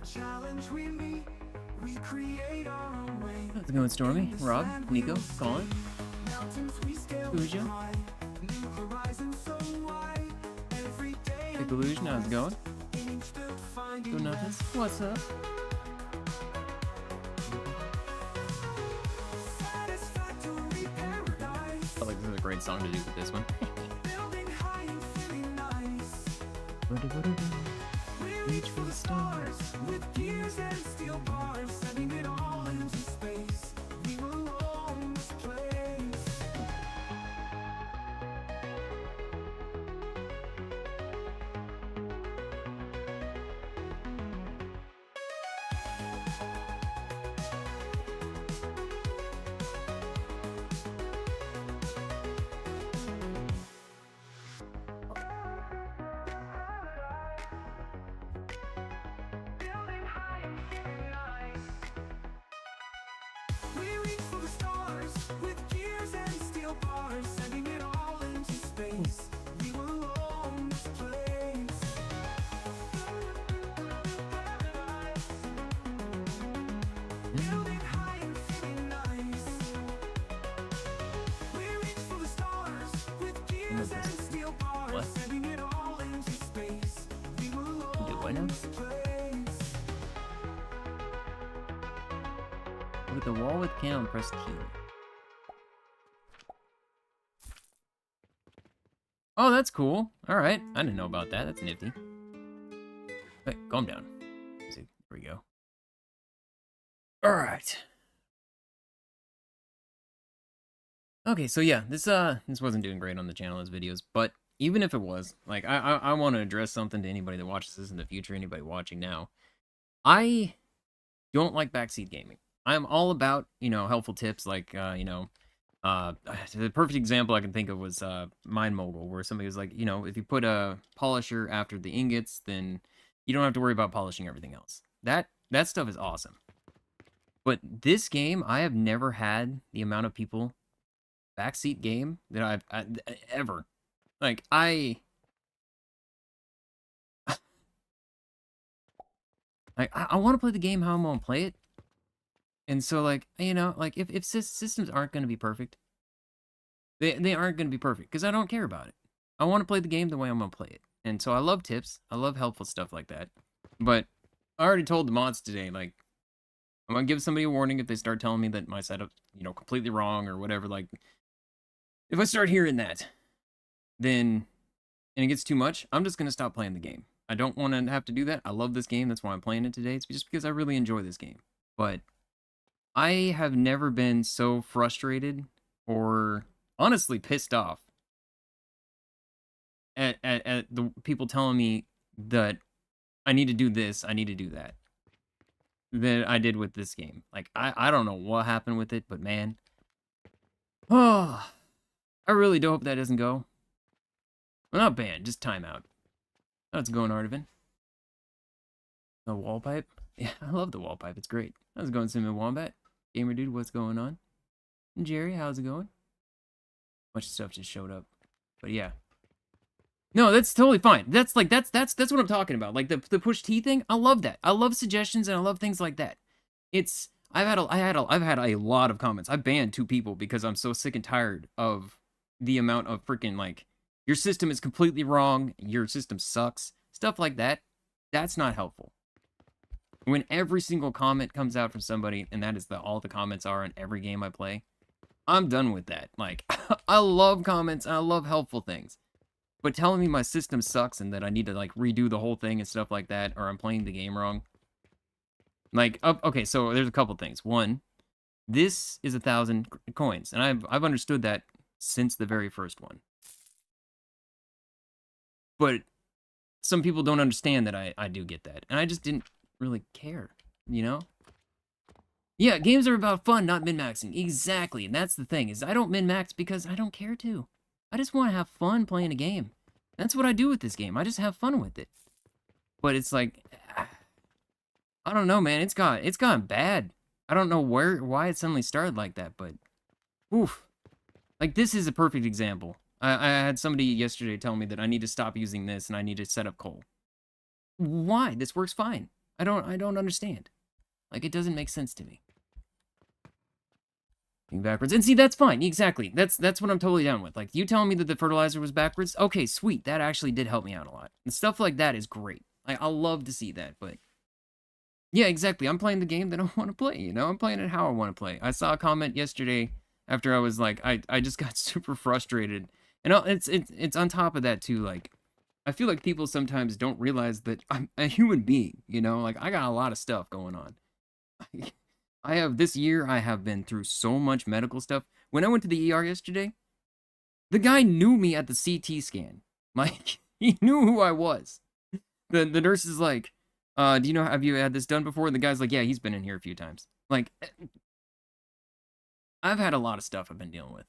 How's it going, Stormy? Rob, Nico, Colin, Ujo, Big Illusion, how's it going? Good nothing. What's up? I feel like this is a great song to do with this one. Reach for the stars with gears and steel bars, setting it all into space. We will own this place. With the wall with cam, press Q. Oh, that's cool. Alright, I didn't know about that. That's nifty. Hey, calm down. There we go. Alright. Okay, so yeah, this wasn't doing great on the channel as videos, but even if it was, like, I want to address something to anybody that watches this in the future, anybody watching now. I don't like backseat gaming. I'm all about, helpful tips like, the perfect example I can think of was Mind Mogul, where somebody was like, if you put a polisher after the ingots, then you don't have to worry about polishing everything else. That stuff is awesome. But this game, I have never had the amount of people backseat game that I've ever. Like, I want to play the game how I'm going to play it. And so, like, if systems aren't going to be perfect, they aren't going to be perfect, because I don't care about it. I want to play the game the way I'm going to play it. And so I love tips. I love helpful stuff like that. But I already told the mods today, like, I'm going to give somebody a warning if they start telling me that my setup's, completely wrong or whatever. Like, if I start hearing that, then, and it gets too much, I'm just going to stop playing the game. I don't want to have to do that. I love this game. That's why I'm playing it today. It's just because I really enjoy this game. But I have never been so frustrated or honestly pissed off at the people telling me that I need to do this, I need to do that, than I did with this game. Like, I don't know what happened with it, but man, oh, I really do hope that doesn't go. Well, not banned, just timeout. How's it going, Artivan? The wall pipe? Yeah, I love the wall pipe. It's great. How's it going, Simon Wombat? Gamer dude, what's going on? And Jerry, how's it going? Bunch of stuff just showed up. But yeah. No, that's totally fine. That's what I'm talking about. Like the push T thing, I love that. I love suggestions and I love things like that. I've had a lot of comments. I banned 2 people because I'm so sick and tired of the amount of freaking, like, your system is completely wrong, your system sucks, stuff like that. That's not helpful. When every single comment comes out from somebody, and that is all the comments are in every game I play, I'm done with that. Like, I love comments, and I love helpful things. But telling me my system sucks and that I need to, like, redo the whole thing and stuff like that, or I'm playing the game wrong. Like, okay, so there's a couple things. One, this is 1,000 coins, and I've understood that since the very first one. But some people don't understand that I do get that. And I just didn't really care, Yeah, games are about fun, not min-maxing. Exactly, and that's the thing, is I don't min-max because I don't care to. I just want to have fun playing a game. That's what I do with this game. I just have fun with it. But it's like, I don't know, man. It's gone bad. I don't know why it suddenly started like that, but oof. Like, this is a perfect example. I had somebody yesterday tell me that I need to stop using this and I need to set up coal. Why? This works fine. I don't understand. Like, it doesn't make sense to me. Being backwards. And see, that's fine. Exactly. That's what I'm totally down with. Like, you telling me that the fertilizer was backwards? Okay, sweet. That actually did help me out a lot. And stuff like that is great. I'll love to see that, but... Yeah, exactly. I'm playing the game that I want to play, you know? I'm playing it how I want to play. I saw a comment yesterday after I was like, I just got super frustrated. And it's on top of that, too, like... I feel like people sometimes don't realize that I'm a human being, you know? Like, I got a lot of stuff going on. This year, I have been through so much medical stuff. When I went to the ER yesterday, the guy knew me at the CT scan. Like, he knew who I was. The nurse is like, do you know, have you had this done before? And the guy's like, yeah, he's been in here a few times. Like, I've had a lot of stuff I've been dealing with.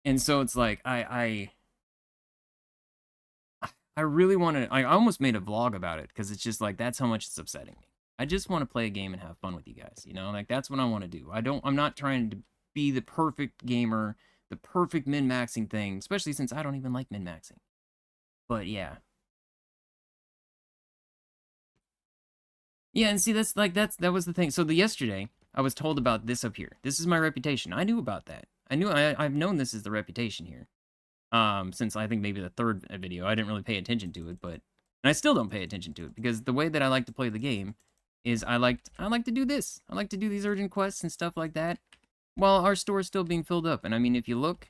And so it's like, I really want to, I almost made a vlog about it, because it's just like, that's how much it's upsetting me. I just want to play a game and have fun with you guys, you know? Like, that's what I want to do. I'm not trying to be the perfect gamer, the perfect min-maxing thing, especially since I don't even like min-maxing. But, yeah. Yeah, and see, that was the thing. So, yesterday, I was told about this up here. This is my reputation. I knew about that. I've known this is the reputation here. Since I think maybe the third video. I didn't really pay attention to it, but... And I still don't pay attention to it, because the way that I like to play the game is I like to do this. I like to do these urgent quests and stuff like that while our store is still being filled up. And I mean, if you look,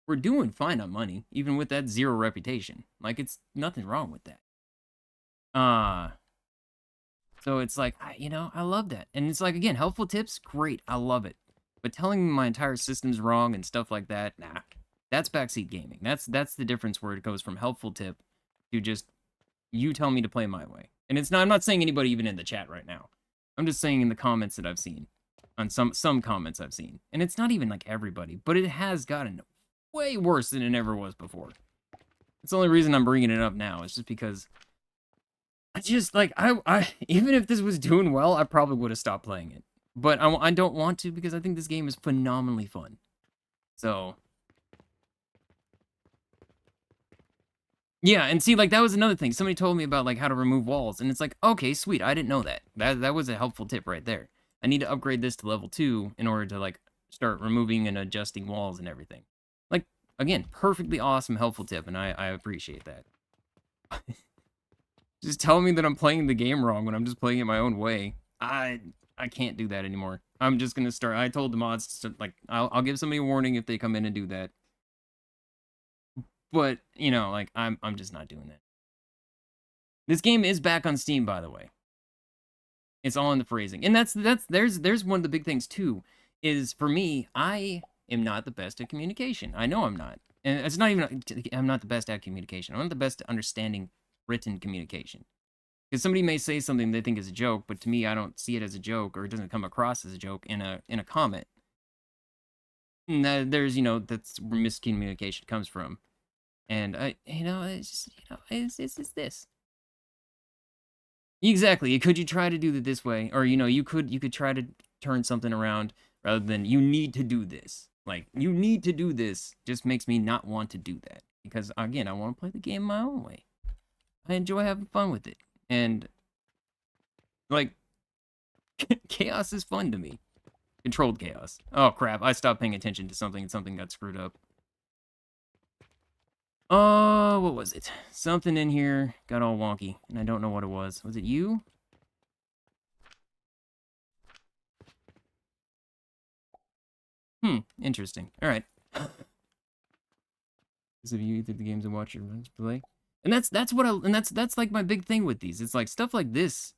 we're doing fine on money, even with that 0 reputation. Like, it's nothing wrong with that. So it's like, you know, I love that. And it's like, again, helpful tips, great, I love it. But telling me my entire system's wrong and stuff like that, nah. That's backseat gaming. That's the difference where it goes from helpful tip to just, you tell me to play my way. And it's not, I'm not saying anybody even in the chat right now. I'm just saying in the comments that I've seen. On some comments I've seen. And it's not even like everybody, but it has gotten way worse than it ever was before. It's the only reason I'm bringing it up now. It's just because I just, like, I even if this was doing well, I probably would have stopped playing it. But I don't want to, because I think this game is phenomenally fun. So... Yeah, and see, like, that was another thing. Somebody told me about, like, how to remove walls, and it's like, okay, sweet, I didn't know that. That was a helpful tip right there. I need to upgrade this to level 2 in order to, like, start removing and adjusting walls and everything. Like, again, perfectly awesome, helpful tip, and I appreciate that. Just tell me that I'm playing the game wrong when I'm just playing it my own way. I can't do that anymore. I'm just gonna start, I told the mods to start, like, I'll give somebody a warning if they come in and do that. But, you know, like, I'm just not doing that. This game is back on Steam, by the way. It's all in the phrasing. And there's one of the big things, too, is, for me, I am not the best at communication. I know I'm not. And it's not even, I'm not the best at communication. I'm not the best at understanding written communication. Because somebody may say something they think is a joke, but to me, I don't see it as a joke, or it doesn't come across as a joke in a comment. And there's, you know, that's where miscommunication comes from. And you know, it's just, you know, it's just this. Exactly. Could you try to do it this way? Or, you know, you could try to turn something around rather than you need to do this. Like, you need to do this just makes me not want to do that. Because, again, I want to play the game my own way. I enjoy having fun with it. And, like, chaos is fun to me. Controlled chaos. Oh, crap. I stopped paying attention to something and something got screwed up. Oh, what was it? Something in here got all wonky, and I don't know what it was. Was it you? Interesting. Alright. Because of you either the games and watch your play. And that's like my big thing with these. It's like stuff like this.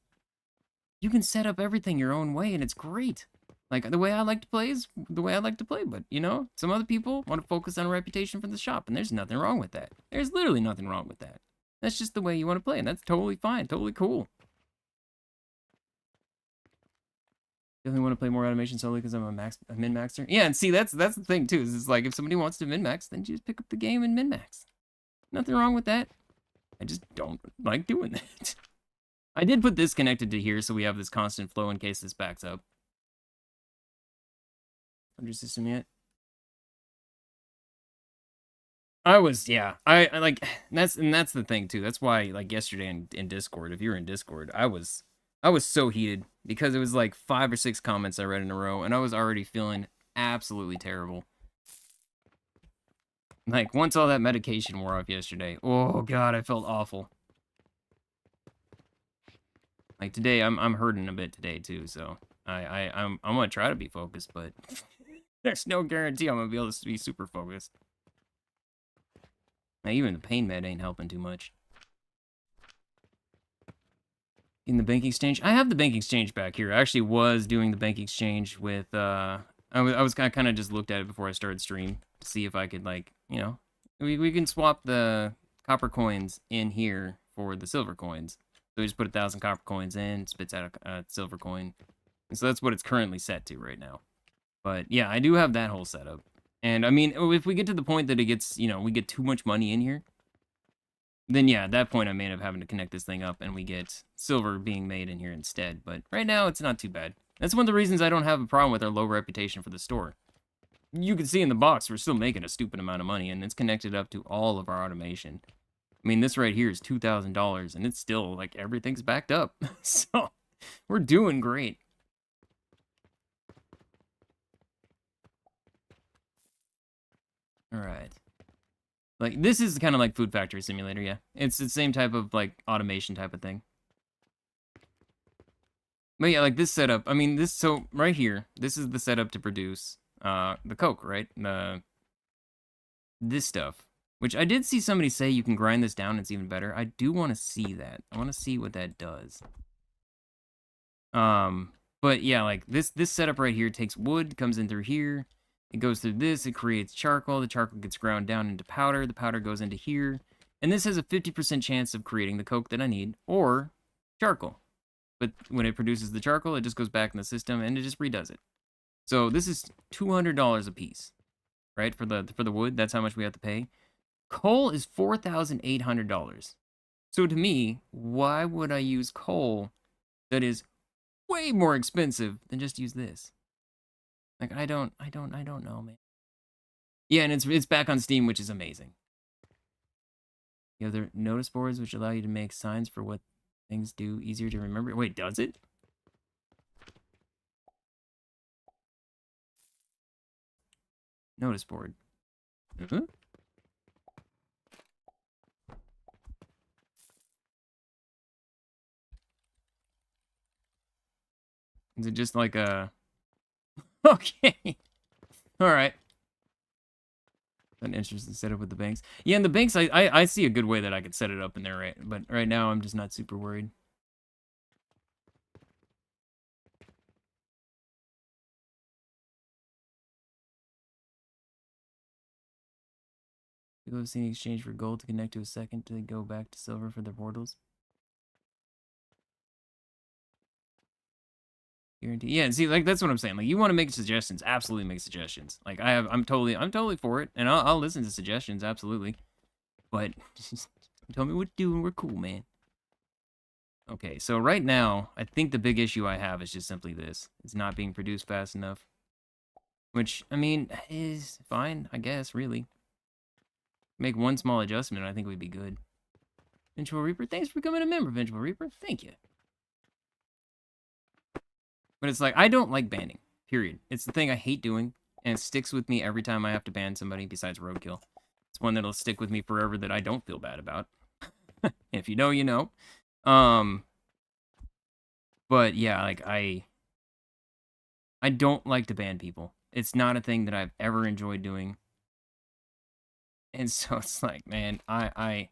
You can set up everything your own way, and it's great. Like, the way I like to play is the way I like to play, but, you know, some other people want to focus on a reputation for the shop, and there's nothing wrong with that. There's literally nothing wrong with that. That's just the way you want to play, and that's totally fine, totally cool. Definitely want to play more automation solely because I'm a min-maxer. Yeah, and see, that's the thing, too, is it's like, if somebody wants to min-max, then you just pick up the game and min-max. Nothing wrong with that. I just don't like doing that. I did put this connected to here, so we have this constant flow in case this backs up. Under system yet? I was, yeah. I like, that's the thing too. That's why, like, yesterday in Discord, if you're in Discord, I was I was so heated because it was like 5 or 6 comments I read in a row, and I was already feeling absolutely terrible. Like, once all that medication wore off yesterday, oh god, I felt awful. Like, today, I'm hurting a bit today, too, so I'm gonna try to be focused, but there's no guarantee I'm gonna be able to be super focused. Now, even the pain med ain't helping too much. In the bank exchange? I have the bank exchange back here. I actually was doing the bank exchange with, I kind of just looked at it before I started stream to see if I could, like, you know, we can swap the copper coins in here for the silver coins. So we just put 1,000 copper coins in, spits out a silver coin. And so that's what it's currently set to right now. But yeah, I do have that whole setup. And I mean, if we get to the point that it gets, you know, we get too much money in here, then yeah, at that point I may end up having to connect this thing up and we get silver being made in here instead. But right now, it's not too bad. That's one of the reasons I don't have a problem with our low reputation for the store. You can see in the box, we're still making a stupid amount of money, and it's connected up to all of our automation. I mean, this right here is $2,000, and it's still, like, everything's backed up. So, we're doing great. Alright. Like, this is kind of like Food Factory Simulator, yeah. It's the same type of, like, automation type of thing. But yeah, like, this setup, I mean, so, right here, this is the setup to produce, the Coke, right? This stuff. Which I did see somebody say you can grind this down, it's even better. I do want to see that. I want to see what that does. But yeah, like, this setup right here takes wood, comes in through here. It goes through this, it creates charcoal. The charcoal gets ground down into powder. The powder goes into here. And this has a 50% chance of creating the Coke that I need, or charcoal. But when it produces the charcoal, it just goes back in the system, and it just redoes it. So this is $200 a piece, right? For the wood, that's how much we have to pay. Coal is $4,800. So to me, why would I use coal that is way more expensive than just use this? Like, I don't know, man. Yeah, and it's back on Steam, which is amazing. You have the notice boards, which allow you to make signs for what things do, easier to remember. Wait, does it? Notice board. Huh? Is it just like a... Okay. Alright. An interesting setup with the banks. Yeah, and the banks, I see a good way that I could set it up in there, right? But right now, I'm just not super worried. People have seen exchange for gold to connect to a second to go back to silver for their portals. Guarantee. Yeah, see, like, that's what I'm saying. Like, you want to make suggestions, absolutely make suggestions. Like, I'm totally for it, and I'll listen to suggestions, absolutely. But just tell me what to do, and we're cool, man. Okay, so right now, I think the big issue I have is just simply this: it's not being produced fast enough. Which, I mean, is fine, I guess. Really, make one small adjustment, and I think we'd be good. Vengeful Reaper, thanks for becoming a member, Vengeful Reaper. Thank you. But it's like, I don't like banning, period. It's the thing I hate doing, and it sticks with me every time I have to ban somebody besides Roadkill. It's one that'll stick with me forever that I don't feel bad about. If you know, you know. But yeah, like, I don't like to ban people. It's not a thing that I've ever enjoyed doing. And so it's like, man, I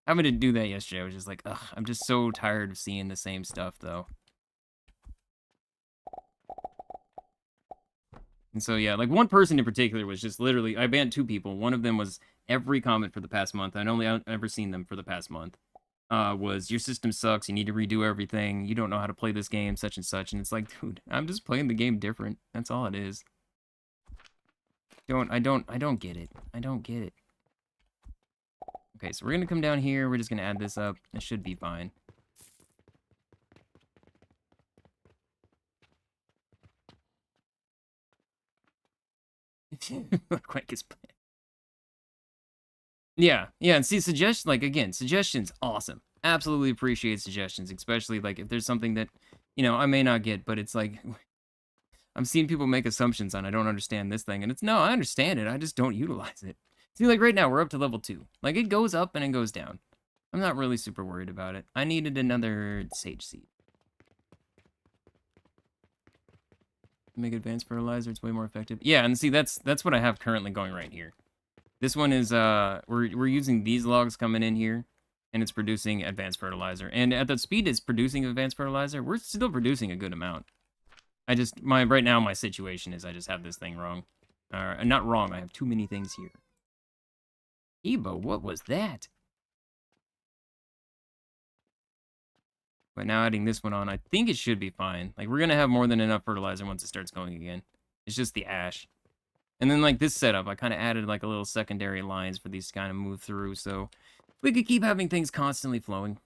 having to do that yesterday, I was just like, ugh, I'm just so tired of seeing the same stuff, though. And so, yeah, like, one person in particular was just literally, I banned 2 people. One of them was every comment for the past month. I'd only ever seen them for the past month. Was, your system sucks, you need to redo everything, you don't know how to play this game, such and such. And it's like, dude, I'm just playing the game different. That's all it is. I don't get it. I don't get it. Okay, so we're gonna come down here, we're just gonna add this up. It should be fine. Quite is yeah, and see, suggestions, like, again, suggestions, awesome. absolutely appreciate suggestions, especially like if there's something that, you know, I may not get, but it's like I'm seeing people make assumptions on I don't understand this thing, and it's no, I understand it, I just don't utilize it. See, like right now we're up to level 2. Like it goes up and it goes down. I'm not really super worried about it. I needed another sage seed. Make advanced fertilizer, it's way more effective. Yeah, and see that's what I have currently going right here. This one is we're using these logs coming in here, and it's producing advanced fertilizer. And at the speed it's producing advanced fertilizer, we're still producing a good amount. I just right now my situation is I just have this thing wrong. Not wrong, I have too many things here. Ebo, what was that? But now adding this one on, I think it should be fine. Like, we're going to have more than enough fertilizer once it starts going again. It's just the ash. And then, like, this setup, I kind of added, like, a little secondary lines for these to kind of move through, so we could keep having things constantly flowing.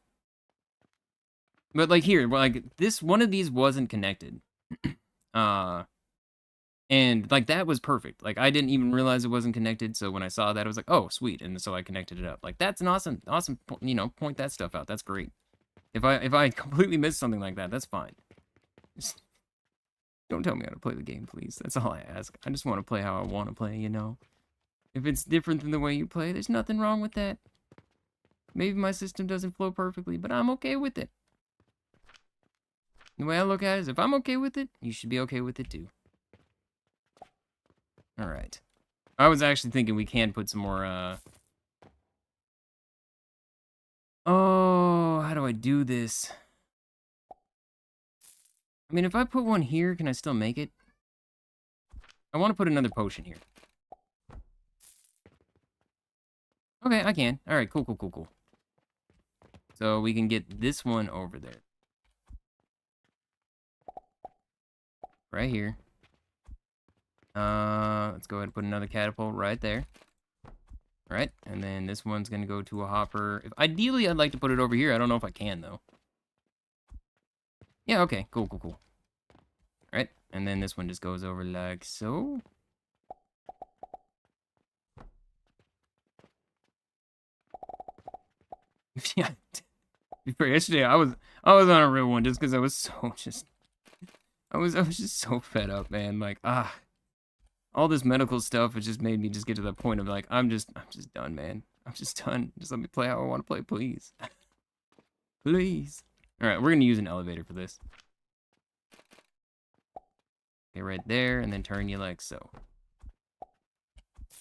But, like, here, like, one of these wasn't connected. And, like, that was perfect. Like, I didn't even realize it wasn't connected, so when I saw that, I was like, oh, sweet. And so I connected it up. Like, that's an awesome, you know, point that stuff out. That's great. If I completely miss something like that, that's fine. Just don't tell me how to play the game, please. That's all I ask. I just want to play how I want to play, you know? If it's different than the way you play, there's nothing wrong with that. Maybe my system doesn't flow perfectly, but I'm okay with it. The way I look at it is, if I'm okay with it, you should be okay with it too. Alright. I was actually thinking we can put some more, Oh, how do I do this? I mean, if I put one here, can I still make it? I want to put another potion here. Okay, I can. Alright, cool. So we can get this one over there. Right here. Let's go ahead and put another catapult right there. Right, and then this one's gonna go to a hopper. Ideally, I'd like to put it over here. I don't know if I can, though. Yeah, okay, cool. Right, and then this one just goes over like so. Yeah. Before yesterday, I was on a real one just because I was so I was just so fed up, man. Like, all this medical stuff, it just made me just get to the point of like, I'm just done, man. I'm just done. Just let me play how I want to play, please. Please. All right, we're going to use an elevator for this. Okay, right there, and then turn you like so.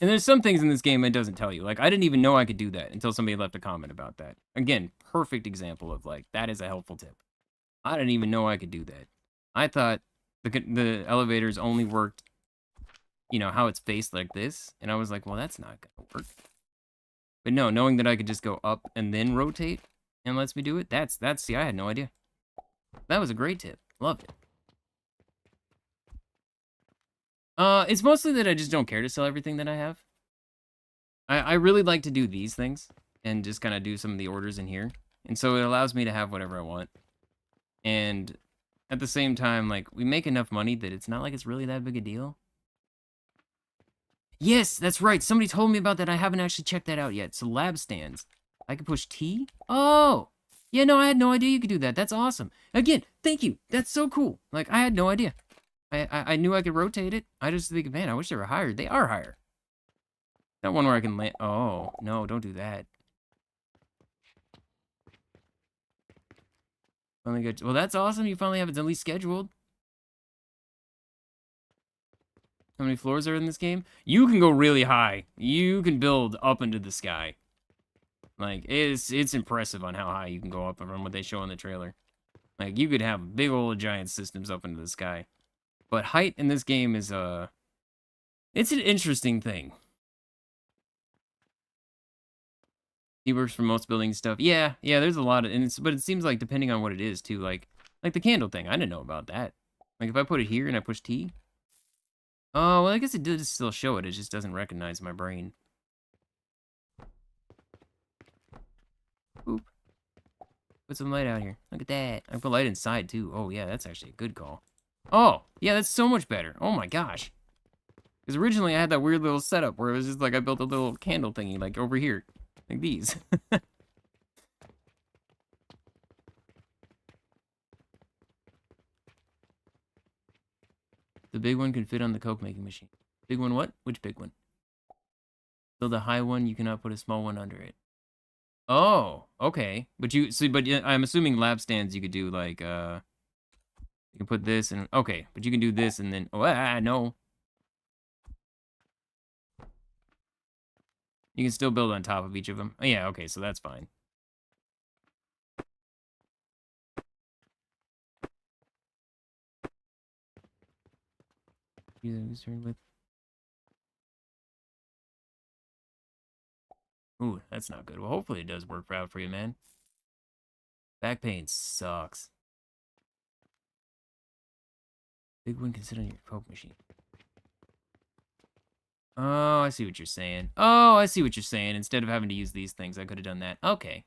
And there's some things in this game it doesn't tell you. Like, I didn't even know I could do that until somebody left a comment about that. Again, perfect example of like, that is a helpful tip. I didn't even know I could do that. I thought the elevators only worked, you know, how it's faced like this. And I was like, well, that's not gonna work. But no, knowing that I could just go up and then rotate and lets me do it, see, I had no idea. That was a great tip. Loved it. It's mostly that I just don't care to sell everything that I have. I really like to do these things and just kind of do some of the orders in here. And so it allows me to have whatever I want. And at the same time, like, we make enough money that it's not like it's really that big a deal. Yes, that's right. Somebody told me about that. I haven't actually checked that out yet. So lab stands. I can push T? Oh! Yeah, no, I had no idea you could do that. That's awesome. Again, thank you. That's so cool. Like, I had no idea. I knew I could rotate it. I just think, man, I wish they were higher. They are higher. That one where I can land. Oh, no, don't do that. Finally got. Well, that's awesome. You finally have it at least scheduled. How many floors are in this game? You can go really high. You can build up into the sky. Like, it's impressive on how high you can go up from what they show in the trailer. Like, you could have big old giant systems up into the sky. But height in this game is, it's an interesting thing. He works for most building stuff. Yeah, there's a lot of, but it seems like depending on what it is, too, like the candle thing. I didn't know about that. Like, if I put it here and I push T. Oh, well, I guess it did still show it. It just doesn't recognize my brain. Oop. Put some light out here. Look at that. I put light inside, too. Oh, yeah, that's actually a good call. Oh, yeah, that's so much better. Oh, my gosh. Because originally I had that weird little setup where it was just like I built a little candle thingy, like over here. Like these. The big one can fit on the Coke making machine. Big one what? Which big one? Build a high one, you cannot put a small one under it. Oh, okay. But you see, but I'm assuming lab stands you could do like you can put this and okay, but you can do this and then no. You can still build on top of each of them. Oh, yeah, okay, so that's fine. Ooh, that's not good. Well, hopefully it does work out for you, man. Back pain sucks. Big one considering your Coke machine. Oh, I see what you're saying. Oh, I see what you're saying. Instead of having to use these things, I could have done that. Okay.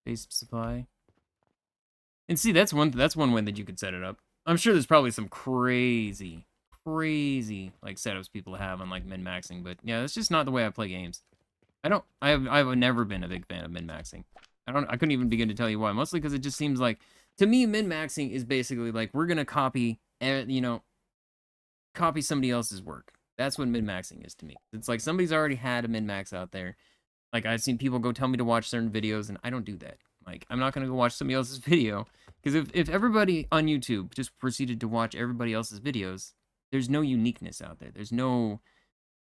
Base supply. And see, that's one way that you could set it up. I'm sure there's probably some crazy like setups people have on like min-maxing, but yeah, that's just not the way I play games. I've never been a big fan of min-maxing. I couldn't even begin to tell you why. Mostly because it just seems like, to me, min-maxing is basically like, we're gonna copy, copy somebody else's work. That's what min-maxing is to me. It's like somebody's already had a min-max out there. Like, I've seen people go tell me to watch certain videos, and I don't do that. Like, I'm not gonna go watch somebody else's video, because if everybody on YouTube just proceeded to watch everybody else's videos, there's no uniqueness out there. There's no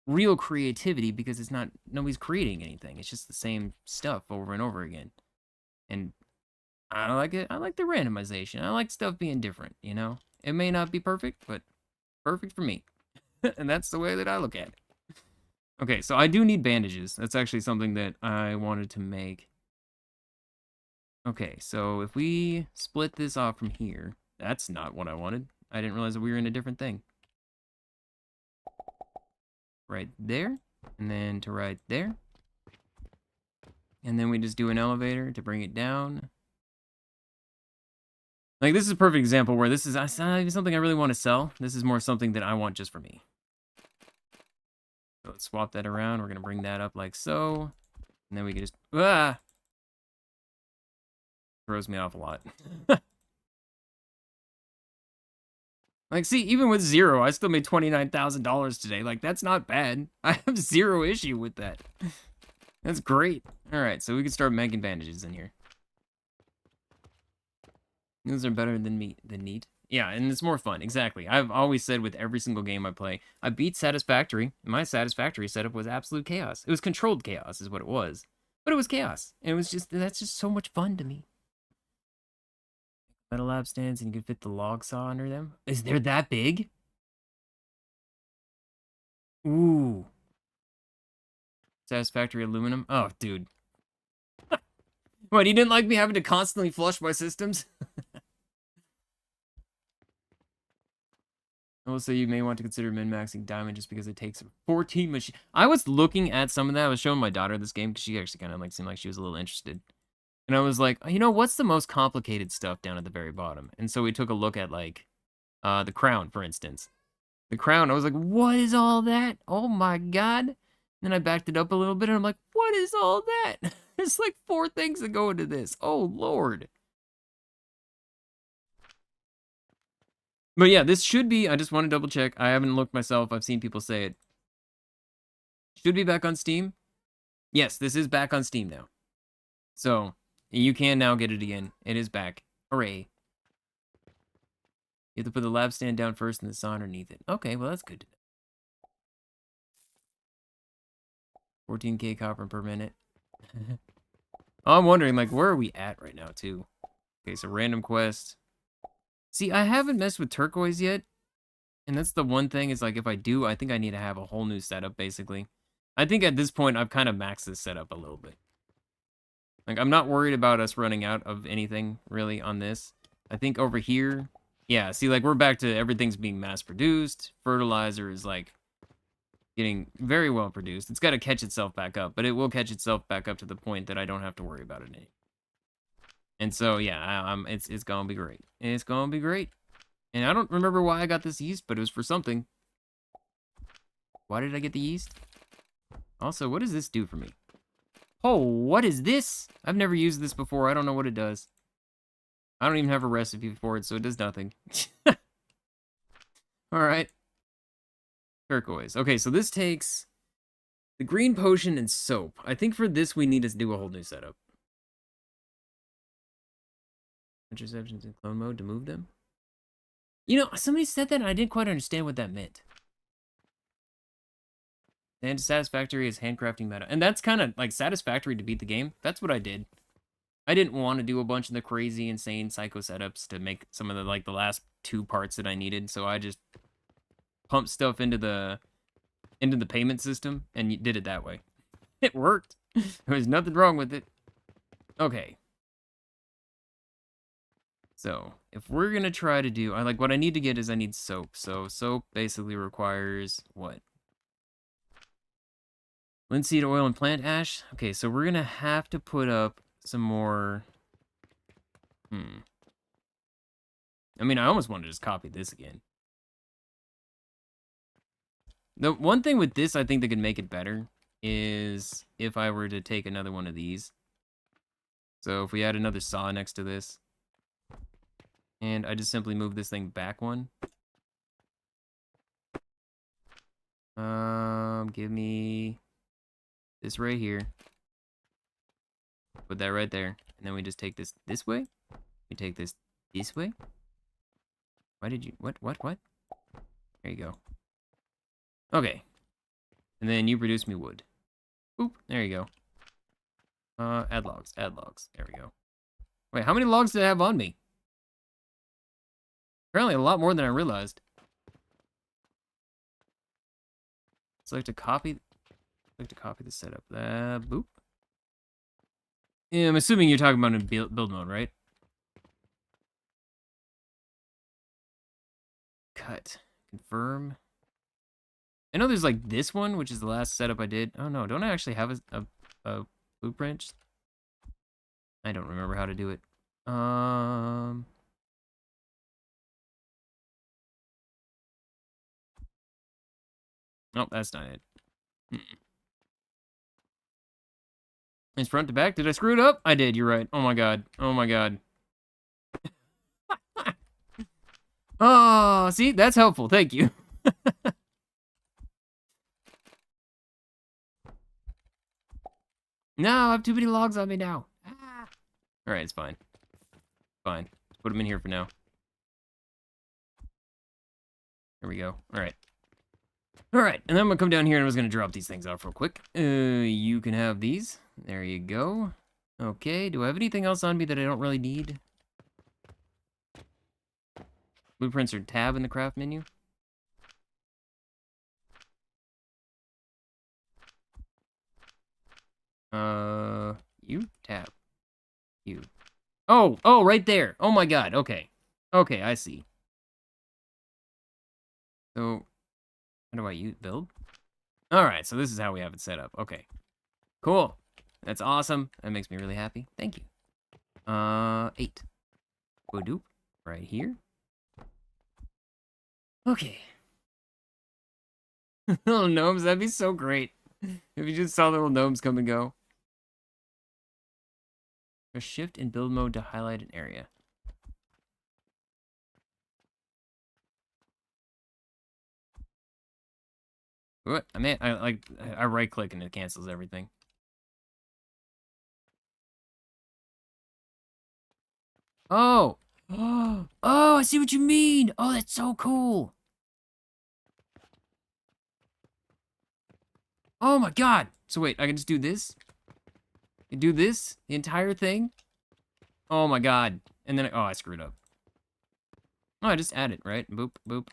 real creativity, because nobody's creating anything. It's just the same stuff over and over again. And I don't like it. I like the randomization. I like stuff being different, you know? It may not be perfect, but perfect for me. And that's the way that I look at it. Okay, so I do need bandages. That's actually something that I wanted to make. Okay, so if we split this off from here, that's not what I wanted. I didn't realize that we were in a different thing. Right there, and then to right there. And then we just do an elevator to bring it down. Like, this is a perfect example where this is not even something I really want to sell. This is more something that I want just for me. So let's swap that around. We're going to bring that up like so. And then we can just... Throws me off a lot. Like, see, even with 0, I still made $29,000 today. Like, that's not bad. I have 0 issue with that. That's great. All right, so we can start making bandages in here. Those are better than neat. Yeah, and it's more fun. Exactly. I've always said with every single game I play, I beat Satisfactory. My Satisfactory setup was absolute chaos. It was controlled chaos is what it was. But it was chaos. And it was just, that's just so much fun to me. Metal lab stands and you can fit the log saw under them. Is there that big? Ooh. Satisfactory aluminum. Oh, dude. What, you didn't like me having to constantly flush my systems? Also, you may want to consider min-maxing diamond just because it takes 14 machine. I was looking at some of that. I was showing my daughter this game because she actually kind of like seemed like she was a little interested. And I was like, you know, what's the most complicated stuff down at the very bottom? And so we took a look at, like, the crown, for instance. The crown, I was like, what is all that? Oh, my God. And then I backed it up a little bit, and I'm like, what is all that? There's, like, 4 things that go into this. Oh, Lord. But, yeah, this should be, I just want to double-check. I haven't looked myself. I've seen people say it. Should be back on Steam. Yes, this is back on Steam now. So... you can now get it again. It is back. Hooray. You have to put the lab stand down first and the saw underneath it. Okay, well, that's good. 14K copper per minute. Oh, I'm wondering, like, where are we at right now, too? Okay, so random quest. See, I haven't messed with turquoise yet. And that's the one thing is, like, if I do, I think I need to have a whole new setup, basically. I think at this point, I've kind of maxed this setup a little bit. Like, I'm not worried about us running out of anything, really, on this. I think over here, yeah, see, like, we're back to everything's being mass-produced. Fertilizer is, like, getting very well produced. It's got to catch itself back up, but it will catch itself back up to the point that I don't have to worry about it anymore. And so, yeah, it's going to be great. It's going to be great. And I don't remember why I got this yeast, but it was for something. Why did I get the yeast? Also, what does this do for me? Oh, what is this? I've never used this before. I don't know what it does. I don't even have a recipe for it, so it does nothing. Alright. Turquoise. Okay, so this takes the green potion and soap. I think for this we need to do a whole new setup. Interceptions in clone mode to move them. You know, somebody said that and I didn't quite understand what that meant. And satisfactory is handcrafting meta. And that's kind of like satisfactory to beat the game. That's what I did. I didn't want to do a bunch of the crazy, insane psycho setups to make some of the like the last 2 parts that I needed. So I just pumped stuff into the payment system and did it that way. It worked. There was nothing wrong with it. Okay. So, if we're going to try to do... what I need to get is I need soap. So, soap basically requires what? Linseed oil and plant ash? Okay, so we're going to have to put up some more... I mean, I almost want to just copy this again. The one thing with this I think that could make it better is if I were to take another one of these. So, if we add another saw next to this... And I just simply move this thing back one. Give me this right here. Put that right there. And then we just take this way. We take this way. Why did you, what? There you go. Okay. And then you produce me wood. Oop, there you go. Add logs. There we go. Wait, how many logs did I have on me? Apparently a lot more than I realized. Select to copy the setup. Boop. Yeah, I'm assuming you're talking about in build mode, right? Cut. Confirm. I know there's like this one, which is the last setup I did. Oh no, don't I actually have a blueprint? I don't remember how to do it. Oh, that's not it. It's front to back. Did I screw it up? I did, you're right. Oh my god. Oh my god. Oh, see? That's helpful. Thank you. No, I have too many logs on me now. Ah. Alright, it's fine. Fine. Let's put them in here for now. There we go. Alright. Alright, and then I'm gonna come down here and I was gonna drop these things off real quick. You can have these. There you go. Okay, do I have anything else on me that I don't really need? Blueprints are tab in the craft menu. You? Tab. You. Oh, right there. Oh my god, okay. Okay, I see. So, how do I use build? Alright, so this is how we have it set up. Okay. Cool. That's awesome. That makes me really happy. Thank you. 8. Bodoop. Right here. Okay. Little gnomes, that'd be so great. If you just saw little gnomes come and go. Press shift in build mode to highlight an area. What? I right click and it cancels everything. Oh! Oh, I see what you mean! Oh, that's so cool! Oh my god! So wait, I can just do this? Do this? The entire thing? Oh my god. And then, I screwed up. Oh, I just add it, right? Boop, boop.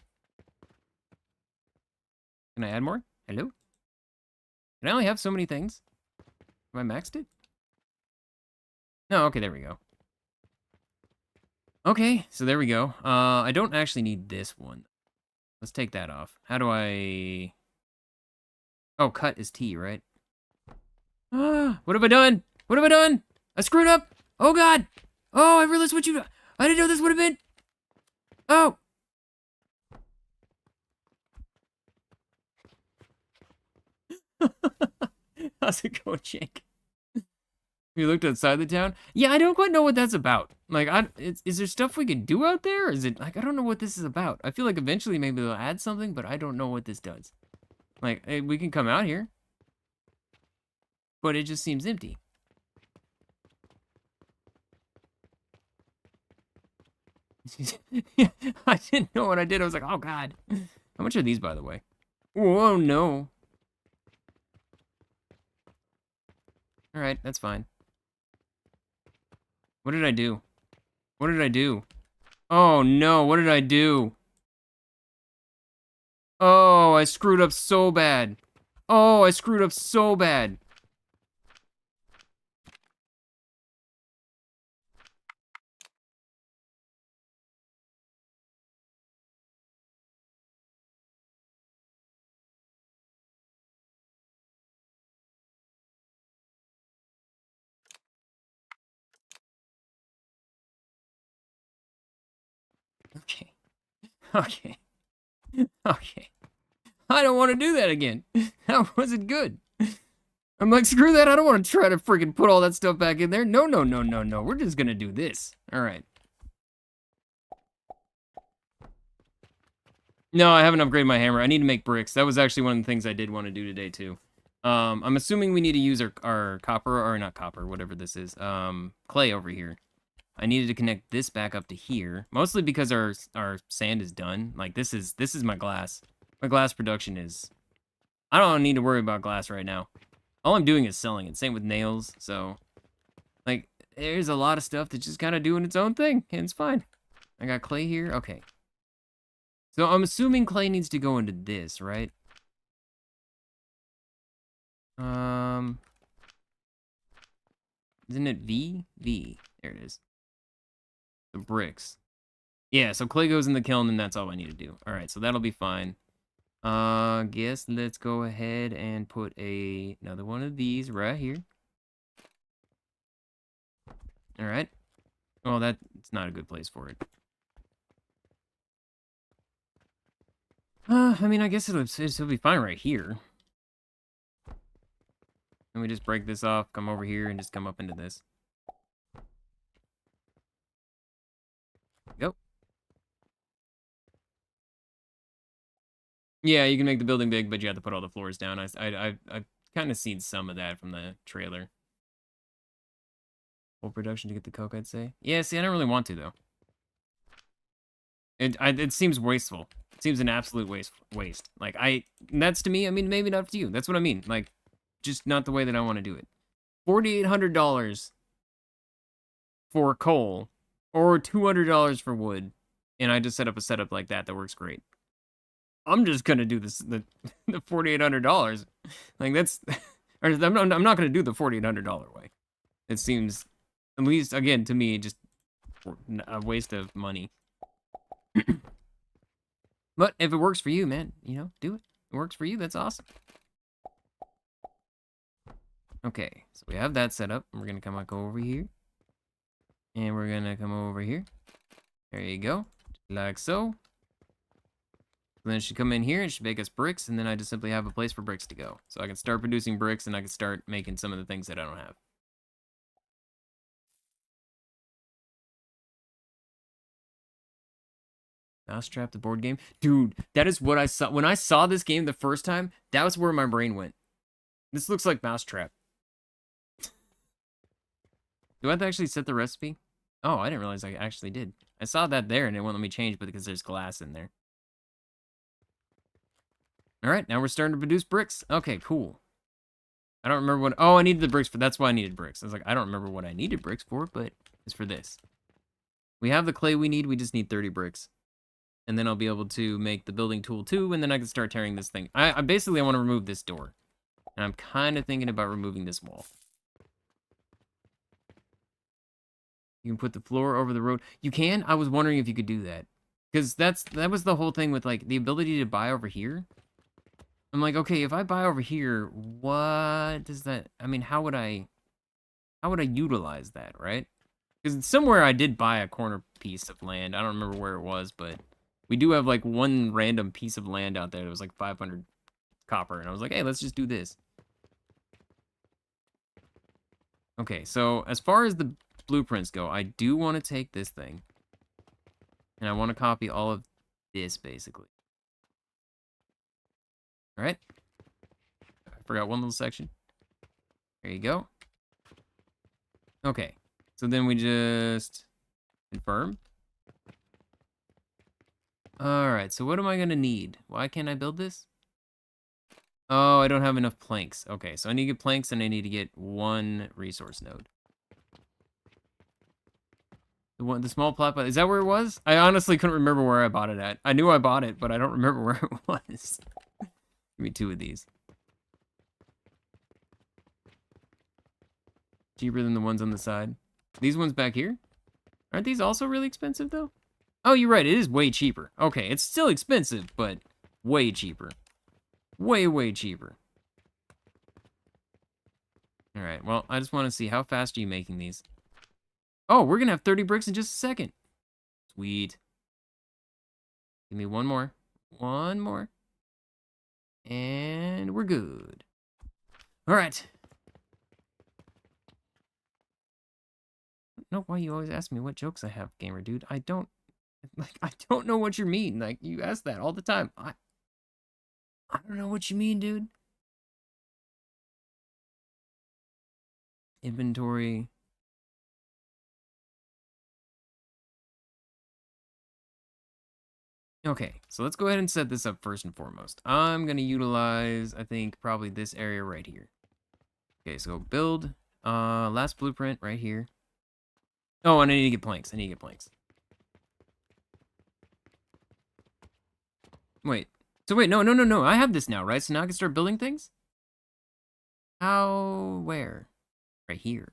Can I add more? Hello? Can I only have so many things? Have I maxed it? No, okay, there we go. Okay, so there we go. I don't actually need this one. Let's take that off. How do I... Oh, cut is T, right? What have I done? What have I done? I screwed up! Oh god! Oh, I realized what you... I didn't know this would have been... Oh! How's it going, Jake? You looked outside the town? Yeah, I don't quite know what that's about. Like, is there stuff we could do out there? Or is it, like, I don't know what this is about. I feel like eventually maybe they'll add something, but I don't know what this does. Like, hey, we can come out here. But it just seems empty. I didn't know what I did. I was like, oh, God. How much are these, by the way? Whoa, no. All right, that's fine. What did I do? What did I do? Oh, no. What did I do? Oh, I screwed up so bad. Oh, I screwed up so bad. Okay. Okay. Okay. I don't want to do that again. That wasn't good. I'm like, screw that. I don't want to try to freaking put all that stuff back in there. No, no, no, no, no. We're just going to do this. All right. No, I haven't upgraded my hammer. I need to make bricks. That was actually one of the things I did want to do today, too. I'm assuming we need to use our copper, or not copper, whatever this is, clay over here. I needed to connect this back up to here, mostly because our sand is done. Like, this is my glass. My glass production is... I don't need to worry about glass right now. All I'm doing is selling it. Same with nails, so... Like, there's a lot of stuff that's just kind of doing its own thing, and it's fine. I got clay here. Okay. So I'm assuming clay needs to go into this, right? Isn't it V? V. There it is. The bricks. Yeah, so clay goes in the kiln, and that's all I need to do. All right, so that'll be fine. Guess let's go ahead and put another one of these right here. All right. Well, that's not a good place for it. I mean, I guess it'll be fine right here. And we just break this off, come over here, and just come up into this. Go. Yeah, you can make the building big, but you have to put all the floors down. I've kind of seen some of that from the trailer. Full production to get the coke, I'd say. Yeah, see, I don't really want to, though. It seems wasteful. It seems an absolute waste. Like, that's to me, I mean, maybe not to you. That's what I mean. Like, just not the way that I want to do it. $4,800 for coal, or $200 for wood, and I just set up a setup like that works great. I'm just gonna do this the $4,800. Like, that's... I'm not gonna do the $4,800 way. It seems, at least, again, to me, just a waste of money. But if it works for you, man, you know, do it. It works for you, that's awesome. Okay, so we have that set up. We're gonna come back over here. And we're gonna come over here. There you go. Like so. And then it should come in here and should make us bricks, and then I just simply have a place for bricks to go. So I can start producing bricks, and I can start making some of the things that I don't have. Mousetrap, the board game? Dude, that is what I saw. When I saw this game the first time, that was where my brain went. This looks like Mousetrap. Do I have to actually set the recipe? Oh, I didn't realize I actually did. I saw that there, and it won't let me change, but because there's glass in there. All right, now we're starting to produce bricks. Okay, cool. I don't remember what... Oh, I needed the bricks for... That's why I needed bricks. I was like, I don't remember what I needed bricks for, but it's for this. We have the clay we need. We just need 30 bricks. And then I'll be able to make the building tool too, and then I can start tearing this thing. I basically want to remove this door. And I'm kind of thinking about removing this wall. You can put the floor over the road. You can? I was wondering if you could do that. Because that was the whole thing with, like, the ability to buy over here. I'm like, okay, if I buy over here, what does that... I mean, how would I utilize that, right? Because somewhere I did buy a corner piece of land. I don't remember where it was, but... We do have, like, one random piece of land out there that was, like, 500 copper. And I was like, hey, let's just do this. Okay, so as far as the blueprints go, I do want to take this thing. And I want to copy all of this, basically. All right? I forgot one little section. There you go. Okay, so then we just confirm. All right, so what am I going to need? Why can't I build this? Oh, I don't have enough planks. Okay, so I need to get planks and I need to get one resource node. The small plot, is that where it was? I honestly couldn't remember where I bought it at. I knew I bought it, but I don't remember where it was. Give me 2 of these. Cheaper than the ones on the side. These ones back here? Aren't these also really expensive, though? Oh, you're right. It is way cheaper. Okay, it's still expensive, but way cheaper. Way, way cheaper. All right, well, I just want to see how fast are you making these? Oh, we're going to have 30 bricks in just a second. Sweet. Give me one more. One more. And we're good. All right. I don't know why you always ask me what jokes I have, gamer dude. I don't know what you mean. Like, you ask that all the time. I don't know what you mean, dude. Inventory. Okay, so let's go ahead and set this up first and foremost. I'm going to utilize, I think, probably this area right here. Okay, so build. Last blueprint right here. Oh, and I need to get planks. I need to get planks. Wait. So wait, no. I have this now, right? So now I can start building things? How? Where? Right here.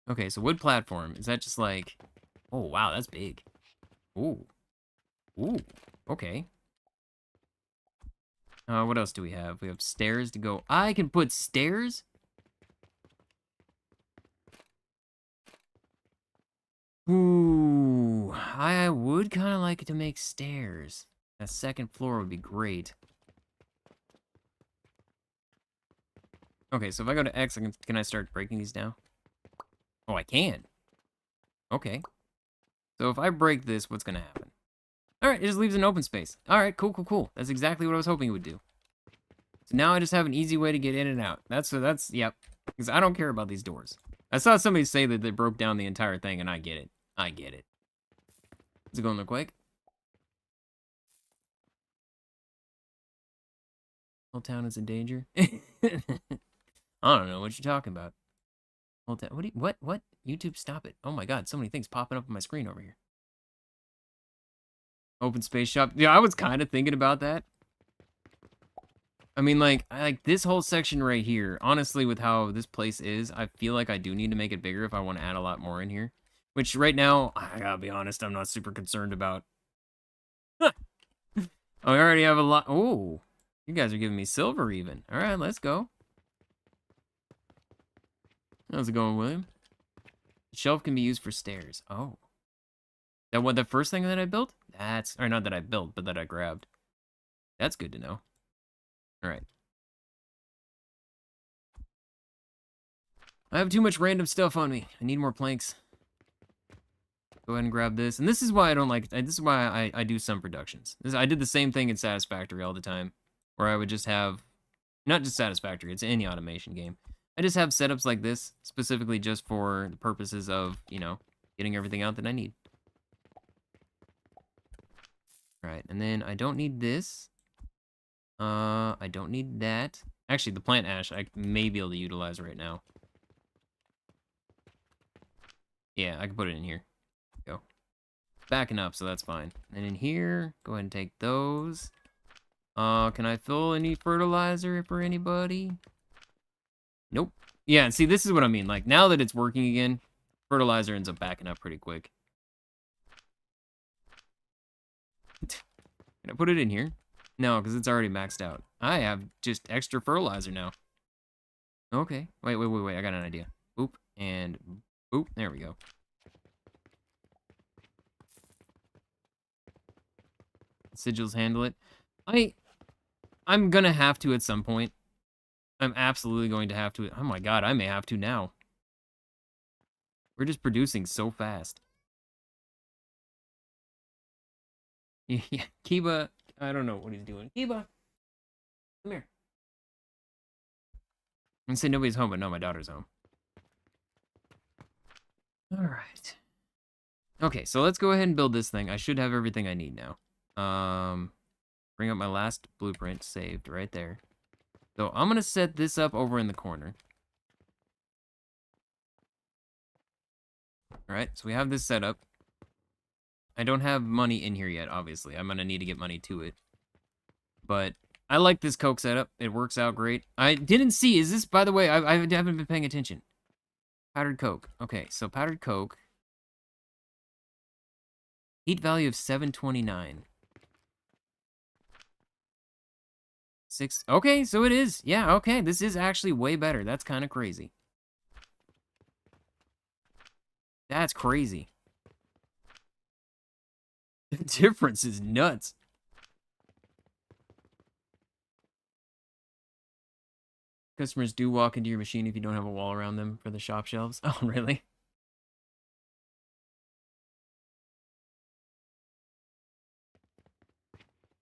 Okay, so wood platform. Is that just like... Oh, wow, that's big. Ooh. Ooh. Okay. What else do we have? We have stairs to go. I can put stairs? Ooh. I would kind of like to make stairs. A second floor would be great. Okay, so if I go to X, can I start breaking these down? Oh, I can. Okay. So if I break this, what's going to happen? All right, it just leaves an open space. All right, cool. That's exactly what I was hoping it would do. So now I just have an easy way to get in and out. Yep. Because I don't care about these doors. I saw somebody say that they broke down the entire thing, and I get it. I get it. Is it going to look quick? Whole town is in danger. I don't know what you're talking about. Whole town. What? YouTube, stop it. Oh my God, so many things popping up on my screen over here. Open space shop. Yeah, I was kind of thinking about that. I mean, like this whole section right here, honestly, with how this place is, I feel like I do need to make it bigger if I want to add a lot more in here. Which right now, I gotta be honest, I'm not super concerned about. I already have a lot. Oh, you guys are giving me silver even. All right, let's go. How's it going, William? The shelf can be used for stairs. Oh. That what the first thing that I built? Or not that I built, but that I grabbed. That's good to know. All right. I have too much random stuff on me. I need more planks. Go ahead and grab this. And this is why I don't like, this is why I do some productions. I did the same thing in Satisfactory all the time, where I would just have, not just Satisfactory, it's any automation game. I just have setups like this, specifically just for the purposes of, you know, getting everything out that I need. All right, and then I don't need this. I don't need that. Actually, the plant ash I may be able to utilize right now. Yeah, I can put it in here. Go. Backing up, so that's fine. And in here, go ahead and take those. Can I fill any fertilizer for anybody? Nope. Yeah, and see, this is what I mean. Like, now that it's working again, fertilizer ends up backing up pretty quick. Can I put it in here? No, because it's already maxed out. I have just extra fertilizer now. Okay. Wait. I got an idea. Boop, and boop. There we go. Sigils handle it. I'm gonna have to at some point. I'm absolutely going to have to. Oh my god, I may have to now. We're just producing so fast. Yeah, Kiba, I don't know what he's doing. Kiba, come here. I'm gonna say nobody's home, but no, my daughter's home. All right. Okay, so let's go ahead and build this thing. I should have everything I need now. Bring up my last blueprint saved right there. So I'm gonna set this up over in the corner. All right, so we have this set up. I don't have money in here yet, obviously. I'm gonna need to get money to it. But I like this coke setup. It works out great. I didn't see, is this, by the way, I haven't been paying attention. Powdered coke. Okay, so powdered coke. Heat value of 729. Okay, so it is. Yeah, okay, this is actually way better. That's kind of crazy. That's crazy. The difference is nuts. Customers do walk into your machine if you don't have a wall around them for the shop shelves. Oh, really?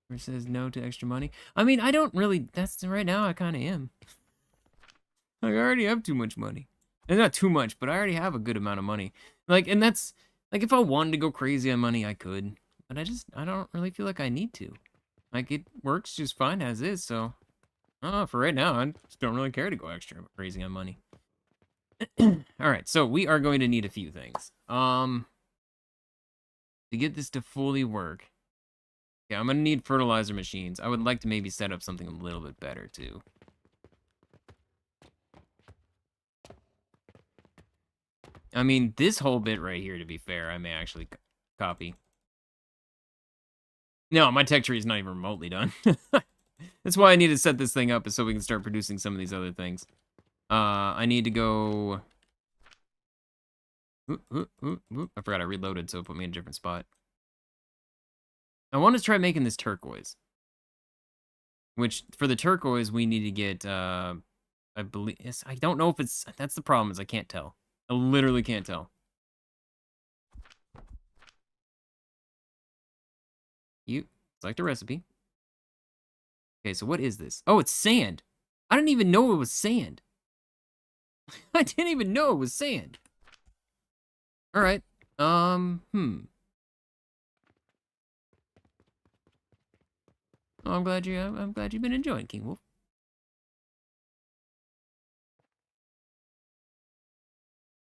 Or says no to extra money. I mean, I don't really, that's right now, I kind of am. Like, I already have too much money. And not too much, but I already have a good amount of money. Like, and that's, like, if I wanted to go crazy on money, I could. But I don't really feel like I need to. Like, it works just fine as is, so. For right now, I just don't really care to go extra crazy on money. Alright, so we are going to need a few things. To get this to fully work. Okay, I'm gonna need fertilizer machines. I would like to maybe set up something a little bit better, too. I mean, this whole bit right here, to be fair, I may actually copy. No, my tech tree is not even remotely done. That's why I need to set this thing up, is so we can start producing some of these other things. I need to go... I forgot I reloaded, so it put me in a different spot. I want to try making this turquoise. Which, for the turquoise, we need to get, I believe... I don't know if it's... That's the problem, is I can't tell. I literally can't tell. You select a recipe. Okay, so what is this? Oh, it's sand. I didn't even know it was sand. I didn't even know it was sand. All right. Oh, I'm glad you've been enjoying King Wolf.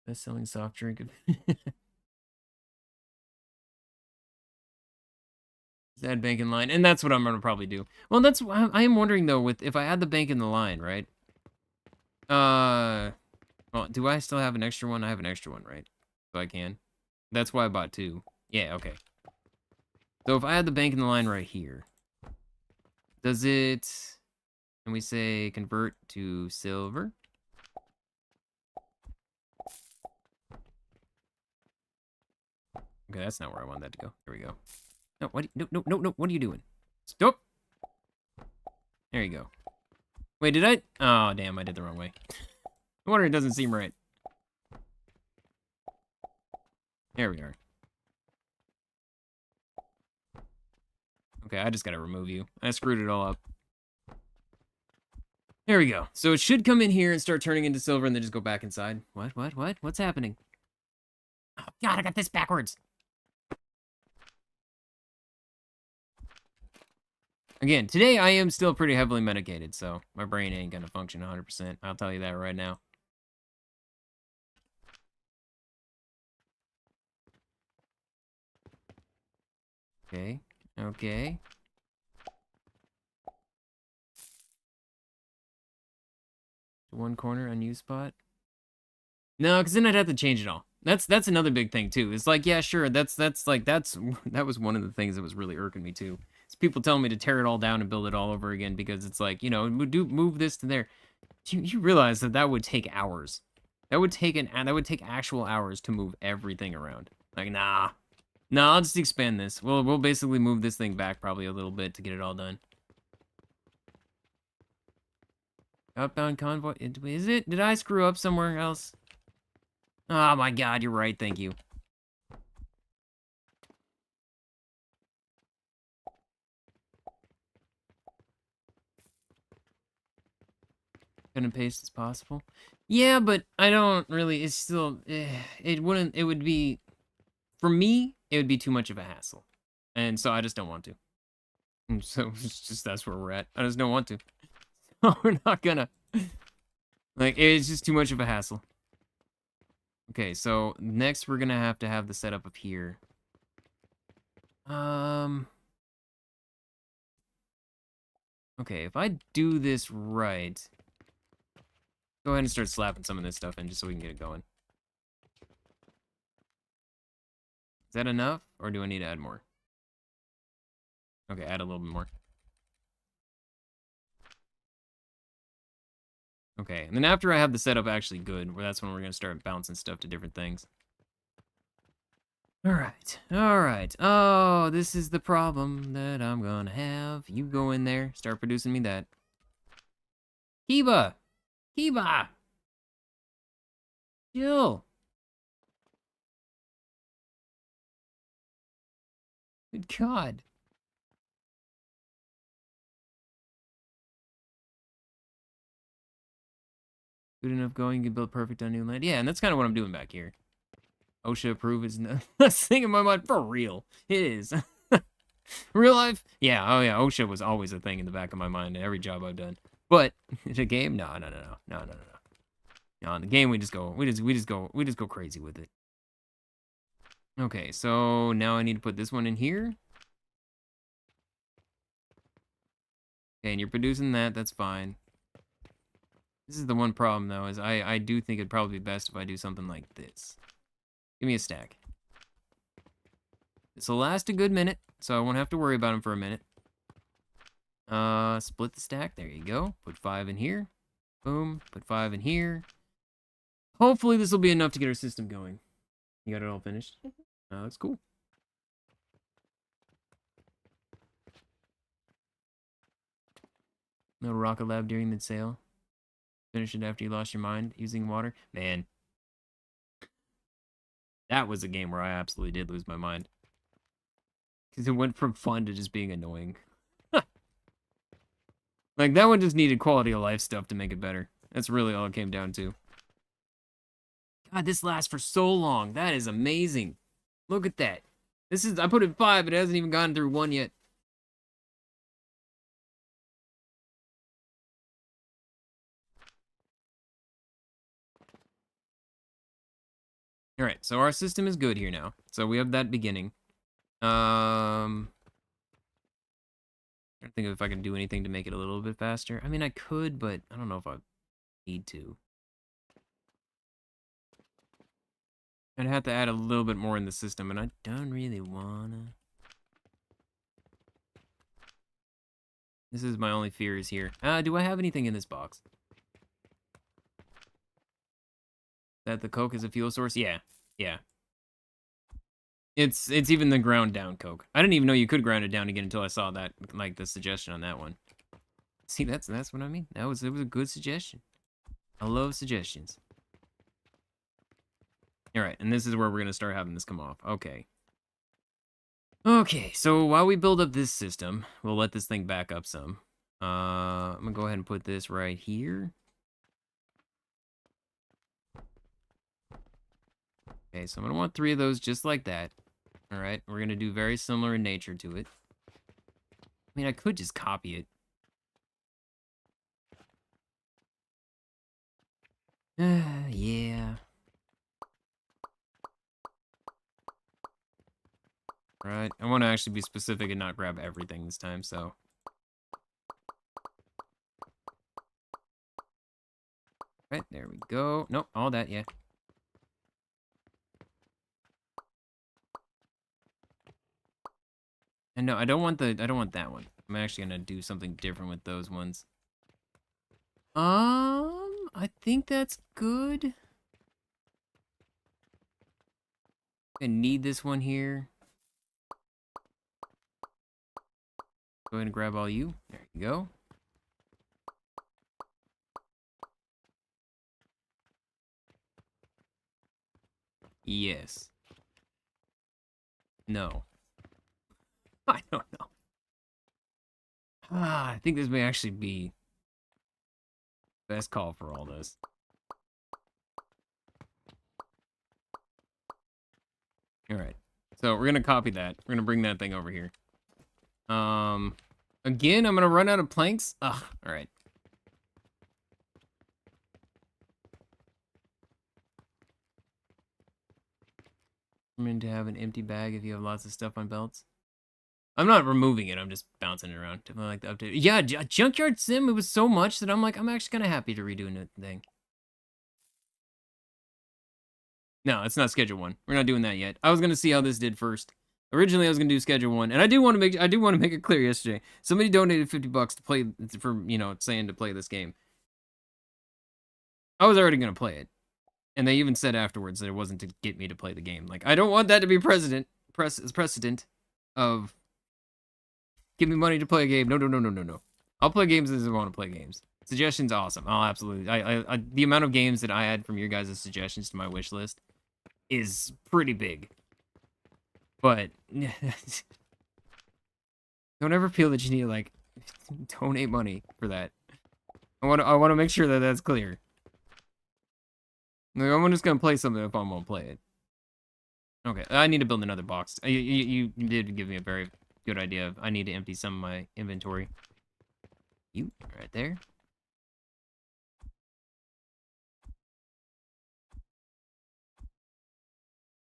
Best-selling soft drink. Add bank in line, and that's what I'm gonna probably do. Well, that's I am wondering though, with if I add the bank in the line, right? Well, do I still have an extra one? I have an extra one, right? So I can. That's why I bought two. Yeah, okay. So if I add the bank in the line right here, does it? Can we say convert to silver? Okay, that's not where I want that to go. There we go. No, what? No. What are you doing? Stop. There you go. Wait, did I? Oh, damn, I did the wrong way. I wonder, it doesn't seem right. There we are. Okay, I just gotta remove you. I screwed it all up. There we go. So it should come in here and start turning into silver and then just go back inside. What? What's happening? Oh, God, I got this backwards. Again, today I am still pretty heavily medicated, so my brain ain't gonna function 100%. I'll tell you that right now. Okay. One corner, unused spot. No, because then I'd have to change it all. That's another big thing too. It's like, yeah, sure, that was one of the things that was really irking me too. It's people telling me to tear it all down and build it all over again because it's like, you know, move this to there. You realize that would take hours. That would take actual hours to move everything around. Like, nah, I'll just expand this. We'll basically move this thing back probably a little bit to get it all done. Outbound convoy. Is it? Did I screw up somewhere else? Oh my god, you're right. Thank you. Cut and paste as possible. Yeah, but I don't really. It's still. It wouldn't. It would be. For me, it would be too much of a hassle. And so I just don't want to. And so it's just that's where we're at. I just don't want to. We're not gonna. Like, it's just too much of a hassle. Okay, so next we're gonna have to have the setup up here. Okay, if I do this right, go ahead and start slapping some of this stuff in just so we can get it going. Is that enough, or do I need to add more? Okay, add a little bit more. Okay, and then after I have the setup actually good, well, that's when we're gonna start bouncing stuff to different things. Alright, alright. Oh, this is the problem that I'm gonna have. You go in there, start producing me that. Kiba! Kiba! Chill! Good God. Good enough going, you can build perfect on new land. Yeah, and that's kind of what I'm doing back here. OSHA approve is no thing in my mind. For real. It is. Real life? Yeah, oh yeah, OSHA was always a thing in the back of my mind in every job I've done. But in a game, no. No, in the game we just go crazy with it. Okay, so now I need to put this one in here. Okay, and you're producing that, that's fine. This is the one problem though, is I do think it'd probably be best if I do something like this. Give me a stack. This will last a good minute, so I won't have to worry about them for a minute. Split the stack. There you go. Put 5 in here. Boom. Put 5 in here. Hopefully this will be enough to get our system going. You got it all finished? That's cool. No rocket lab during mid-sail. Finish it after you lost your mind using water. Man. That was a game where I absolutely did lose my mind. Because it went from fun to just being annoying. Like, that one just needed quality of life stuff to make it better. That's really all it came down to. God, this lasts for so long. That is amazing. Look at that. This is, I put it 5, but it hasn't even gotten through 1 yet. Alright, so our system is good here now. So we have that beginning. I'm trying to think of if I can do anything to make it a little bit faster. I mean, I could, but I don't know if I need to. I'd have to add a little bit more in the system, and I don't really wanna. This is my only fear is here. Do I have anything in this box? That the Coke is a fuel source? Yeah. It's even the ground down Coke. I didn't even know you could ground it down again until I saw that, like, the suggestion on that one. See, that's what I mean. It was a good suggestion. I love suggestions. Alright, and this is where we're gonna start having this come off. Okay. Okay, so while we build up this system, we'll let this thing back up some. I'm gonna go ahead and put this right here. Okay, so I'm gonna want 3 of those just like that. Alright, we're gonna do very similar in nature to it. I mean, I could just copy it. Yeah. Right, I want to actually be specific and not grab everything this time, so. Right, there we go. Nope, all that, yeah. And no, I don't want that one. I'm actually gonna do something different with those ones. I think that's good. I need this one here. Go ahead and grab all you. There you go. Yes. No. I don't know. I think this may actually be best call for all this. All right. So we're gonna copy that. We're gonna bring that thing over here. Again, I'm gonna run out of planks. Ugh. All right. I'm going to have an empty bag if you have lots of stuff on belts. I'm not removing it. I'm just bouncing it around. Definitely like the update. Yeah, Junkyard Sim, it was so much that I'm like, I'm actually kind of happy to redo a thing. No, it's not Schedule 1. We're not doing that yet. I was going to see how this did first. Originally, I was going to do Schedule 1. And I do want to make it clear yesterday. Somebody donated $50 to play, for, you know, saying to play this game. I was already going to play it. And they even said afterwards that it wasn't to get me to play the game. Like, I don't want that to be precedent of give me money to play a game. No. I'll play games as I want to play games. Suggestions, awesome. I'll absolutely. The amount of games that I add from your guys' suggestions to my wish list is pretty big. But don't ever feel that you need to, like, donate money for that. I want to make sure that that's clear. Like, I'm just gonna play something if I'm gonna play it. Okay, I need to build another box. You did give me a very good idea. I need to empty some of my inventory. You right there.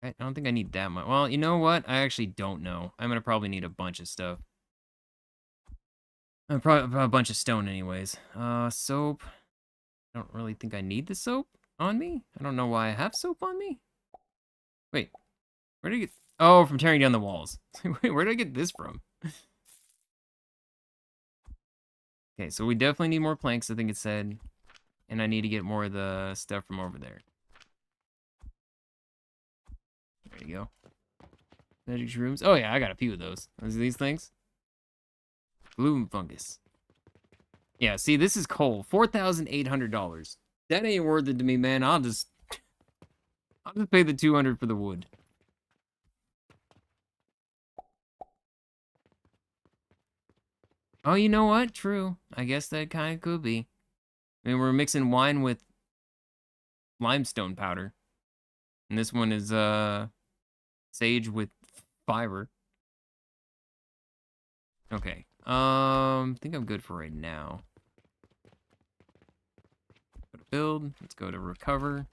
I don't think I need that much. Well, you know what? I actually don't know. I'm gonna probably need a bunch of stuff. Probably a bunch of stone anyways. Soap. I don't really think I need the soap on me. I don't know why I have soap on me. Wait, where did I get... Oh, from tearing down the walls. Wait, where did I get this from? Okay, so we definitely need more planks, I think it said. And I need to get more of the stuff from over there. There you go. Magic shrooms. Oh yeah, I got a few of those. These things. Bloom fungus. Yeah, see, this is coal. $4,800. That ain't worth it to me, man. I'll just pay the $200 for the wood. Oh, you know what? True. I guess that kind of could be. I mean, we're mixing wine with limestone powder. And this one is, sage with fiber. Okay. I think I'm good for right now. Go to build. Let's go to recover.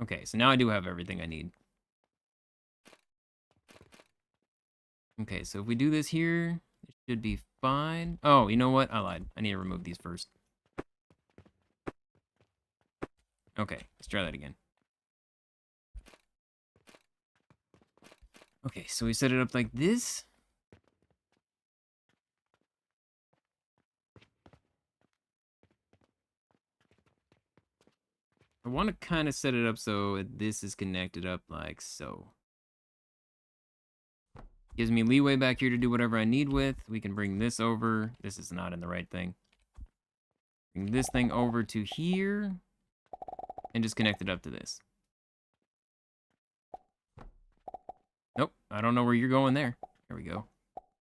Okay, so now I do have everything I need. Okay, so if we do this here, it should be fine. Oh, you know what? I lied. I need to remove these first. Okay, let's try that again. Okay, so we set it up like this. I want to kind of set it up so this is connected up like so. Gives me leeway back here to do whatever I need with. We can bring this over. This is not in the right thing. Bring this thing over to here. And just connect it up to this. Nope, I don't know where you're going there. There we go.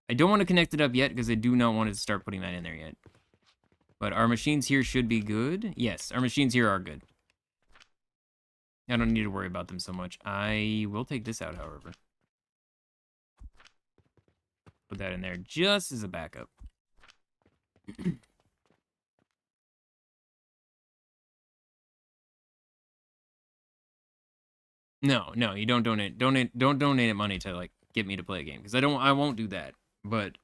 I don't want to connect it up yet because I do not want to start putting that in there yet. But our machines here should be good. Yes, our machines here are good. I don't need to worry about them so much. I will take this out, however. Put that in there just as a backup. No, you don't donate. Don't donate money to, like, get me to play a game because I won't do that. But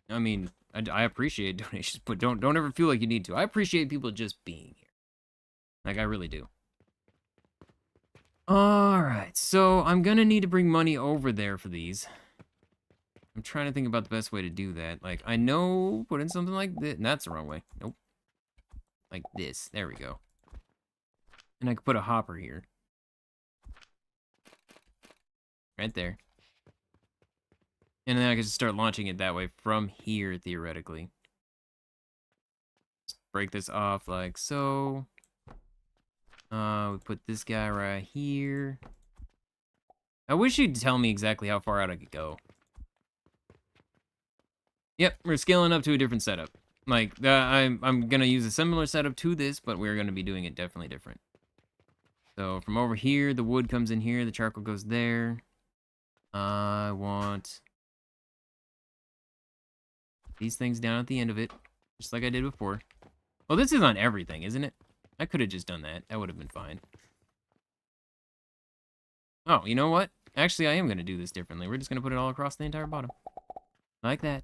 I mean, I appreciate donations, but don't ever feel like you need to. I appreciate people just being here. Like, I really do. All right, so I'm gonna need to bring money over there for these. I'm trying to think about the best way to do that. Like, I know put in something like this. That's the wrong way. Nope. Like this. There we go. And I could put a hopper here. Right there. And then I could just start launching it that way from here, theoretically. Just break this off like so. We put this guy right here. I wish you'd tell me exactly how far out I could go. Yep, we're scaling up to a different setup. Like, I'm gonna use a similar setup to this, but we're gonna be doing it definitely different. So from over here, the wood comes in here, the charcoal goes there. I want these things down at the end of it, just like I did before. Well, this is on everything, isn't it? I could have just done that. That would have been fine. Oh, you know what? Actually, I am going to do this differently. We're just going to put it all across the entire bottom. Like that.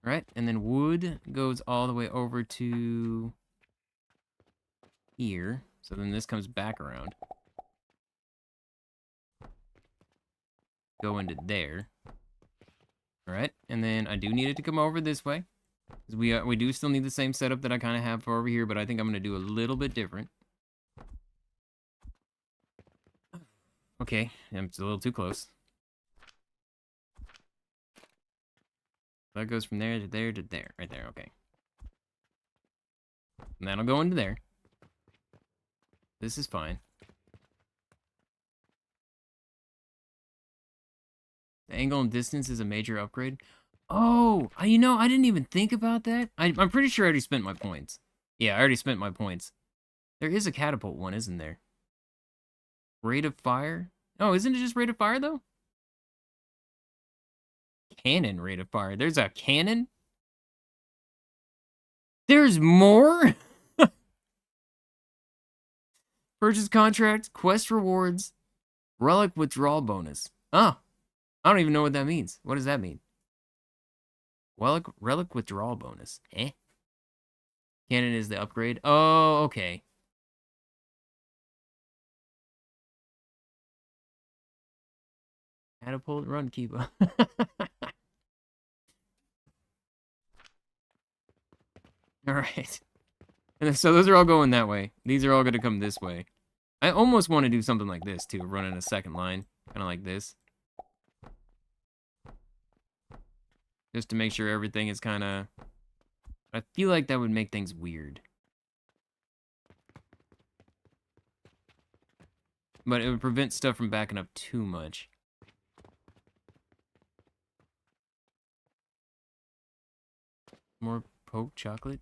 Right? And then wood goes all the way over to here. So then this comes back around. Go into there. Alright, and then I do need it to come over this way. We do still need the same setup that I kind of have for over here, but I think I'm going to do a little bit different. Okay, it's a little too close. That goes from there to there to there. Right there, okay. And that'll go into there. This is fine. The angle and distance is a major upgrade. Oh, you know, I didn't even think about that. I'm pretty sure I already spent my points. Yeah, I already spent my points. There is a catapult one, isn't there? Rate of fire? Oh, isn't it just rate of fire, though? Cannon rate of fire. There's a cannon? There's more? Purchase contract, quest rewards, relic withdrawal bonus. Oh, I don't even know what that means. What does that mean? Relic withdrawal bonus. Eh? Cannon is the upgrade. Oh, okay. Catapult run, Kiba. Alright. And so those are all going that way. These are all going to come this way. I almost want to do something like this, too. Running a second line. Kind of like this. Just to make sure everything is kind of... I feel like that would make things weird. But it would prevent stuff from backing up too much. More poke chocolate?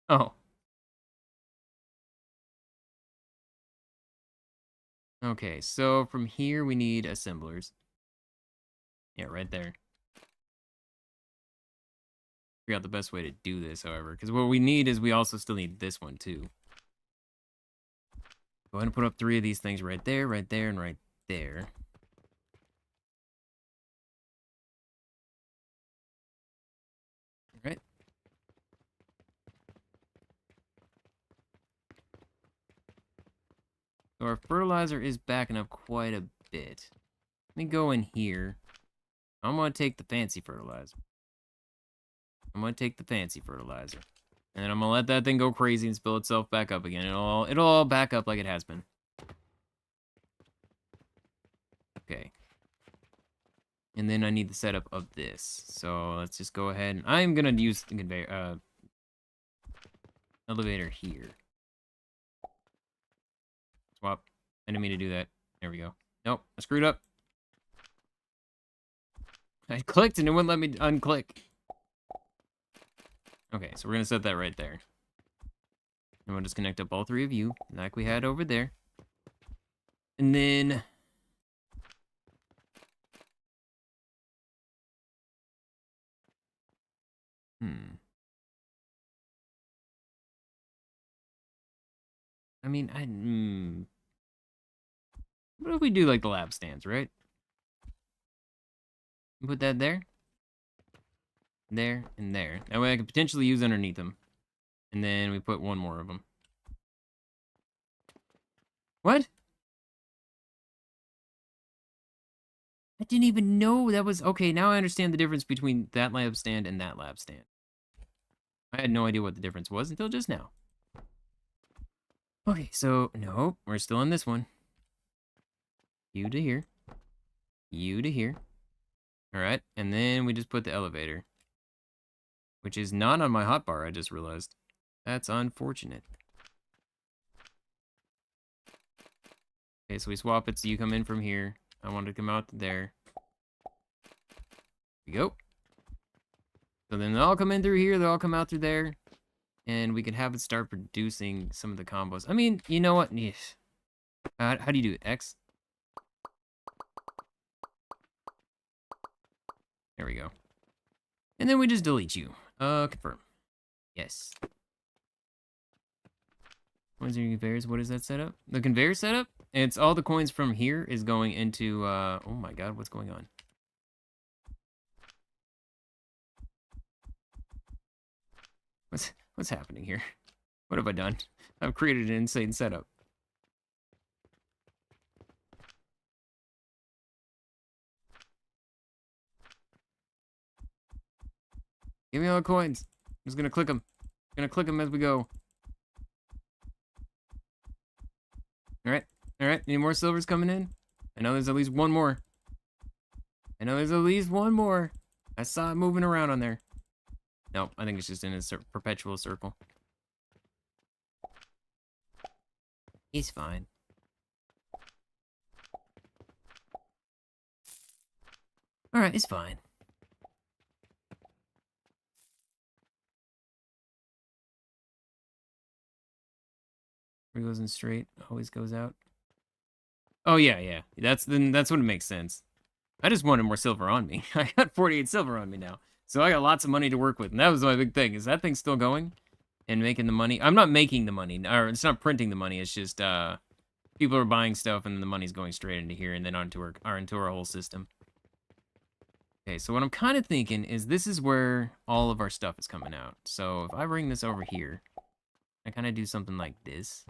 Oh. Okay, so from here we need assemblers. Yeah, right there. Figure out the best way to do this, however. Because what we need is we also still need this one, too. Go ahead and put up 3 of these things right there, and right there. Alright. So our fertilizer is backing up quite a bit. Let me go in here. I'm going to take the fancy fertilizer. And then I'm going to let that thing go crazy and spill itself back up again. It'll all back up like it has been. Okay. And then I need the setup of this. So let's just go ahead. And I'm going to use the conveyor, elevator here. Swap. I didn't mean to do that. There we go. Nope, I screwed up. I clicked and it wouldn't let me unclick. Okay, so we're going to set that right there. And we'll just connect up all 3 of you, like we had over there. And then... I mean, what if we do like the lab stands, right? Put that there. There, and there. That way I could potentially use underneath them. And then we put 1 more of them. What? I didn't even know that was... Okay, now I understand the difference between that lab stand and that lab stand. I had no idea what the difference was until just now. Okay, so... Nope, we're still on this one. You to here. You to here. Alright, and then we just put the elevator. Which is not on my hotbar, I just realized. That's unfortunate. Okay, so we swap it so you come in from here. I want to come out to there. There we go. So then they'll all come in through here, they'll all come out through there. And we can have it start producing some of the combos. I mean, you know what? Yes. How do you do it? X? There we go. And then we just delete you. Confirm. Yes. Coins and conveyors, what is that setup? The conveyor setup? It's all the coins from here is going into, oh my god, what's going on? What's happening here? What have I done? I've created an insane setup. Give me all the coins. I'm just gonna click them. Gonna click them as we go. Alright, alright. Any more silvers coming in? I know there's at least one more. I know there's at least one more. I saw it moving around on there. Nope, I think it's just in a perpetual circle. He's fine. Alright, it's fine. Where goes in straight, always goes out. Oh yeah. That's when it makes sense. I just wanted more silver on me. I got 48 silver on me now. So I got lots of money to work with. And that was my big thing. Is that thing still going? And making the money? I'm not making the money. Or it's not printing the money. It's just people are buying stuff and then the money's going straight into here and then into our whole system. Okay, so what I'm kind of thinking is this is where all of our stuff is coming out. So if I bring this over here, I kind of do something like this.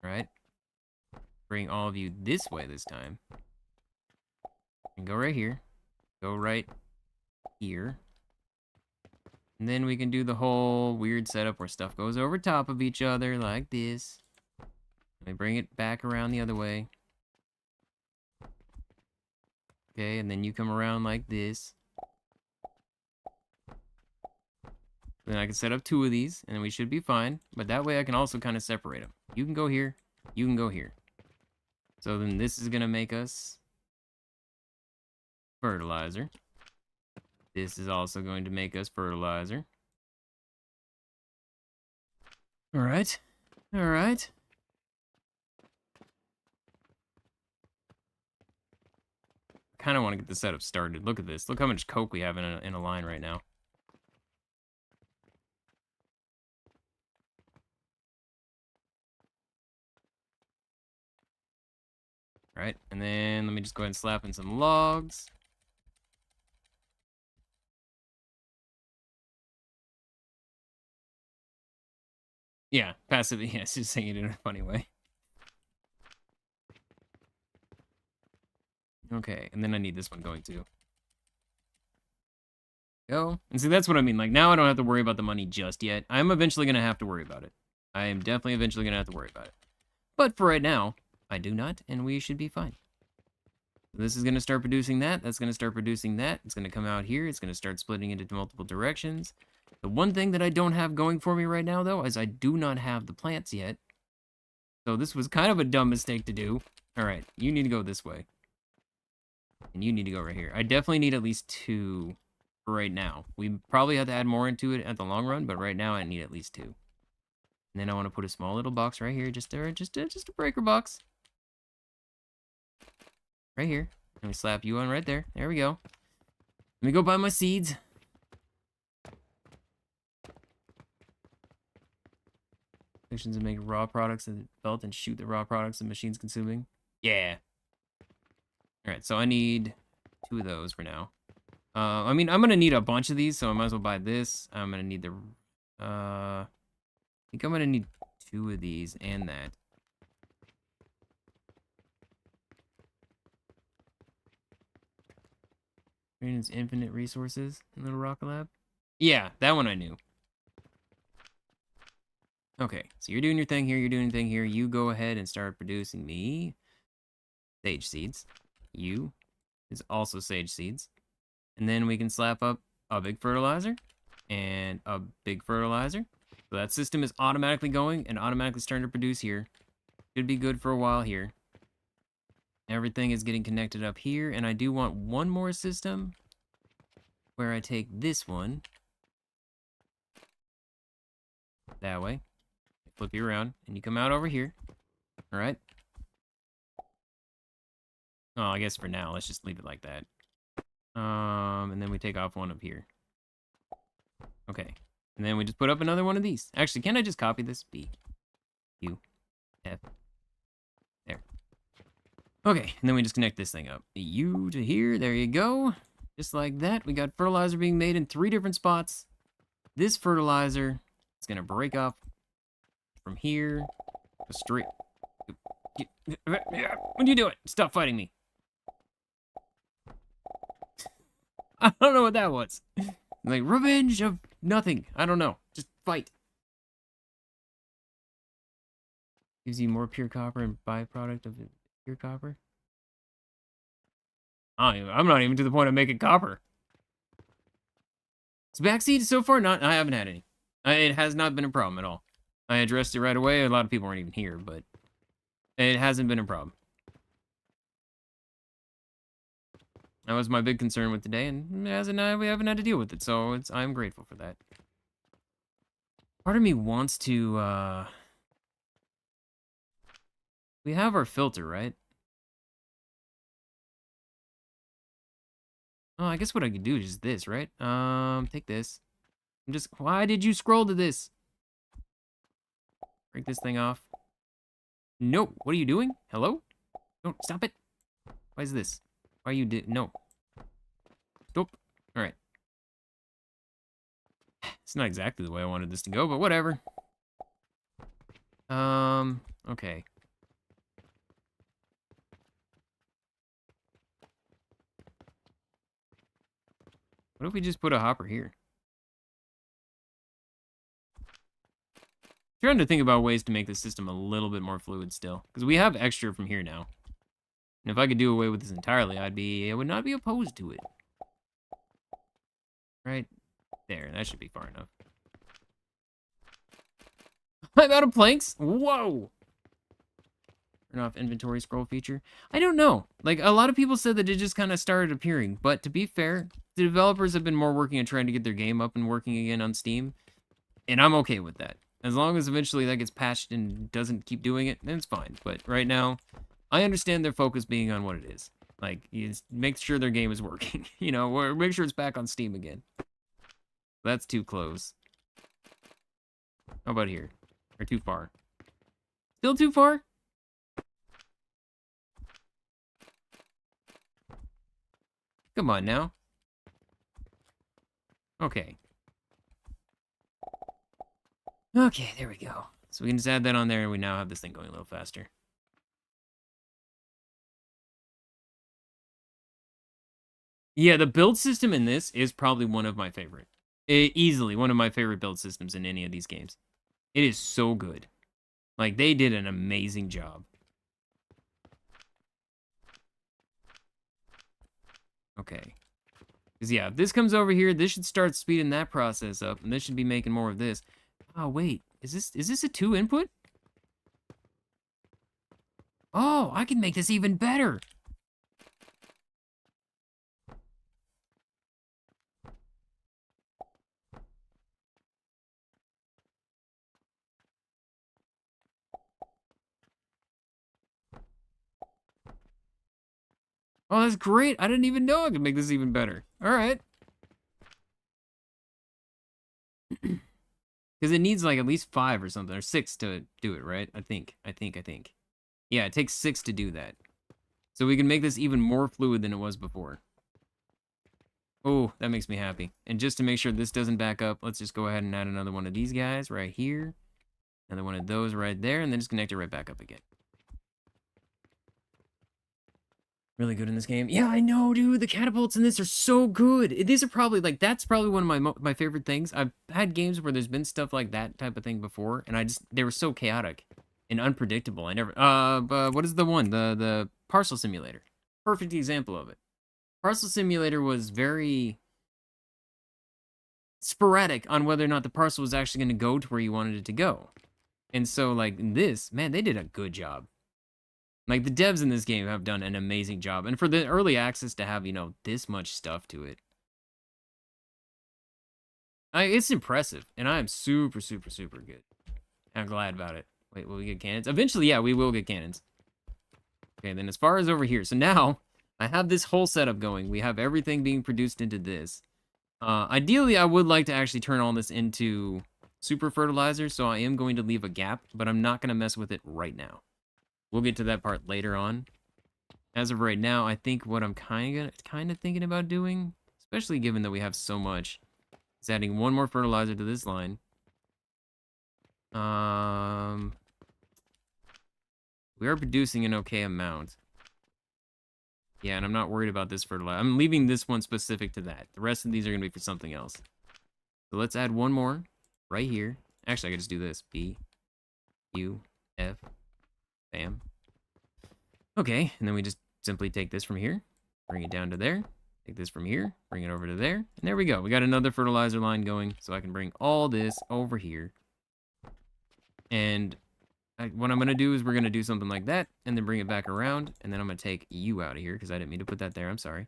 Right? Bring all of you this way this time. And go right here. Go right here. And then we can do the whole weird setup where stuff goes over top of each other like this. And we bring it back around the other way. Okay, and then you come around like this. Then I can set up 2 of these, and we should be fine. But that way I can also kind of separate them. You can go here, you can go here. So then this is going to make us fertilizer. This is also going to make us fertilizer. Alright. Alright. I kind of want to get the setup started. Look at this. Look how much coke we have in a line right now. Right, and then let me just go ahead and slap in some logs. Yeah, passive, yeah, it's just saying it in a funny way. Okay, and then I need this one going too. Go. And see, that's what I mean. Like, now I don't have to worry about the money just yet. I'm eventually going to have to worry about it. I am definitely eventually going to have to worry about it. But for right now, I do not, and we should be fine. This is going to start producing that. That's going to start producing that. It's going to come out here. It's going to start splitting into multiple directions. The one thing that I don't have going for me right now, though, is I do not have the plants yet. So this was kind of a dumb mistake to do. All right, you need to go this way. And you need to go right here. I definitely need at least 2 for right now. We probably have to add more into it at the long run, but right now I need at least 2. And then I want to put a small little box right here, just a breaker box. Right here. And we slap you on right there. There we go. Let me go buy my seeds. Stations to make raw products and belt and shoot the raw products the machine's consuming. Yeah. Alright, so I need 2 of those for now. I mean, I'm gonna need a bunch of these, so I might as well buy this. I'm gonna need the... I think I'm gonna need 2 of these and that. Experience infinite resources in Little Rocket Lab? Yeah, that one I knew. Okay, so you're doing your thing here, you're doing your thing here. You go ahead and start producing me sage seeds. You is also sage seeds. And then we can slap up a big fertilizer and a big fertilizer. So that system is automatically going and automatically starting to produce here. Should be good for a while here. Everything is getting connected up here, and I do want one more system where I take this one that way, flip you around, and you come out over here. All right. Oh, I guess for now, let's just leave it like that. And then we take off one up here. Okay. And then we just put up another one of these. Actually, can I just copy this? B, U, F. There. Okay, and then we just connect this thing up. U to here, there you go. Just like that. We got fertilizer being made in 3 different spots. This fertilizer is gonna break off from here. Go straight. What are you doing? Stop fighting me. I don't know what that was. Like, revenge of nothing. I don't know. Just fight. Gives you more pure copper and byproduct of pure copper. I'm not even to the point of making copper. It's backseat so far, I haven't had any. It has not been a problem at all. I addressed it right away. A lot of people weren't even here, but it hasn't been a problem. That was my big concern with today, and we haven't had to deal with it, so I'm grateful for that. Part of me wants to, we have our filter, right? Oh, I guess what I could do is just this, right? Take this. Why did you scroll to this? Break this thing off. No, what are you doing? Hello? Don't, stop it. Why is this? Why you no. Stop. Alright. It's not exactly the way I wanted this to go, but whatever. Okay. What if we just put a hopper here? Trying to think about ways to make the system a little bit more fluid still. Because we have extra from here now. And if I could do away with this entirely, I would not be opposed to it. Right there, that should be far enough. I'm out of planks? Whoa! Turn off inventory scroll feature. I don't know. Like, a lot of people said that it just kind of started appearing. But to be fair, the developers have been more working on trying to get their game up and working again on Steam. And I'm okay with that. As long as eventually that gets patched and doesn't keep doing it, then it's fine. But right now, I understand their focus being on what it is. Like, you just make sure their game is working. You know, or make sure it's back on Steam again. That's too close. How about here? Or too far? Still too far? Come on now. Okay. Okay, there we go. So we can just add that on there and we now have this thing going a little faster. Yeah, the build system in this is probably one of my favorite. Easily one of my favorite build systems in any of these games. It is so good. Like, they did an amazing job. Okay. Because, yeah, if this comes over here, this should start speeding that process up, and this should be making more of this. Oh, wait. Is this a 2 input? Oh, I can make this even better. Oh, that's great. I didn't even know I could make this even better. All right. Because it needs like at least 5 or something, or 6 to do it, right? I think. Yeah, it takes 6 to do that. So we can make this even more fluid than it was before. Oh, that makes me happy. And just to make sure this doesn't back up, let's just go ahead and add another one of these guys right here. Another one of those right there, and then just connect it right back up again. Really good in this game. Yeah, I know, dude. The catapults in this are so good. These are probably, like, that's probably one of my favorite things. I've had games where there's been stuff like that type of thing before, and they were so chaotic and unpredictable. I never, what is the one? The parcel simulator. Perfect example of it. Parcel simulator was very sporadic on whether or not the parcel was actually going to go to where you wanted it to go. And so, like, this, man, they did a good job. Like, the devs in this game have done an amazing job. And for the early access to have, you know, this much stuff to it, it's impressive. And I am super, super, super good. I'm glad about it. Wait, will we get cannons? Eventually, yeah, we will get cannons. Okay, then as far as over here. So now, I have this whole setup going. We have everything being produced into this. Ideally, I would like to actually turn all this into super fertilizer, so I am going to leave a gap, but I'm not going to mess with it right now. We'll get to that part later on. As of right now, I think what I'm kind of thinking about doing, especially given that we have so much, is adding one more fertilizer to this line. We are producing an okay amount. Yeah, and I'm not worried about this fertilizer. I'm leaving this one specific to that. The rest of these are going to be for something else. So let's add one more right here. Actually, I could just do this. B, U, F, bam. Okay, and then we just simply take this from here, bring it down to there, take this from here, bring it over to there, and there we go. We got another fertilizer line going, so I can bring all this over here. And what I'm going to do is we're going to do something like that, and then bring it back around, and then I'm going to take you out of here, because I didn't mean to put that there, I'm sorry.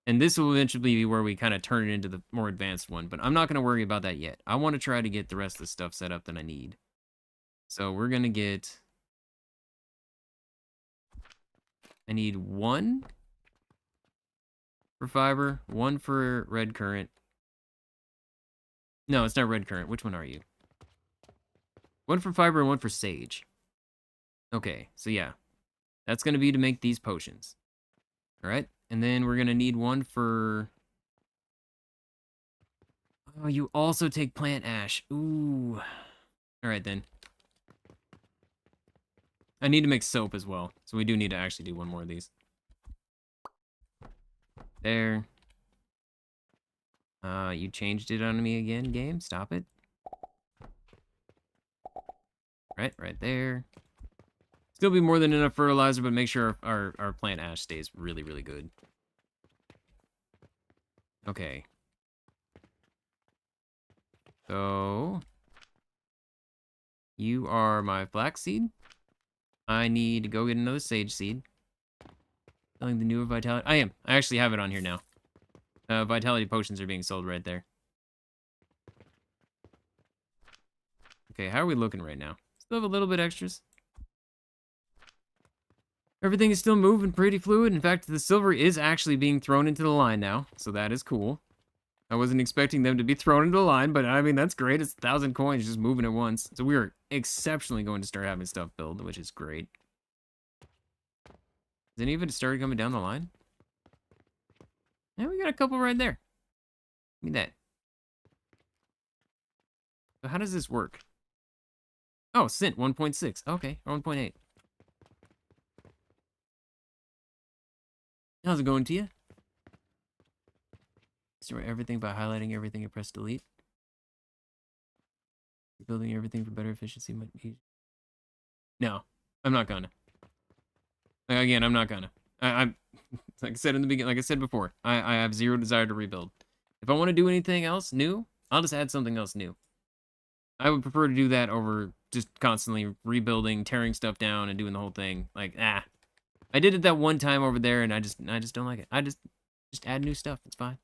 And this will eventually be where we kind of turn it into the more advanced one, but I'm not going to worry about that yet. I want to try to get the rest of the stuff set up that I need. So we're going to get... I need one for fiber, one for red current. No, it's not red current. Which one are you? One for fiber and one for sage. Okay, so yeah. That's going to be to make these potions. Alright, and then we're going to need one for... Oh, you also take plant ash. Ooh. Alright then. I need to make soap as well, so we do need to actually do one more of these. There. You changed it on me again, game. Stop it. Right there. Still be more than enough fertilizer, but make sure our plant ash stays really, really good. Okay. So... You are my flaxseed. I need to go get another sage seed. Selling the newer vitality. I am. I actually have it on here now. Vitality potions are being sold right there. Okay, how are we looking right now? Still have a little bit extras. Everything is still moving pretty fluid. In fact, the silver is actually being thrown into the line now, so that is cool. I wasn't expecting them to be thrown into the line, but I mean, that's great. It's 1,000 coins just moving at once. So we are exceptionally going to start having stuff build, which is great. Has any of it started coming down the line? Yeah, we got a couple right there. Give me that. So how does this work? Oh, Sint 1.6. Okay, or 1.8. How's it going to you? Store everything by highlighting everything and press delete. Building everything for better efficiency might be... No, I'm not gonna. Again, I'm not gonna. I'm like I said in the beginning, like I said before, I have zero desire to rebuild. If I want to do anything else new, I'll just add something else new. I would prefer to do that over just constantly rebuilding, tearing stuff down, and doing the whole thing. Like, I did it that one time over there, and I just don't like it. I just add new stuff. It's fine.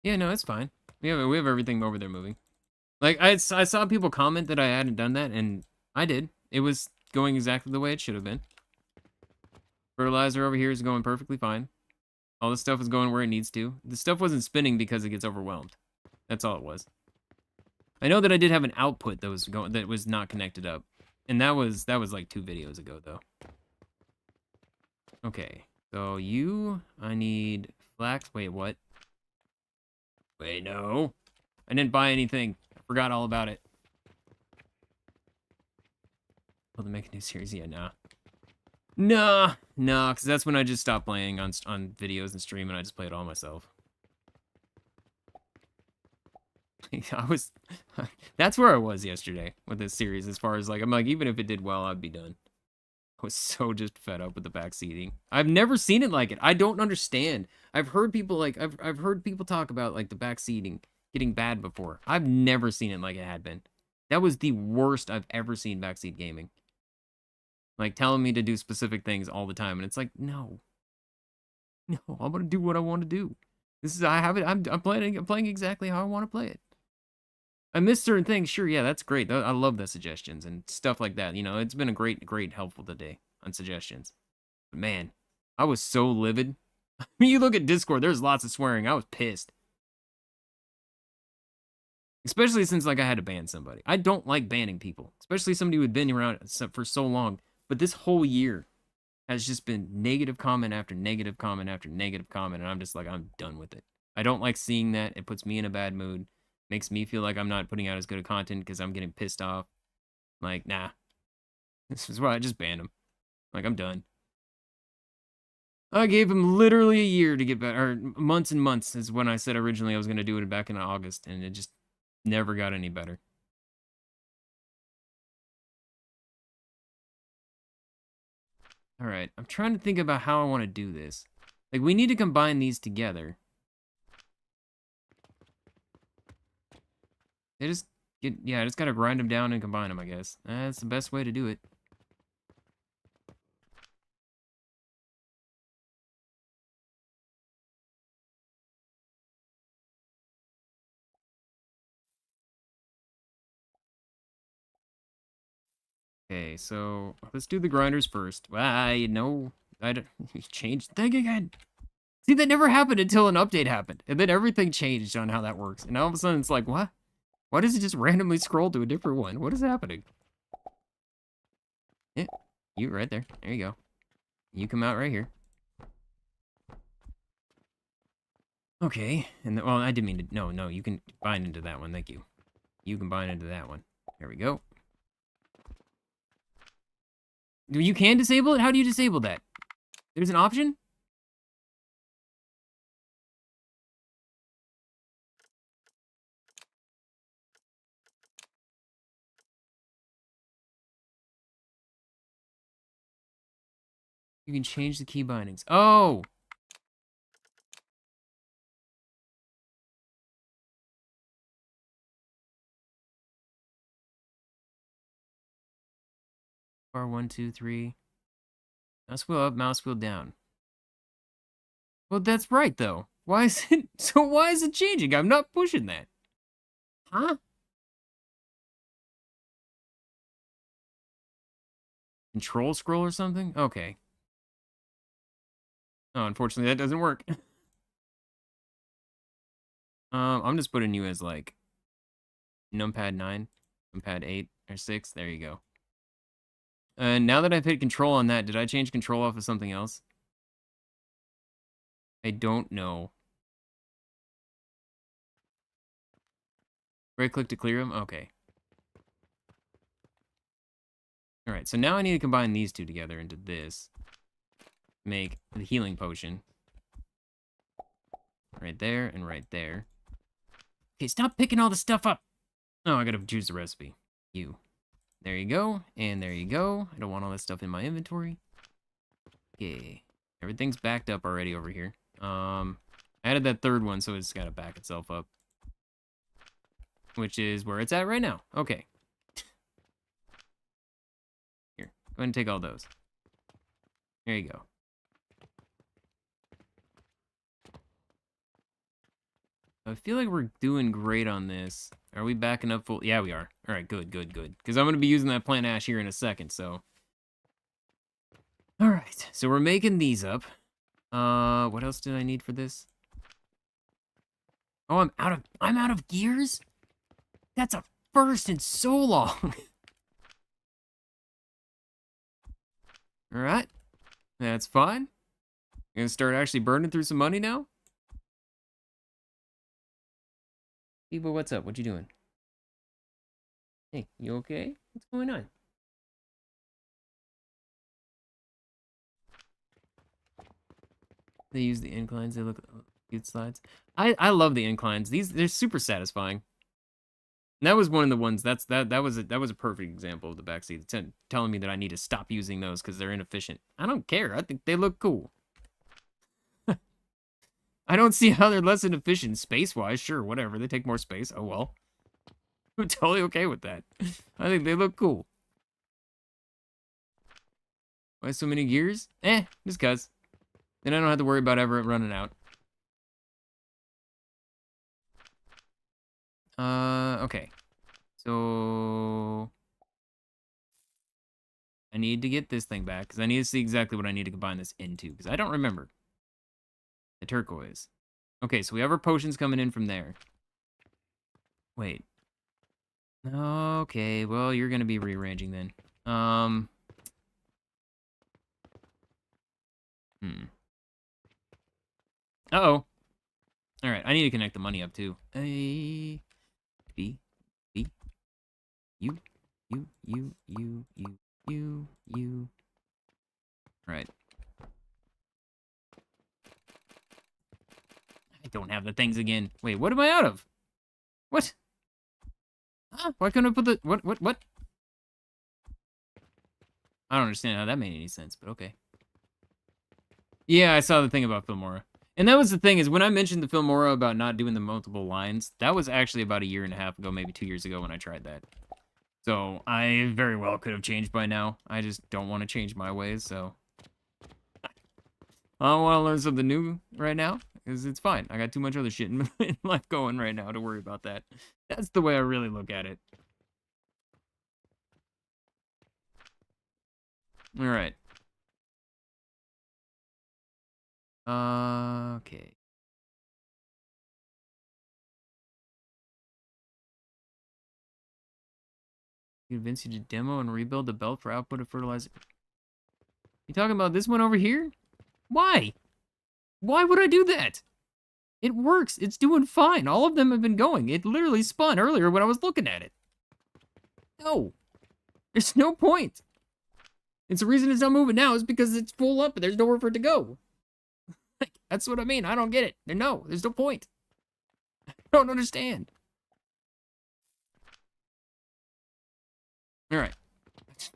Yeah, no, it's fine. We have everything over there moving. Like, I saw people comment that I hadn't done that, and I did. It was going exactly the way it should have been. Fertilizer over here is going perfectly fine. All the stuff is going where it needs to. The stuff wasn't spinning because it gets overwhelmed. That's all it was. I know that I did have an output that was not connected up. And that was like 2 videos ago, though. Okay. So I need flax. Wait, what? Wait, no. I didn't buy anything. I forgot all about it. Well, to make a new series? Yeah, nah. Nah, because that's when I just stopped playing on videos and stream, and I just play it all myself. That's where I was yesterday with this series, as far as, like, I'm like, even if it did well, I'd be done. I was so just fed up with the backseating. I've never seen it like it. I don't understand. I've heard people like I've heard people talk about like the backseating getting bad before. I've never seen it like it had been. That was the worst I've ever seen backseat gaming. Like telling me to do specific things all the time, and it's like, no. No, I'm gonna do what I want to do. This is I have it. I'm playing exactly how I want to play it. I missed certain things. Sure, yeah, that's great. I love the suggestions and stuff like that. You know, it's been a great helpful today on suggestions. But man, I was so livid. I mean, you look at Discord, there's lots of swearing. I was pissed. Especially since, like, I had to ban somebody. I don't like banning people. Especially somebody who had been around for so long. But this whole year has just been negative comment after negative comment after negative comment. And I'm just like, I'm done with it. I don't like seeing that. It puts me in a bad mood. Makes me feel like I'm not putting out as good of content because I'm getting pissed off. Like, nah. This is why I just banned him. Like, I'm done. I gave him literally a year to get better. Or months and months is when I said originally I was going to do it back in August. And it just never got any better. Alright, I'm trying to think about how I want to do this. Like, we need to combine these together. They just get, yeah, I just gotta grind them down and combine them, I guess. That's the best way to do it. Okay, so let's do the grinders first. I know I don't change the thing again. See, that never happened until an update happened, and then everything changed on how that works. And all of a sudden, it's like, what? Why does it just randomly scroll to a different one? What is happening? Yeah, you right there. There you go. You come out right here. Okay, and well, I didn't mean to. No, you can bind into that one. Thank you. You can bind into that one. There we go. You can disable it? How do you disable that? There's an option? You can change the key bindings. Oh! Bar 1, 2, 3. Mouse wheel up, mouse wheel down. Well, that's right, though. Why is it... So why is it changing? I'm not pushing that. Huh? Control scroll or something? Okay. Oh, unfortunately, that doesn't work. I'm just putting you as, like, numpad 9, numpad 8, or 6. There you go. Now that I've hit control on that, did I change control off of something else? I don't know. Right click to clear them? Okay. Alright, so now I need to combine these two together into this. Make the healing potion. Right there and right there. Okay, stop picking all the stuff up! Oh, I gotta choose the recipe. You. There you go, and there you go. I don't want all that stuff in my inventory. Okay. Everything's backed up already over here. I added that third one, so it's gotta back itself up. Which is where it's at right now. Okay. Here, go ahead and take all those. There you go. I feel like we're doing great on this. Are we backing up full? Yeah, we are. All right, good. Because I'm going to be using that plant ash here in a second, so. All right, so we're making these up. What else did I need for this? Oh, I'm out of gears? That's a first in so long. All right, that's fine. Gonna start actually burning through some money now? People, what's up? What you doing? Hey, you okay? What's going on? They use the inclines. They look good slides. I love the inclines. They're super satisfying. That was one of the ones. That was a perfect example of the backseat. Telling me that I need to stop using those because they're inefficient. I don't care. I think they look cool. I don't see how they're less inefficient space-wise. Sure, whatever. They take more space. Oh well. I'm totally okay with that. I think they look cool. Why so many gears? Just cuz. Then I don't have to worry about ever running out. Okay. So I need to get this thing back because I need to see exactly what I need to combine this into because I don't remember. The turquoise. Okay, so we have our potions coming in from there. Wait. Okay, well, you're gonna be rearranging then. Uh-oh. Alright, I need to connect the money up too. A, B, B, U, U, U, U, U, U, U. Alright. I don't have the things again. Wait, what am I out of? What? Huh? Why couldn't I put the... What? I don't understand how that made any sense, but okay. Yeah, I saw the thing about Filmora. And that was the thing, is when I mentioned the Filmora about not doing the multiple lines, that was actually about 1.5 years ago, maybe 2 years ago when I tried that. So I very well could have changed by now. I just don't want to change my ways, so... I don't want to learn something new right now, because it's fine. I got too much other shit in life going right now to worry about that. That's the way I really look at it. Alright. Okay. Convince you to demo and rebuild the belt for output of fertilizer. You talking about this one over here? Why? Why would I do that? It works. It's doing fine. All of them have been going. It literally spun earlier when I was looking at it. No. There's no point. It's the reason it's not moving now is because it's full up and there's nowhere for it to go. Like, that's what I mean. I don't get it. No, there's no point. I don't understand. All right.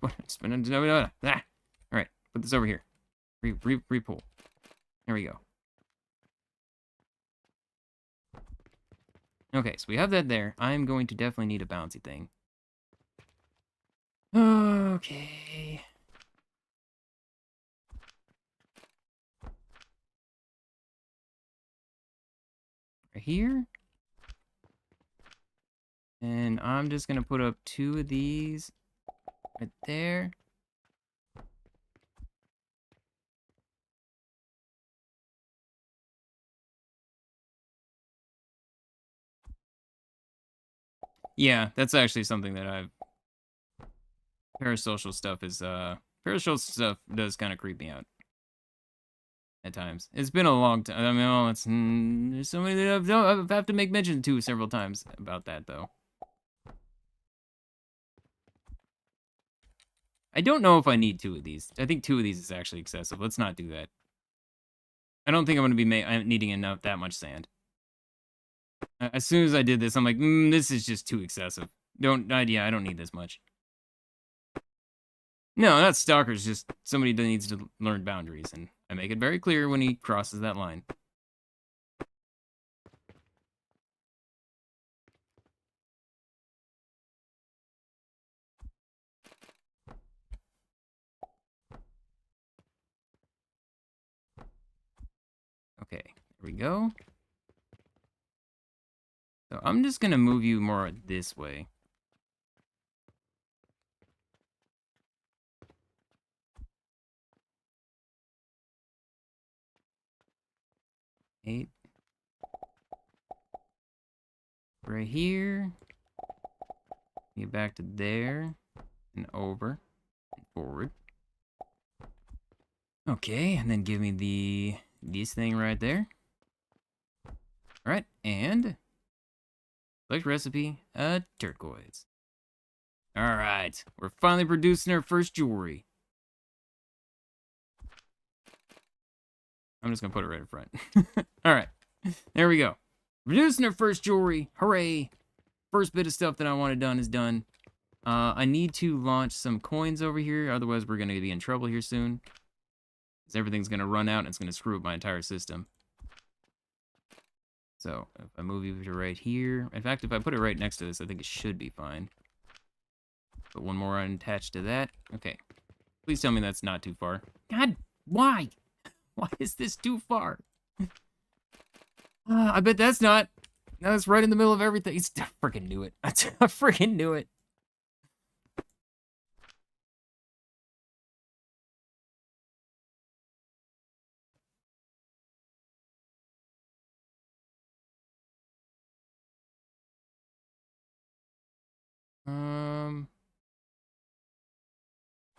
All right. Put this over here. Repull. There we go. Okay, so we have that there. I'm going to definitely need a bouncy thing. Okay. Right here. And I'm just going to put up 2 of these right there. Yeah, that's actually something that I've... Parasocial stuff is, parasocial stuff does kind of creep me out. At times. It's been a long time. I mean, there's so many that I've have to make mention to several times about that, though. I don't know if I need 2 of these. I think 2 of these is actually excessive. Let's not do that. I don't think I'm going to be needing that much sand. As soon as I did this, I'm like, this is just too excessive. Yeah, I don't need this much. No, not stalkers, just somebody that needs to learn boundaries, and I make it very clear when he crosses that line. Okay, there we go. So I'm just gonna move you more this way. Eight. Right here. Get back to there. And over. And forward. Okay, and then give me this thing right there. Alright, and select recipe, turquoise. Alright, we're finally producing our first jewelry. I'm just gonna put it right in front. Alright, there we go. Producing our first jewelry, hooray. first bit of stuff that I wanted done is done. I need to launch some coins over here, otherwise we're going to be in trouble here soon. Because everything's going to run out and it's going to screw up my entire system. So, if I move you to right here... In fact, if I put it right next to this, I think it should be fine. Put one more unattached to that. Okay. Please tell me that's not too far. God, why? Why is this too far? I bet that's not. That's right in the middle of everything. I freaking knew it. I freaking knew it.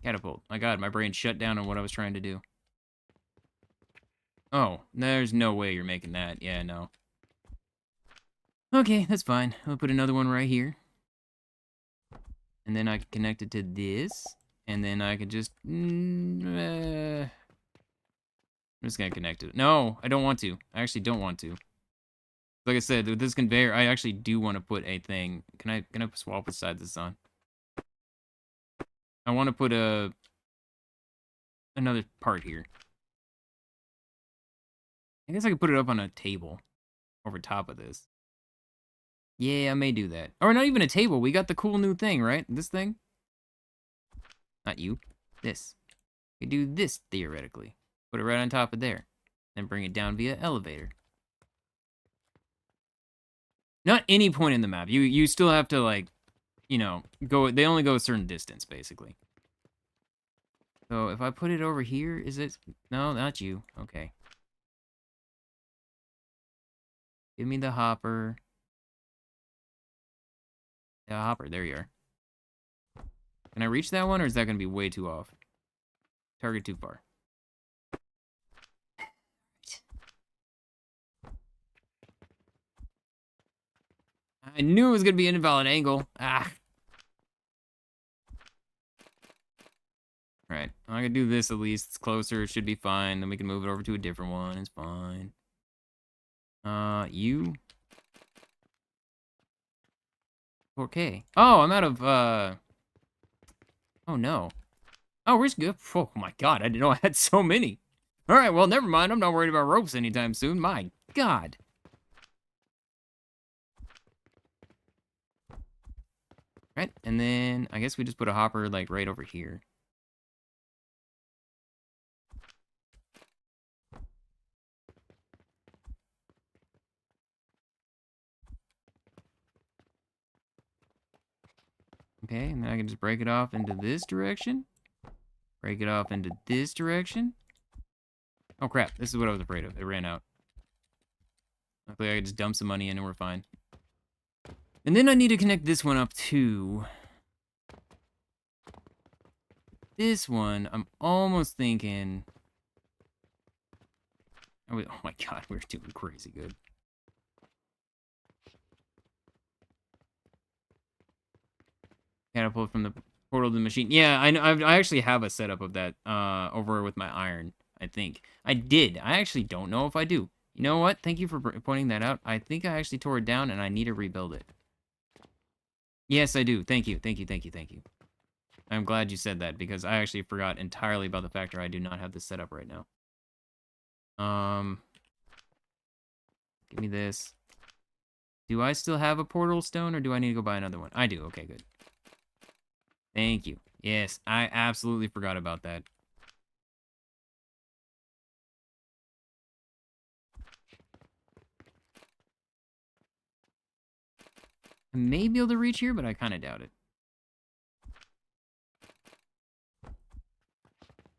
Catapult. My God, my brain shut down on what I was trying to do. Oh, there's no way you're making that. Yeah, no. Okay, that's fine. I'll put another one right here. And then I can connect it to this. And then I can just... I'm just gonna connect it. No, I don't want to. I actually don't want to. Like I said, with this conveyor, I actually do want to put a thing. Can I swap which side this is on? I want to put another part here. I guess I could put it up on a table over top of this. Yeah, I may do that. Or not even a table. We got the cool new thing, right? This thing? Not you. This. We could do this, theoretically. Put it right on top of there. Then bring it down via elevator. Not any point in the map. You still have to, like, you know, go... They only go a certain distance, basically. So, if I put it over here, is it... No, not you. Okay. Give me the hopper. Yeah, hopper. There you are. Can I reach that one, or is that going to be way too off? Target too far. I knew it was going to be an invalid angle. Ah. Alright, I'm going to do this at least. It's closer. It should be fine. Then we can move it over to a different one. It's fine. You. 4K. Oh, I'm out of, Oh, no. Oh, where's good? Oh, my God. I didn't know I had so many. Alright, well, never mind. I'm not worried about ropes anytime soon. My God. Right, and then I guess we just put a hopper, like, right over here. Okay, and then I can just break it off into this direction. Break it off into this direction. Oh, crap. This is what I was afraid of. It ran out. Luckily, I could just dump some money in and we're fine. And then I need to connect this one up to... This one, I'm almost thinking... Oh my God, we're doing crazy good. Catapult from the portal to the machine. Yeah, I actually have a setup of that over with my iron, I think. I did. I actually don't know if I do. You know what? Thank you for pointing that out. I think I actually tore it down and I need to rebuild it. Yes, I do. Thank you. Thank you. Thank you. Thank you. I'm glad you said that because I actually forgot entirely about the fact that I do not have this set up right now. Give me this. Do I still have a portal stone or do I need to go buy another one? I do. Okay, good. Thank you. Yes, I absolutely forgot about that. I may be able to reach here, but I kind of doubt it.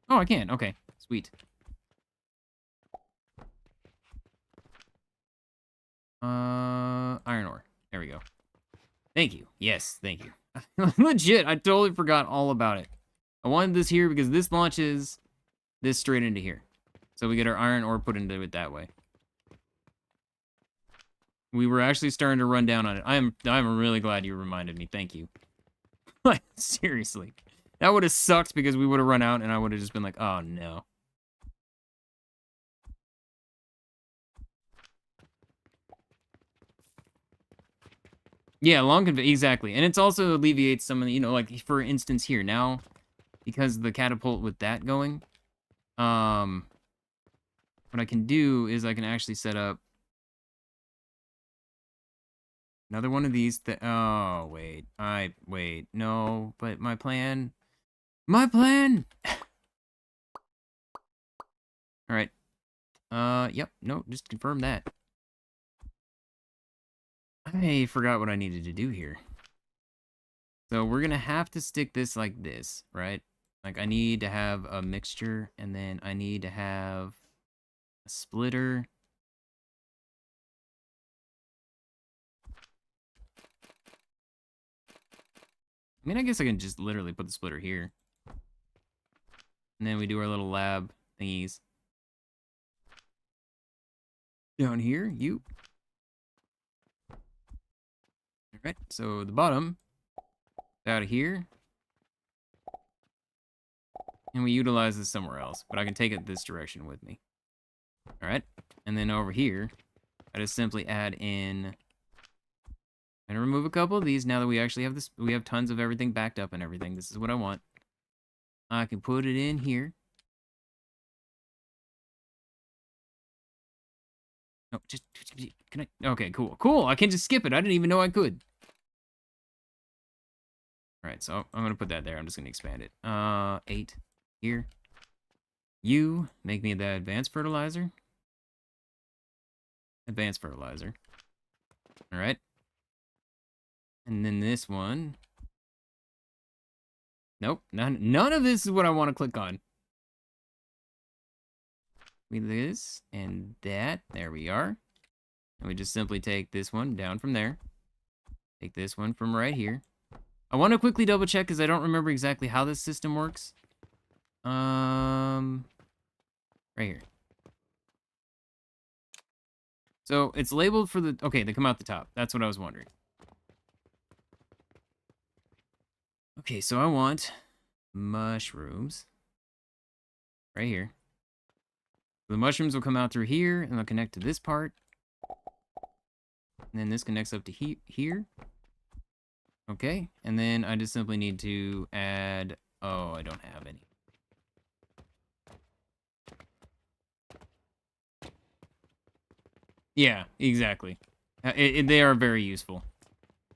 Oh, I can. Okay, sweet. Iron ore. There we go. Thank you. Yes, thank you. Legit, I totally forgot all about it. I wanted this here because this launches this straight into here. So we get our iron ore put into it that way. We were actually starting to run down on it. I'm really glad you reminded me. Thank you. Like, seriously. That would have sucked because we would have run out and I would have just been like, oh no. Yeah, exactly. And it's also alleviates some of the, you know, like, for instance here, now, because the catapult with that going, what I can do is I can actually set up another one of these. Oh, wait, no, but my plan. All right. Yep, no, just confirm that. I forgot what I needed to do here. So we're gonna have to stick this like this, right? Like I need to have a mixture, and then I need to have a splitter. I mean, I guess I can just literally put the splitter here. And then we do our little lab thingies. Down here, you. All right, so the bottom, out of here. And we utilize this somewhere else, but I can take it this direction with me. All right, and then over here, I just simply add in, and remove a couple of these now that we actually have this, we have tons of everything backed up and everything. This is what I want. I can put it in here. No, just, can I? Okay, cool. I can just skip it. I didn't even know I could. All right, so I'm gonna put that there. I'm just gonna expand it. 8 here. You make me the advanced fertilizer. Advanced fertilizer. All right. And then this one. Nope, none of this is what I want to click on. This and that. There we are. And we just simply take this one down from there. Take this one from right here. I want to quickly double check because I don't remember exactly how this system works. Right here. So it's labeled for the, okay, they come out the top. That's what I was wondering. Okay, so I want mushrooms right here. The mushrooms will come out through here and they'll connect to this part. And then this connects up to here. Okay, and then I just simply need to add, oh, I don't have any. Yeah, exactly. They are very useful.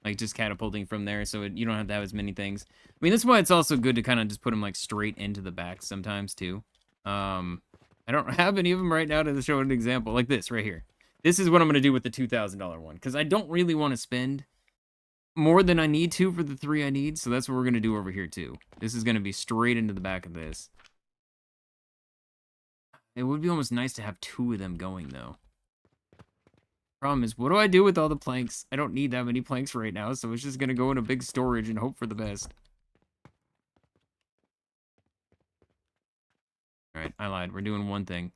Like just catapulting from there, so you don't have to have as many things. I mean, that's why it's also good to kind of just put them like straight into the back sometimes too. I don't have any of them right now to show an example, like this right here. This is what I'm gonna do with the $2,000 one, because I don't really want to spend more than I need to for the 3 I need, so that's what we're gonna do over here too. This is gonna be straight into the back of this. It would be almost nice to have 2 of them going though. Problem is, what do I do with all the planks? I don't need that many planks right now, so it's just gonna go in a big storage and hope for the best. Alright, I lied. We're doing one thing.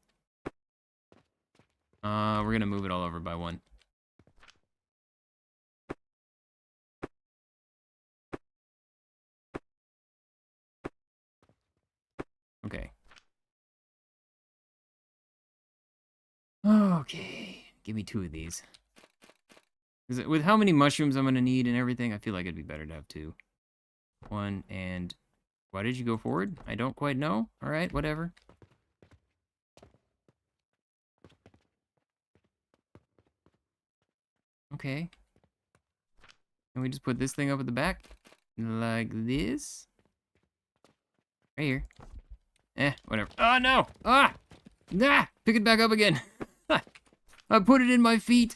We're gonna move it all over by 1. Okay. Okay. Give me 2 of these. With how many mushrooms I'm gonna need and everything, I feel like it'd be better to have 2. 1 and... Why did you go forward? I don't quite know. Alright, whatever. Okay. And we just put this thing up at the back. Like this. Right here. Whatever. Oh, no! Ah! Nah! Pick it back up again. I put it in my feet.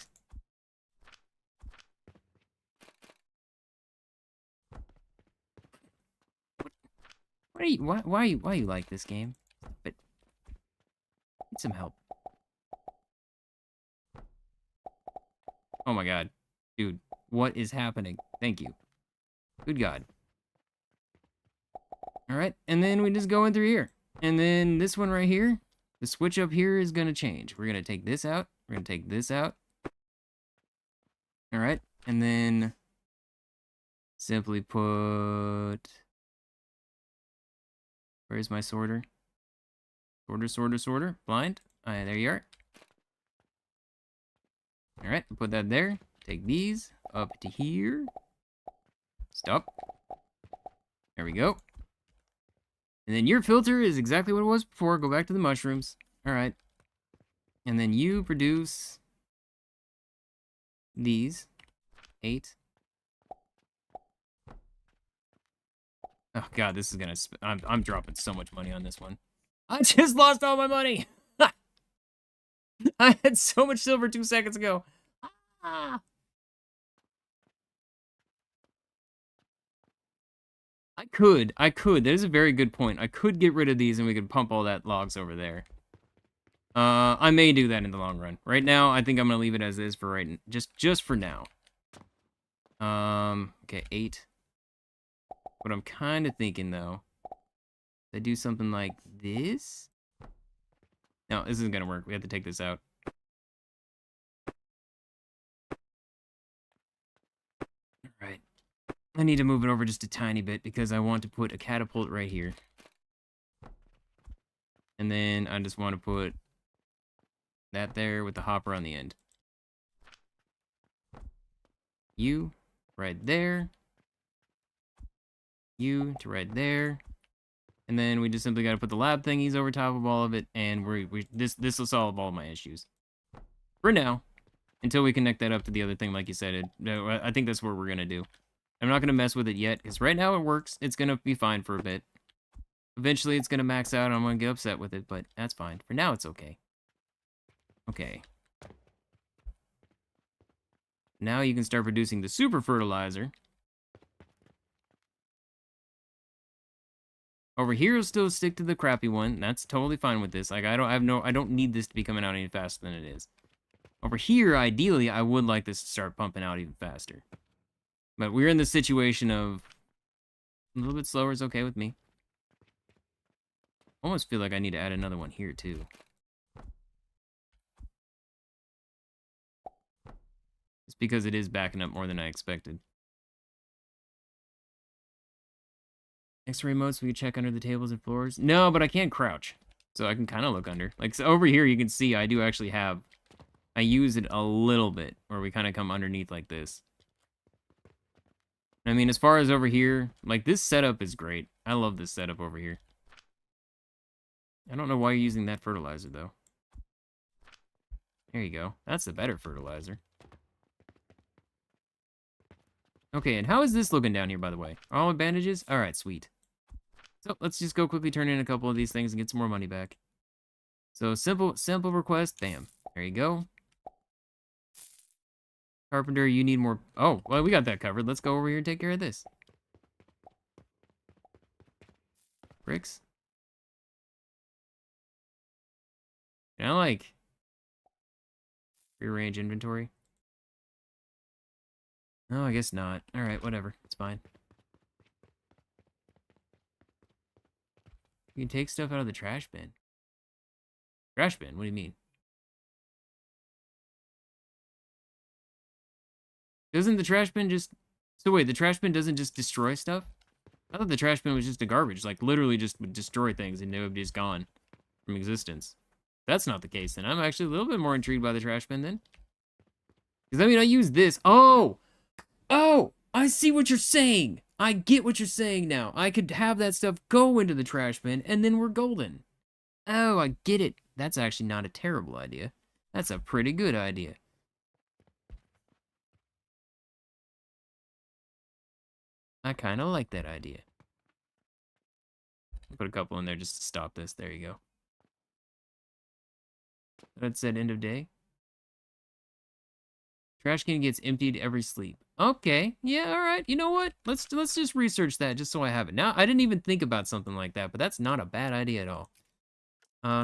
Why are you like this game? But need some help. Oh my god. Dude, what is happening? Thank you. Good god. Alright, and then we just go in through here. And then this one right here, the switch up here is gonna change. We're gonna take this out. We're gonna take this out. Alright, and then simply put... Where's my sorter? Sorter. Blind. There you are. Alright, put that there. Take these up to here. Stop. There we go. And then your filter is exactly what it was before. Go back to the mushrooms. All right. And then you produce these. 8. Oh god, this is gonna. I'm dropping so much money on this one. I just lost all my money. I had so much silver 2 seconds ago. Ah. I could. That is a very good point. I could get rid of these and we could pump all that logs over there. I may do that in the long run. Right now, I think I'm gonna leave it as is for right, just for now. Okay, 8. What I'm kind of thinking though, I do something like this. No, this isn't gonna work. We have to take this out. All right. I need to move it over just a tiny bit because I want to put a catapult right here. And then I just want to put that there with the hopper on the end. You right there. You to right there. And then we just simply got to put the lab thingies over top of all of it, and this will solve all my issues. For now. Until we connect that up to the other thing, like you said. I think that's what we're going to do. I'm not going to mess with it yet, because right now it works. It's going to be fine for a bit. Eventually it's going to max out, and I'm going to get upset with it, but that's fine. For now, it's okay. Okay. Now you can start producing the super fertilizer. Over here, it'll still stick to the crappy one. That's totally fine with this. Like, I don't need this to be coming out any faster than it is. Over here, ideally, I would like this to start pumping out even faster. But we're in the situation of a little bit slower is okay with me. Almost feel like I need to add another one here, too. It's because it is backing up more than I expected. X-ray mode so we can check under the tables and floors. No, but I can't crouch. So I can kind of look under. Like, so over here, you can see I do actually have... I use it a little bit, where we kind of come underneath like this. I mean, as far as over here, like, this setup is great. I love this setup over here. I don't know why you're using that fertilizer, though. There you go. That's the better fertilizer. Okay, and how is this looking down here, by the way? Are all bandages? All right, sweet. So let's just go quickly turn in a couple of these things and get some more money back. So simple request, bam. There you go. Carpenter, you need more... Oh, well, we got that covered. Let's go over here and take care of this. Bricks. Can I, like, rearrange inventory? No, I guess not. Alright, whatever. It's fine. You can take stuff out of the trash bin. Trash bin? What do you mean? Doesn't the trash bin just... So wait, the trash bin doesn't just destroy stuff? I thought the trash bin was just a garbage. Like, literally just would destroy things and they would be just gone from existence. If that's not the case, then I'm actually a little bit more intrigued by the trash bin then. Because, I mean, I use this. Oh! Oh! I see what you're saying! I get what you're saying now. I could have that stuff go into the trash bin and then we're golden. Oh, I get it. That's actually not a terrible idea. That's a pretty good idea. I kind of like that idea. Put a couple in there just to stop this. There you go. That said end of day. Trash can gets emptied every sleep. Okay, yeah, all right. You know what? Let's just research that just so I have it. Now, I didn't even think about something like that, but that's not a bad idea at all.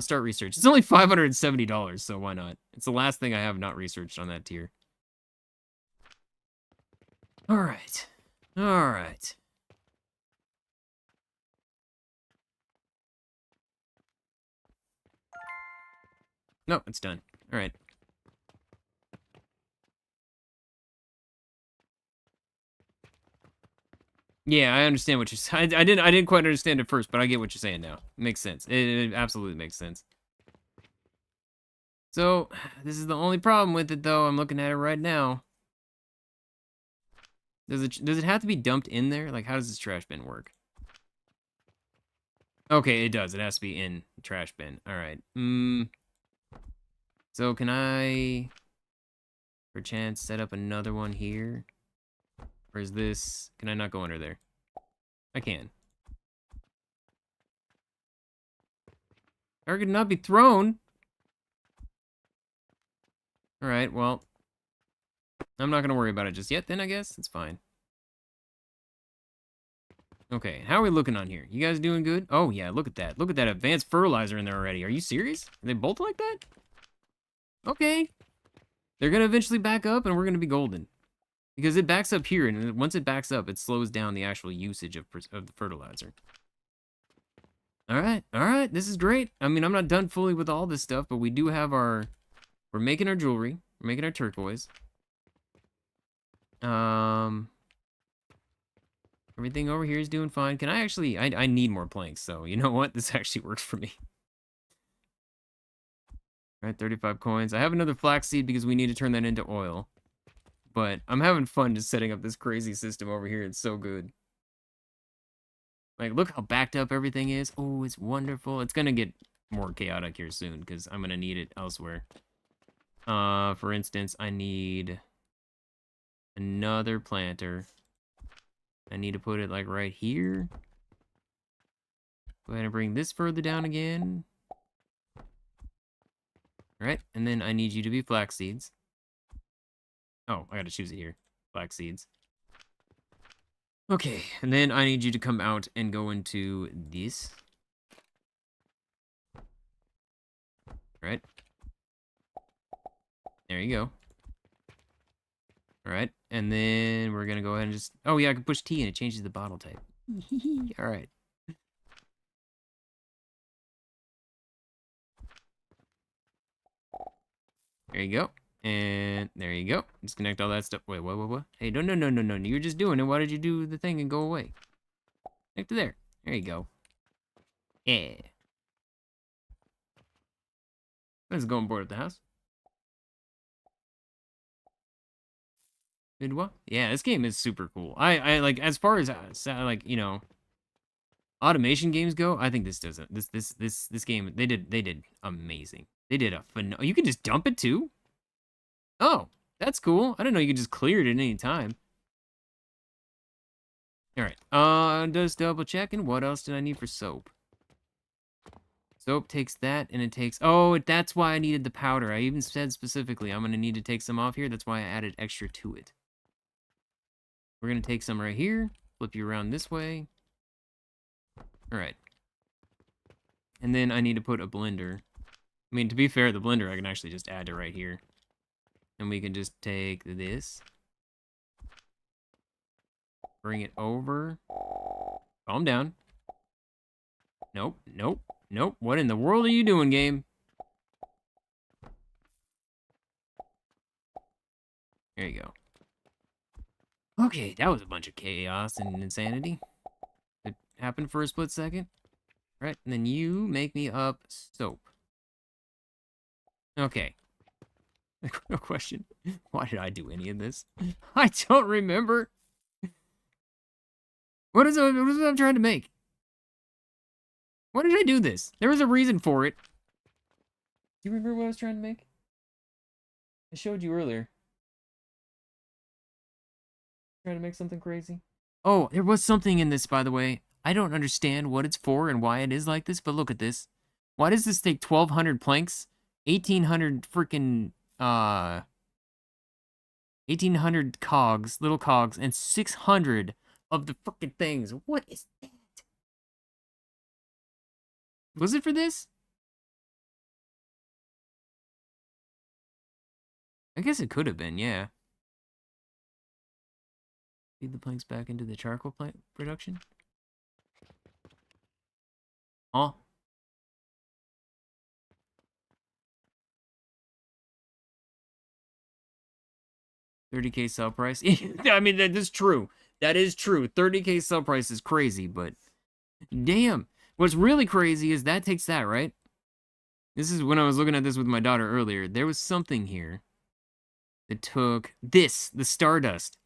Start research. It's only $570, so why not? It's the last thing I have not researched on that tier. All right. All right. No, it's done. All right. Yeah, I understand what you're saying. I didn't quite understand it first, but I get what you're saying now. It makes sense. It absolutely makes sense. So, this is the only problem with it, though. I'm looking at it right now. Does it have to be dumped in there? Like, how does this trash bin work? Okay, it does. It has to be in the trash bin. All right. So can I, perchance, set up another one here? Or is this... Can I not go under there? I can. Target not be thrown. All right, well, I'm not gonna worry about it just yet. Then I guess it's fine. Okay, how are we looking on here? You guys doing good? Oh yeah, look at that. Look at that advanced fertilizer in there already. Are you serious? Are they both like that? Okay. They're gonna eventually back up, and we're gonna be golden. Because it backs up here, and once it backs up, it slows down the actual usage of the fertilizer. All right, this is great. I mean, I'm not done fully with all this stuff, but we do have our... We're making our jewelry. We're making our turquoise. Everything over here is doing fine. Can I actually... I need more planks, so you know what? This actually works for me. All right, 35 coins. I have another flaxseed because we need to turn that into oil. But I'm having fun just setting up this crazy system over here. It's so good. Like, look how backed up everything is. Oh, it's wonderful. It's going to get more chaotic here soon because I'm going to need it elsewhere. For instance, I need another planter. I need to put it, like, right here. Go ahead and bring this further down again. All right, and then I need you to be flax seeds. Oh, I got to choose it here. Flax seeds. Okay, and then I need you to come out and go into this. All right. There you go. All right, and then we're gonna go ahead and just... Oh yeah, I can push T and it changes the bottle type. All right. There you go. And there you go. Disconnect all that stuff. Wait, what? Hey, no. You're just doing it. Why did you do the thing and go away? Connect to there. There you go. Yeah. Let's go on board at the house. Did what? Yeah, this game is super cool. I like, as far as like, you know, automation games go, I think this doesn't. This game, they did amazing. They did you can just dump it too? Oh, that's cool. I didn't know you could just clear it at any time. All right. Just double checking. What else did I need for soap? Soap takes that, and it takes... Oh, that's why I needed the powder. I even said specifically I'm going to need to take some off here. That's why I added extra to it. We're going to take some right here. Flip you around this way. All right. And then I need to put a blender. I mean, to be fair, the blender I can actually just add to right here. And we can just take this. Bring it over. Calm down. Nope. What in the world are you doing, game? There you go. Okay, that was a bunch of chaos and insanity. It happened for a split second. Right, and then you make me up soap. Okay. No question. Why did I do any of this? I don't remember. What is it I'm trying to make? Why did I do this? There was a reason for it. Do you remember what I was trying to make? I showed you earlier. Trying to make something crazy. Oh, there was something in this, by the way. I don't understand what it's for and why it is like this, but look at this. Why does this take 1,200 planks, 1,800 freaking, 1,800 cogs, little cogs, and 600 of the freaking things? What is that? Was it for this? I guess it could have been, yeah. Feed the planks back into the charcoal plant production? Huh? 30K sell price? I mean, that is true. That is true. 30K sell price is crazy, but damn. What's really crazy is that takes that, right? This is when I was looking at this with my daughter earlier. There was something here that took this, the Stardust.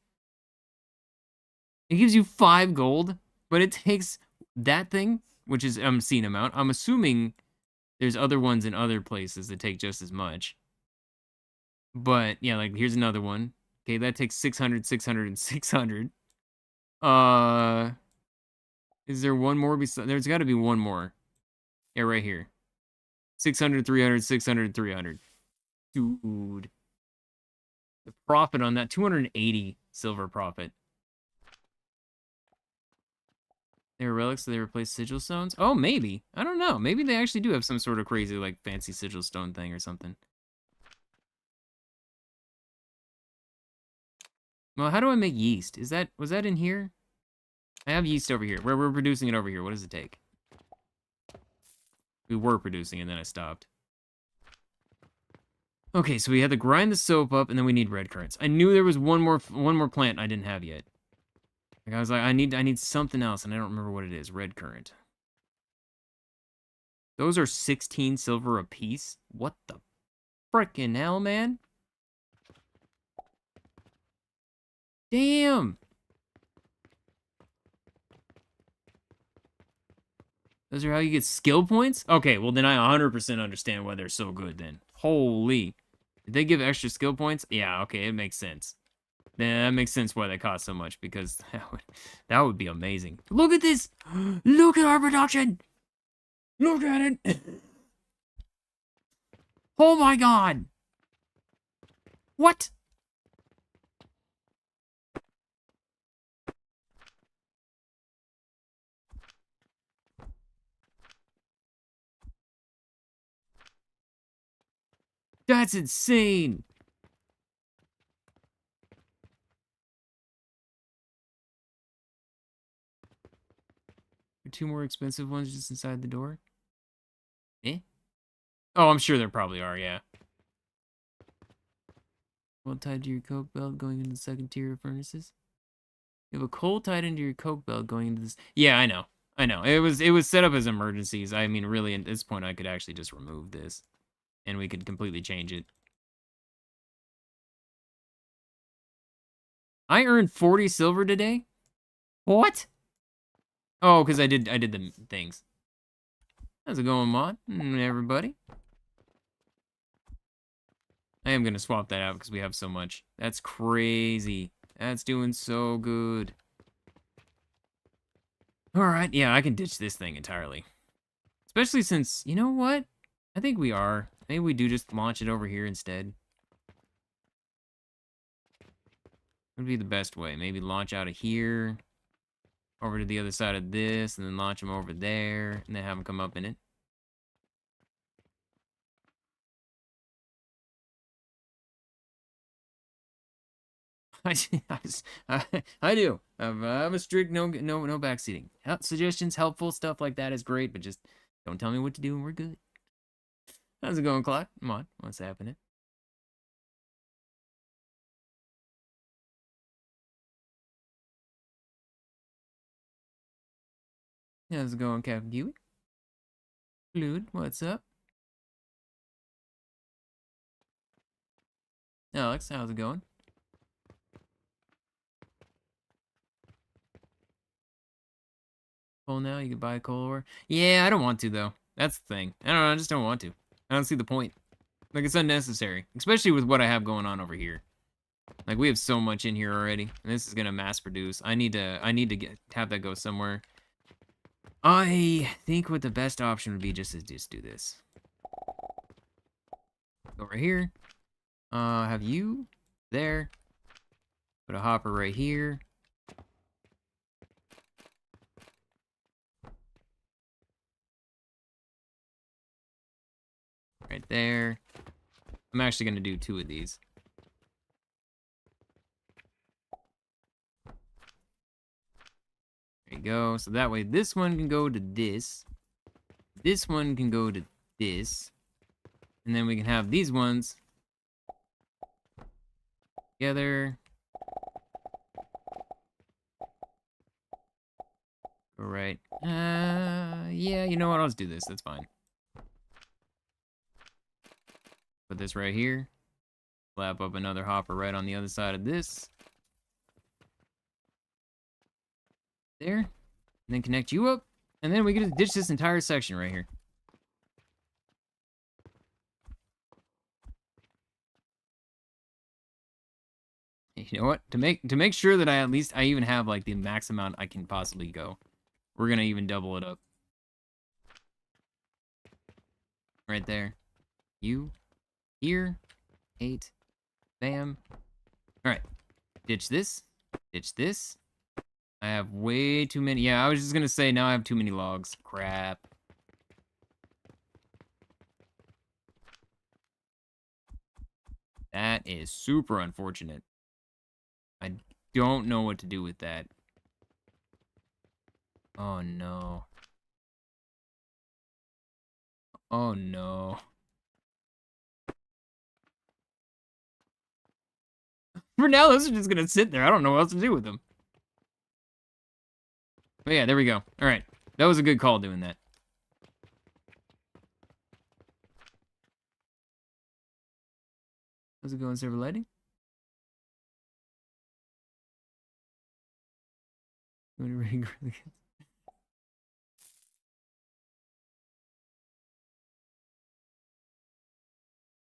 It gives you 5 gold, but it takes that thing, which is obscene amount. I'm assuming there's other ones in other places that take just as much. But yeah, like here's another one. Okay, that takes 600, 600, and 600. Is there one more? There's got to be one more. Yeah, right here. 600, 300, 600, 300. Dude. The profit on that, 280 silver profit. They're relics, so they replace sigil stones? Oh, maybe. I don't know. Maybe they actually do have some sort of crazy, like, fancy sigil stone thing or something. Well, how do I make yeast? Was that in here? I have yeast over here. We're producing it over here. What does it take? We were producing it, and then I stopped. Okay, so we had to grind the soap up, and then we need red currants. I knew there was one more plant I didn't have yet. Like I was like, I need something else, and I don't remember what it is. Red currant. Those are 16 silver apiece. What the frickin' hell, man? Damn. Those are how you get skill points? Okay, well then I 100% understand why they're so good then. Holy. Did they give extra skill points? Yeah, okay, it makes sense. Yeah, that makes sense why they cost so much, because that would be amazing. Look at this! Look at our production! Look at it! Oh my god! What? That's insane! Are 2 more expensive ones just inside the door? Eh? Oh, I'm sure there probably are, yeah. Well, tied to your coke belt going into the second tier of furnaces. You have a coal tied into your coke belt going into this. Yeah, I know. I know. It was set up as emergencies. I mean, really, at this point, I could actually just remove this, and we could completely change it. I earned 40 silver today. What? Oh, because I did the things. How's it going, Mod? Everybody. I am gonna swap that out because we have so much. That's crazy. That's doing so good. Alright, yeah, I can ditch this thing entirely. Especially since, you know what? I think we are. Maybe we do just launch it over here instead. Would be the best way. Maybe launch out of here, over to the other side of this, and then launch them over there, and then have them come up in it. I do. I have a strict no backseating. Suggestions, helpful stuff like that is great, but just don't tell me what to do and we're good. How's it going, Clock? Come on, what's happening? How's it going, Captain Kiwi? Fluid, what's up? Alex, how's it going? Coal now, you can buy coal ore. Yeah, I don't want to though. That's the thing. I don't know, I just don't want to. I don't see the point. Like, it's unnecessary. Especially with what I have going on over here. Like, we have so much in here already. And this is gonna mass produce. I need to have that go somewhere. I think what the best option would be just to just do this. Go right here. Have you there. Put a hopper right here. Right there. I'm actually gonna do 2 of these. There you go. So that way this one can go to this. This one can go to this. And then we can have these ones together. All right. Yeah, you know what? I'll just do this. That's fine. Put this right here. Slap up another hopper right on the other side of this. There. And then connect you up. And then we can just ditch this entire section right here. You know what? To make sure that I even have like the max amount I can possibly go, we're gonna even double it up. Right there. You. Here. 8. Bam. Alright. Ditch this. Ditch this. I have way too many. Yeah, I was just gonna say now I have too many logs. Crap. That is super unfortunate. I don't know what to do with that. Oh no. Oh no. For now, those are just gonna sit there. I don't know what else to do with them. But yeah, there we go. Alright. That was a good call doing that. How's it going, server lighting?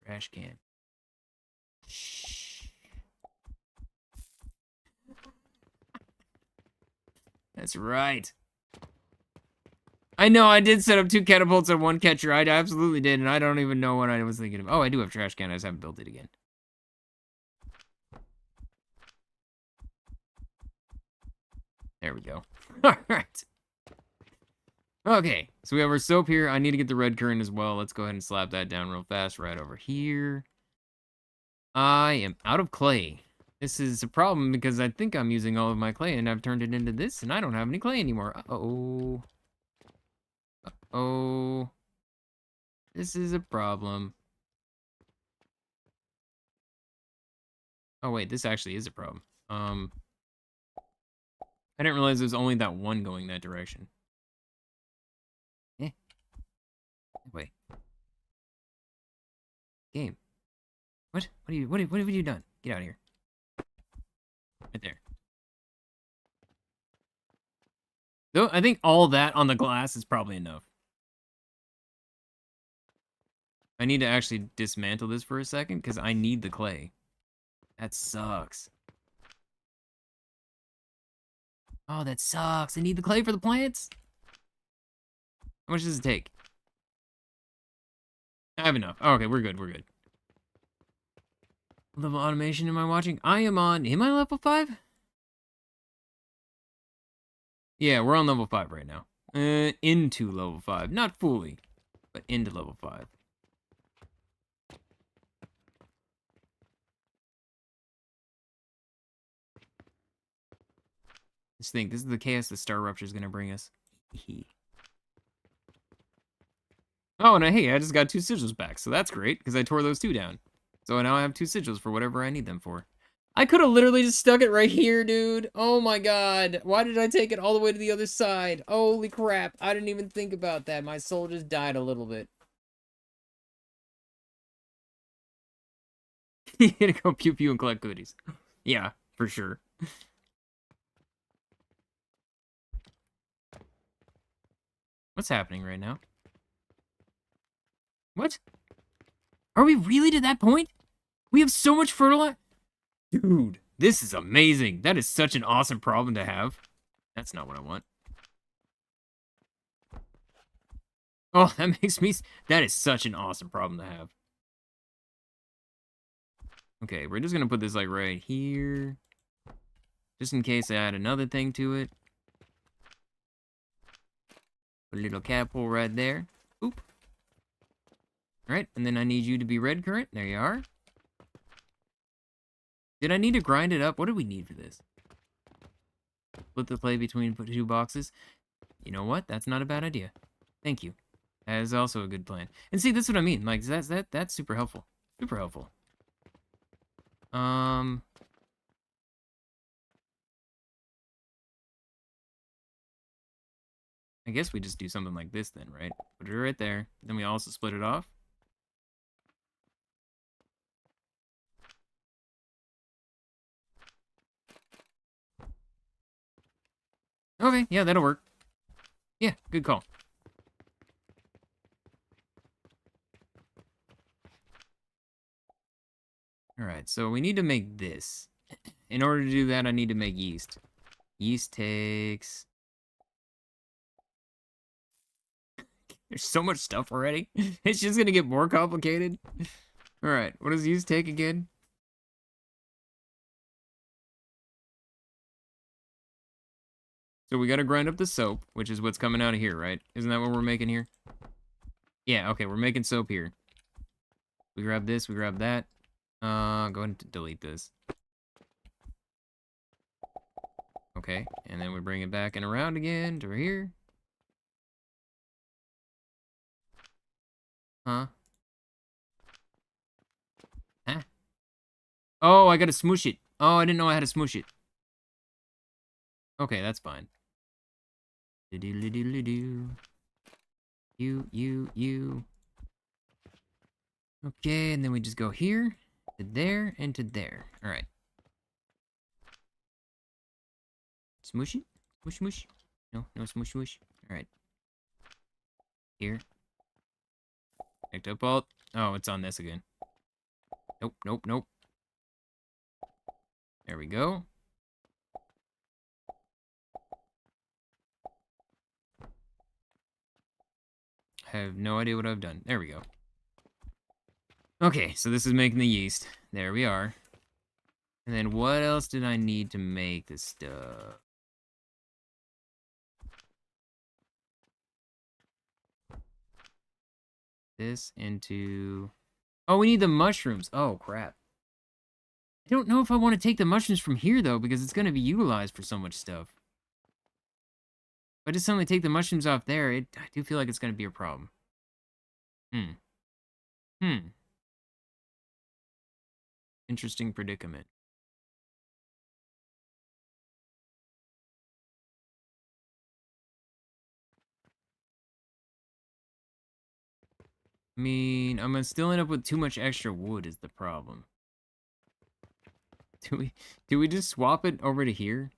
Trash can. Shh. That's right. I know, I did set up 2 catapults and 1 catcher. I absolutely did, and I don't even know what I was thinking of. Oh, I do have trash can. I just haven't built it again. There we go. Alright. Okay, so we have our soap here. I need to get the red currant as well. Let's go ahead and slap that down real fast right over here. I am out of clay. This is a problem because I think I'm using all of my clay and I've turned it into this and I don't have any clay anymore. Uh-oh. Uh-oh. This is a problem. Oh wait, this actually is a problem. I didn't realize there's only that one going that direction. Eh. Wait. Game. What? What have you done? Get out of here. Right there. Though I think all that on the glass is probably enough. I need to actually dismantle this for a second because I need the clay. That sucks. Oh, that sucks. I need the clay for the plants. How much does it take? I have enough. Oh, okay, we're good. We're good. Level automation am I watching? I am on... Am I level 5? Yeah, we're on level 5 right now. Into level 5. Not fully, but into level 5. Just think, this is the chaos the Star Rupture is going to bring us. Oh, and hey, I just got 2 sigils back, so that's great, because I tore those 2 down. So now I have 2 sigils for whatever I need them for. I could have literally just stuck it right here, dude. Oh my god. Why did I take it all the way to the other side? Holy crap. I didn't even think about that. My soul just died a little bit. You gotta go pew pew and collect goodies. Yeah, for sure. What's happening right now? What? Are we really to that point? We have so much fertilizer? Dude, this is amazing. That is such an awesome problem to have. That's not what I want. Oh, that makes me... That is such an awesome problem to have. Okay, we're just gonna put this, like, right here. Just in case I add another thing to it. Put a little catapult right there. Oop. Alright, and then I need you to be red currant. There you are. Did I need to grind it up? What do we need for this? Split the clay between 2 boxes. You know what? That's not a bad idea. Thank you. That is also a good plan. And see, that's what I mean. Like, that's super helpful. Super helpful. I guess we just do something like this then, right? Put it right there. Then we also split it off. Okay, yeah, that'll work. Yeah, good call. Alright, so we need to make this. In order to do that, I need to make yeast. Yeast takes... There's so much stuff already. It's just gonna get more complicated. Alright, what does yeast take again? So we gotta grind up the soap, which is what's coming out of here, right? Isn't that what we're making here? Yeah, okay, we're making soap here. We grab this, we grab that. Go ahead and delete this. Okay, and then we bring it back and around again to here. Huh? Huh? Oh, I gotta smoosh it. Oh, I didn't know I had to smoosh it. Okay, that's fine. Do-do-do-do-do-do. You. Okay, and then we just go here, to there, and to there. Alright. Smoosh it? Smoosh, smoosh. No smoosh, smoosh. Alright. Here. Connect up all. Oh, it's on this again. Nope. There we go. I have no idea what I've done. There we go. Okay, so this is making the yeast. There we are. And then what else did I need to make this stuff? This into... Oh, we need the mushrooms. Oh, crap. I don't know if I want to take the mushrooms from here, though, because it's going to be utilized for so much stuff. If I just suddenly take the mushrooms off there, I do feel like it's going to be a problem. Interesting predicament. I mean, I'm gonna still end up with too much extra wood is the problem. Do we just swap it over to here?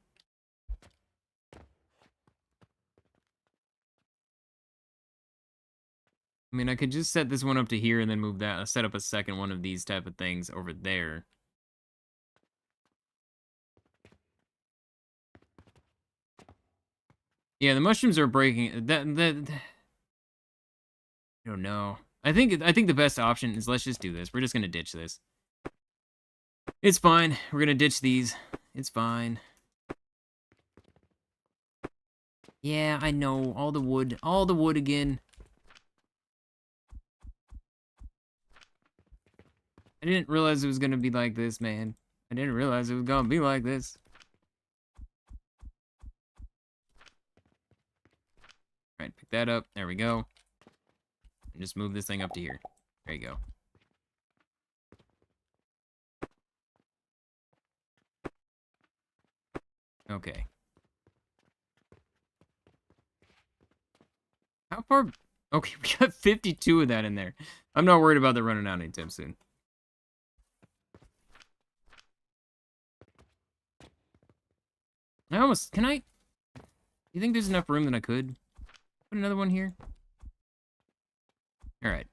I mean, I could just set this one up to here and then move that. Set up a second one of these type of things over there. Yeah, the mushrooms are breaking. I don't know. I think the best option is let's just do this. We're just gonna ditch this. It's fine. We're gonna ditch these. It's fine. Yeah, I know. All the wood again. I didn't realize it was gonna be like this, man. I didn't realize it was gonna be like this. Alright, pick that up. There we go. And just move this thing up to here. There you go. Okay. How far? Okay, we got 52 of that in there. I'm not worried about that running out anytime soon. I almost... Can I... You think there's enough room that I could put another one here? Alright.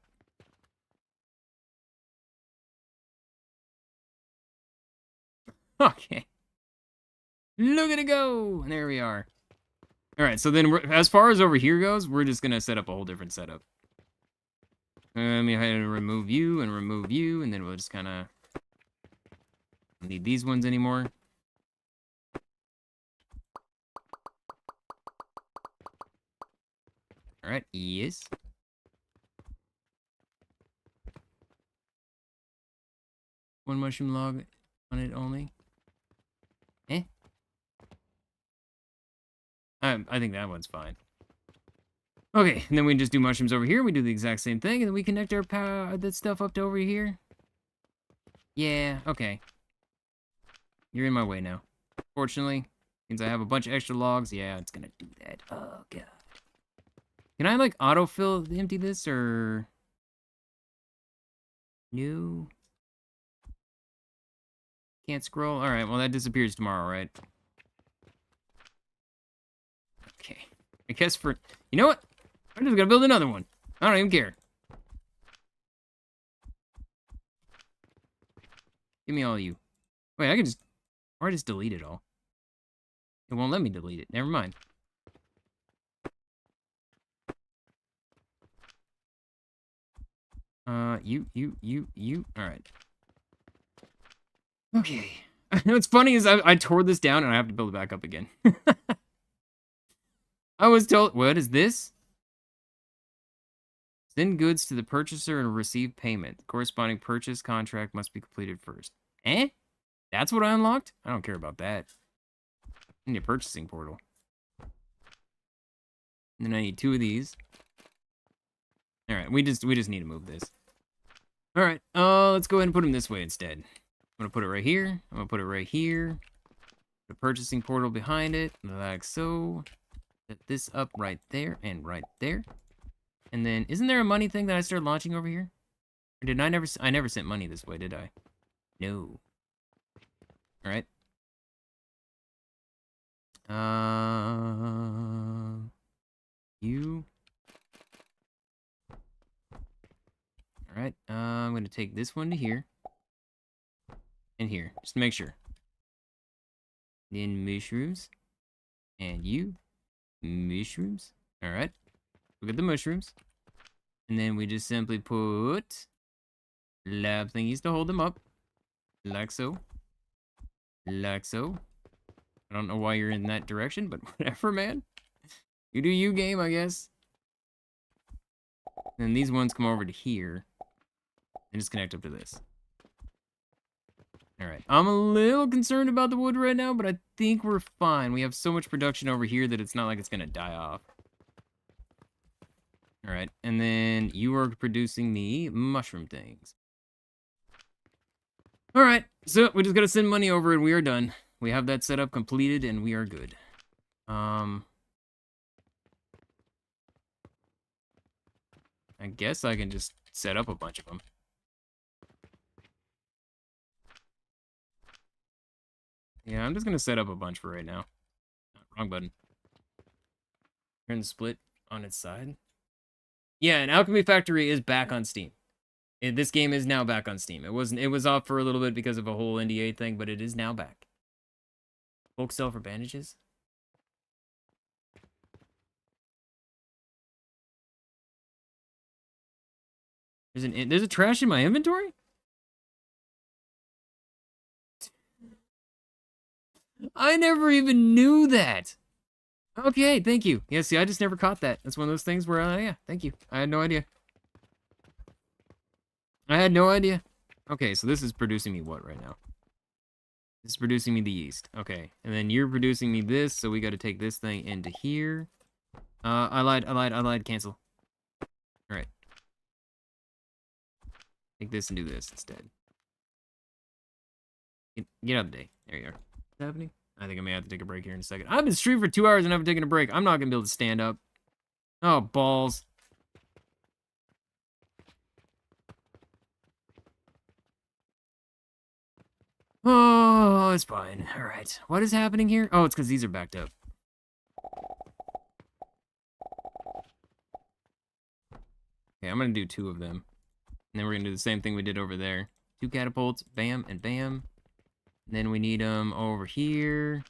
Okay. Look at it go! There we are. Alright, so then as far as over here goes, we're just gonna set up a whole different setup. Let me remove you, and then we'll just kind of... Don't need these ones anymore. Alright, yes. One mushroom log on it only. I think that one's fine. Okay, and then we just do mushrooms over here. We do the exact same thing, and then we connect our power, that stuff up to over here. Yeah, okay. You're in my way now. Fortunately, since I have a bunch of extra logs, yeah, it's gonna do that. Oh, God. Can I, like, autofill empty this, or... No. Can't scroll? Alright, well, that disappears tomorrow, right? I guess for... You know what? I'm just gonna build another one. I don't even care. Give me all of you. Wait, I can just... Or I just delete it all. It won't let me delete it. Never mind. You. Alright. Okay. What's funny is I tore this down and I have to build it back up again. I was told... What is this? Send goods to the purchaser and receive payment. The corresponding purchase contract must be completed first. Eh? That's what I unlocked? I don't care about that. I need a purchasing portal. And then I need 2 of these. Alright, we just need to move this. Alright, let's go ahead and put them this way instead. I'm gonna put it right here. I'm gonna put it right here. The purchasing portal behind it, like so. Set this up right there and right there. And then, isn't there a money thing that I started launching over here? Or did I never sent money this way, did I? No. Alright. You. Alright, I'm gonna take this one to here. And here, just to make sure. Then mushrooms. And you. Mushrooms. Alright. Look at the mushrooms. And then we just simply put lab thingies to hold them up. Like so. Like so. I don't know why you're in that direction, but whatever, man. You do you, game, I guess. And these ones come over to here. And just connect up to this. Alright. I'm a little concerned about the wood right now, but I think we're fine. We have so much production over here that it's not like it's going to die off. Alright. And then you are producing me mushroom things. Alright. So we just got to send money over and we are done. We have that setup completed and we are good. I guess I can just set up a bunch of them. Yeah, I'm just gonna set up a bunch for right now. Wrong button. Turn the split on its side. Yeah, and Alchemy Factory is back on Steam. This game is now back on Steam. It was off for a little bit because of a whole NDA thing, but it is now back. Bulk sell for bandages? There's a trash in my inventory? I never even knew that. Okay, thank you. Yeah, see, I just never caught that. That's one of those things where, yeah, thank you. I had no idea. I had no idea. Okay, so this is producing me what right now? This is producing me the yeast. Okay, and then you're producing me this, so we got to take this thing into here. I lied, cancel. All right. Take this and do this instead. Get out of the day. There you are. What's happening? I think I may have to take a break here in a second. I've been streaming for 2 hours and I haven't taken a break. I'm not going to be able to stand up. Oh, balls. Oh, it's fine. All right. What is happening here? Oh, it's because these are backed up. Okay, I'm going to do 2 of them. And then we're going to do the same thing we did over there. 2 catapults. Bam and bam. And then we need them over here.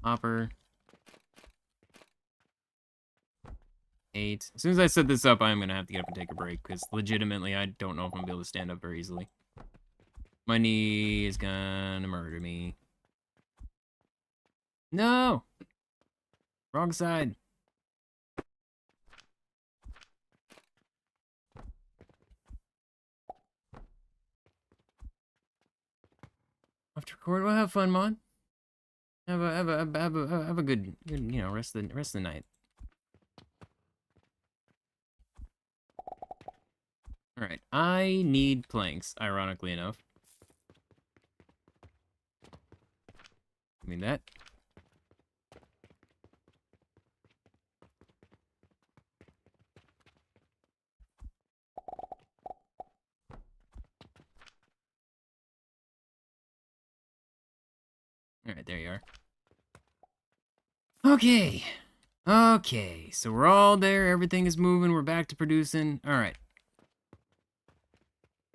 Hopper. 8. As soon as I set this up, I'm going to have to get up and take a break. Because legitimately, I don't know if I'm going to be able to stand up very easily. My knee is going to murder me. No! Wrong side. After record, well, have fun, Mon. Have a good, you know, rest of the night. All right, I need planks. Ironically enough, I mean that. All right, there you are. Okay. Okay, so we're all there. Everything is moving. We're back to producing. All right.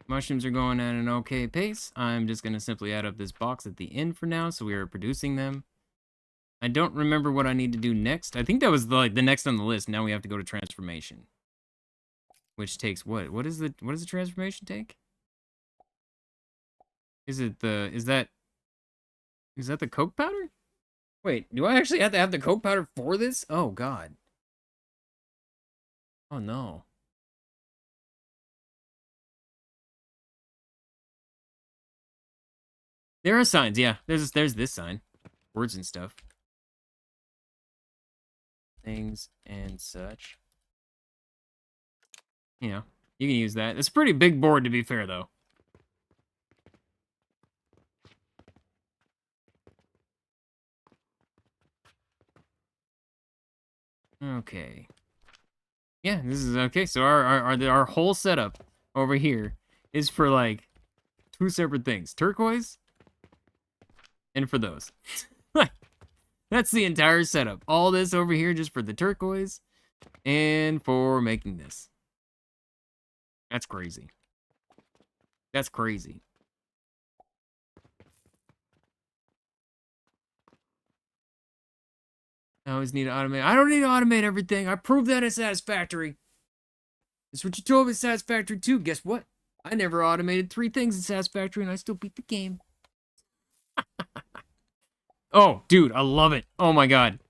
Mushrooms are going at an okay pace. I'm just going to simply add up this box at the end for now, so we are producing them. I don't remember what I need to do next. I think that was the next on the list. Now we have to go to transformation. Which takes what? What does the transformation take? Is that the coke powder? Wait, do I actually have to have the coke powder for this? Oh god. Oh no. There are signs, yeah. There's this sign. Words and stuff. Things and such. You know, you can use that. It's a pretty big board to be fair though. Okay. Yeah, this is okay. So our whole setup over here is for like 2 separate things. Turquoise and for those. That's the entire setup. All this over here just for the turquoise and for making this. That's crazy. That's crazy. I always need to automate. I don't need to automate everything. I proved that it's satisfactory. That's what you told me is satisfactory too. Guess what? I never automated 3 things in satisfactory and I still beat the game. Oh, dude, I love it. Oh my god.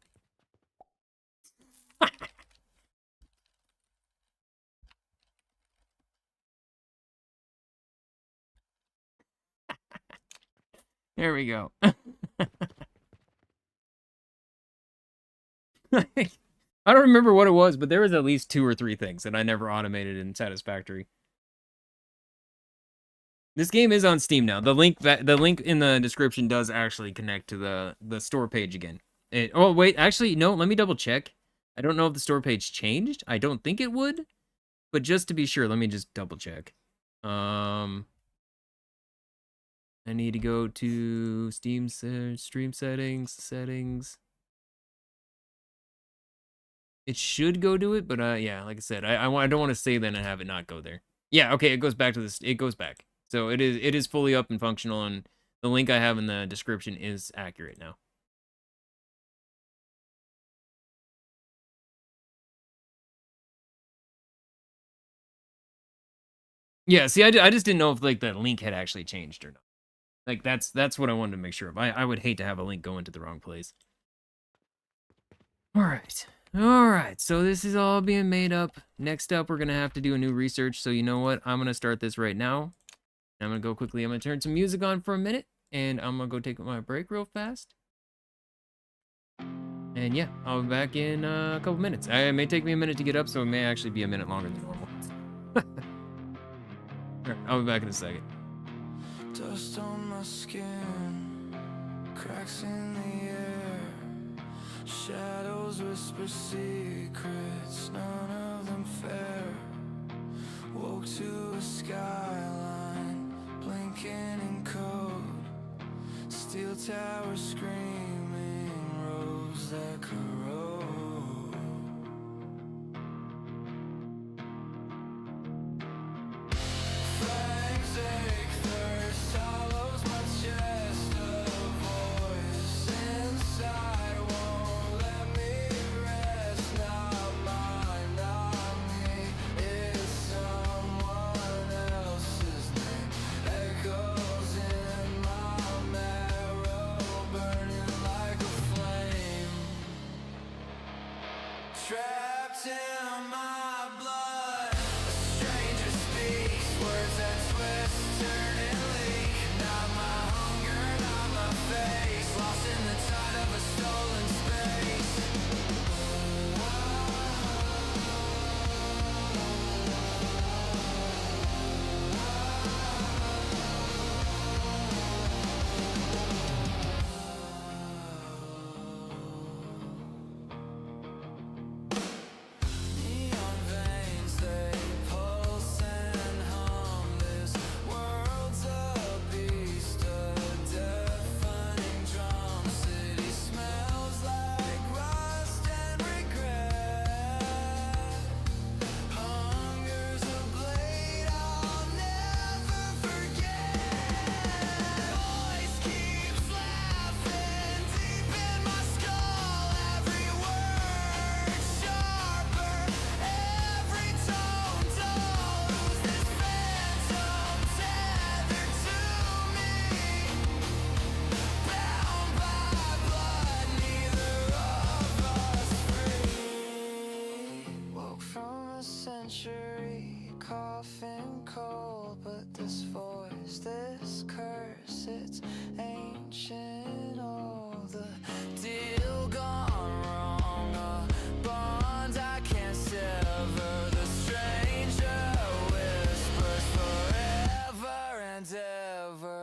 There we go. I don't remember what it was, but there was at least 2 or 3 things that I never automated in Satisfactory. This game is on Steam now. The link in the description does actually connect to the store page again. Oh wait, actually no, let me double check. I don't know if the store page changed. I don't think it would, but just to be sure, let me just double check. I need to go to Steam stream settings. It should go to it, but yeah, like I said, I don't want to save that and have it not go there. Yeah, okay, it goes back to this. It goes back. So it is fully up and functional, and the link I have in the description is accurate now. Yeah, see, I just didn't know if like the link had actually changed or not. Like that's what I wanted to make sure of. I would hate to have a link go into the wrong place. All right, so this is all being made up. Next up, we're gonna have to do a new research. So you know what? I'm gonna start this right now. I'm gonna go quickly. I'm gonna turn some music on for a minute, and I'm gonna go take my break real fast. And yeah, I'll be back in a couple minutes. It may take me a minute to get up, so it may actually be a minute longer than normal. Alright, I'll be back in a second. Dust on my skin, cracks in the air, shadows whisper secrets, none of them fair. Woke to a skyline, blinking in code, steel tower screaming, roads that corrode. Frantic thirst hollows my chest, a voice inside won't let me rest. Not mine, not me, it's someone else's name. Echoes in my marrow, burning like a flame. and cold, but this voice, this curse, it's ancient. All the deal gone wrong, a bond I can't sever. The stranger whispers forever and ever.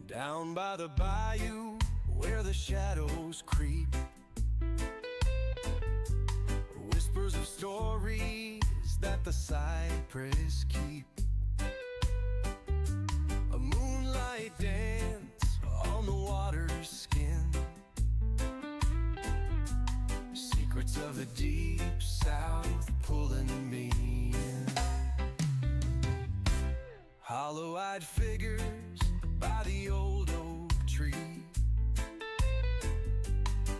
Down by the bayou where the shadows creep, whispers of stories that the cypress keep. A moonlight dance on the water's skin, secrets of the deep south pulling me in. Hollow-eyed figures by the old oak tree,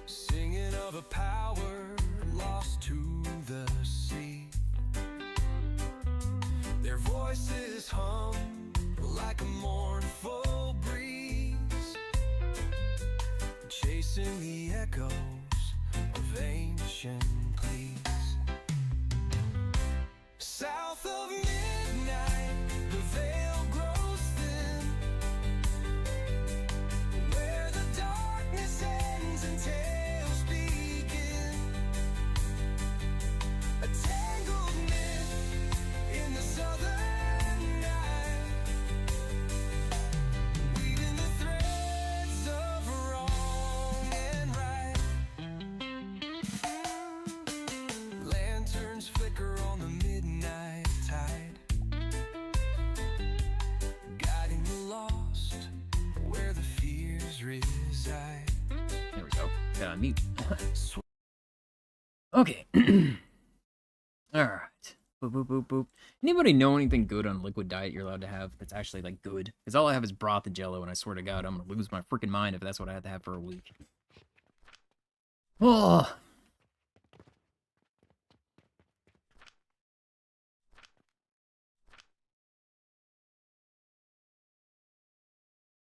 singing of a power lost to the sea. Their voices hum like a mournful breeze, chasing the echoes of ancient pleas. South of midnight, the veil grows thin, where the darkness ends and tales begin. A tangled myth in the southern night, weaving the threads of wrong and right. Lanterns flicker on the midnight tide, guiding the lost where the fears reside. There we go. Got on mute. Okay. Alright. Boop, boop, boop, boop. Anybody know anything good on liquid diet you're allowed to have that's actually, like, good? Because all I have is broth and jello, and I swear to God, I'm gonna lose my freaking mind if that's what I have to have for a week. Oh!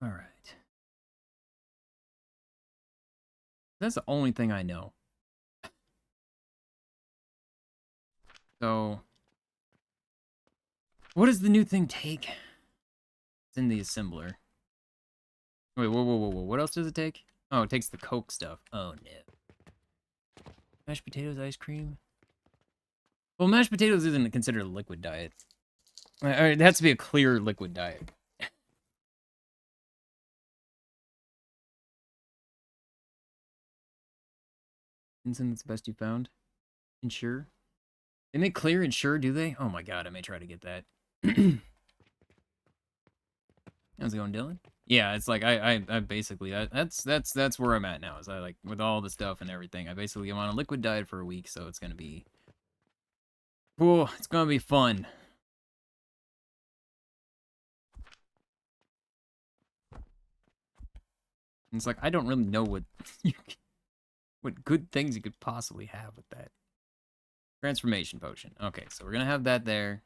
Alright. That's the only thing I know. So, what does the new thing take? It's in the assembler. Wait, whoa, whoa, whoa, whoa. What else does it take? Oh, it takes the Coke stuff. Oh, no. Mashed potatoes, ice cream. Well, mashed potatoes isn't considered a liquid diet. It has to be a clear liquid diet. Instant, the best you found? Ensure? They make clear Ensure, do they? Oh my God, I may try to get that. How's it going, Dylan? Yeah, it's like I basically that's where I'm at now. Is I like with all the stuff and everything. I basically am on a liquid diet for a week, so it's gonna be cool. It's gonna be fun. And it's like I don't really know what what good things you could possibly have with that. Transformation potion. Okay, so we're gonna have that there.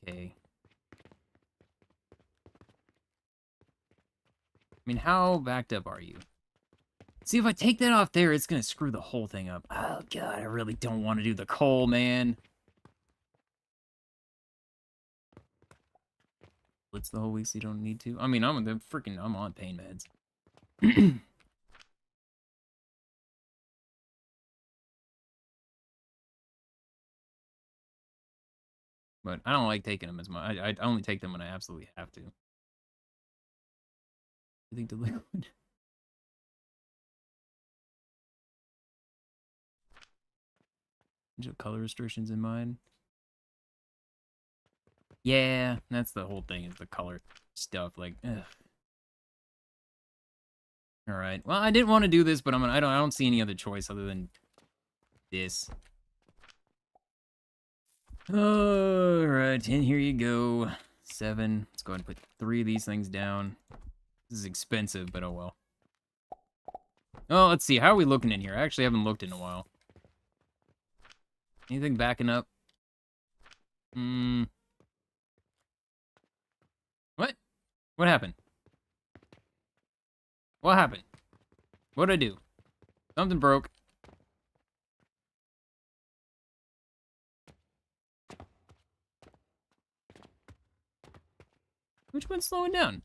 Okay. I mean, how backed up are you? See, if I take that off there, it's gonna screw the whole thing up. Oh God, I really don't want to do the coal, man. Blitz the whole week so you don't need to. I mean, I'm on pain meds. But I don't like taking them as much. I only take them when I absolutely have to. You think the liquid? color restrictions in mind. Yeah, that's the whole thing, is the color stuff. Like, ugh. All right. Well, I didn't want to do this, but I don't see any other choice other than this. All right, and here you go. 7. Let's go ahead and put 3 of these things down. This is expensive, but oh well. Oh, let's see. How are we looking in here? I actually haven't looked in a while. Anything backing up? What? What happened? What happened? What'd I do? Something broke. Which one's slowing down?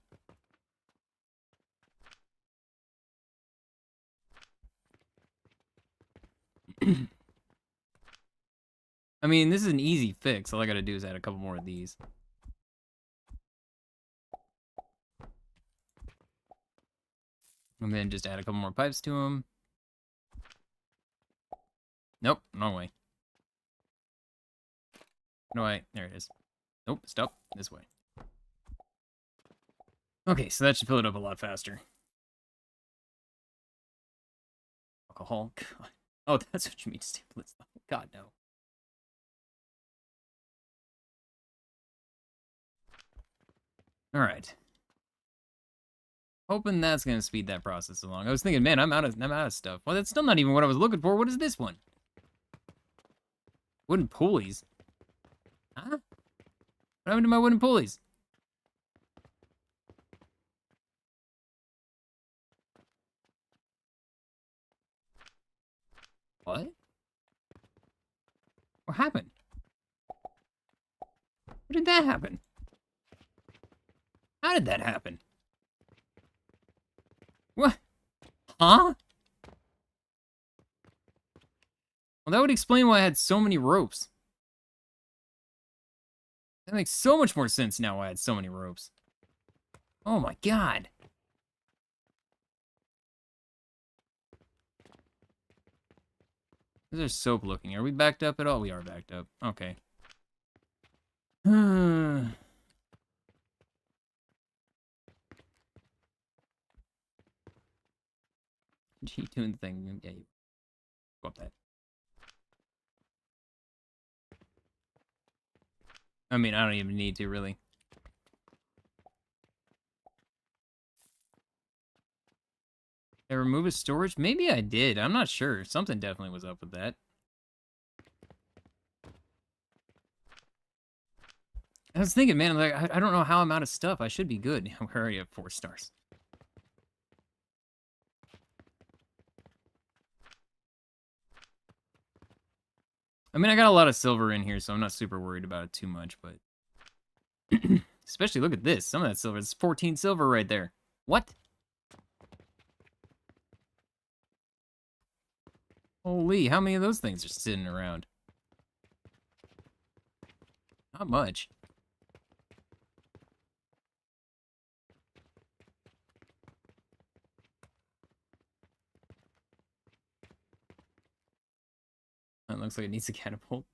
I mean, this is an easy fix. All I gotta do is add a couple more of these. And then just add a couple more pipes to them. Nope, wrong way. No way. There it is. Nope, stop. This way. Okay, so that should fill it up a lot faster. Alcohol. God. Oh, that's what you mean, stabilization. God, no. All right. Hoping that's gonna speed that process along. I was thinking, man, I'm out of stuff. Well, that's still not even what I was looking for. What is this one? Wooden pulleys. Huh? What happened to my wooden pulleys? What? What happened? What did that happen? How did that happen? What? Huh? Well, that would explain why I had so many ropes. That makes so much more sense now why I had so many ropes. Oh my god. There's soap looking. Are we backed up at all? We are backed up. Okay. G doing the thing. Yeah, you go up that. I mean, I don't even need to, really. Did I remove a storage? Maybe I did. I'm not sure. Something definitely was up with that. I was thinking, man, like, I don't know how I'm out of stuff. I should be good. We already have 4 stars. I mean, I got a lot of silver in here, so I'm not super worried about it too much, but... Especially, look at this. Some of that silver. It's 14 silver right there. What? Holy, how many of those things are sitting around? Not much. That looks like it needs a catapult.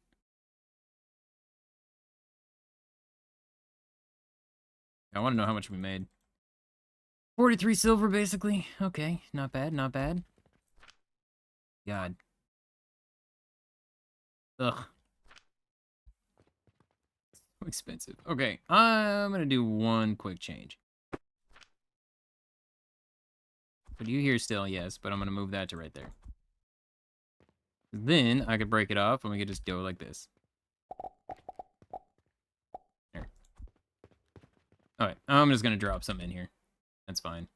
I want to know how much we made. 43 silver, basically. Okay, not bad, not bad. God. Ugh. So expensive. Okay, I'm gonna do one quick change. Put you here still, yes, but I'm gonna move that to right there. Then I could break it off and we could just go like this. There. Alright, I'm just gonna drop some in here. That's fine.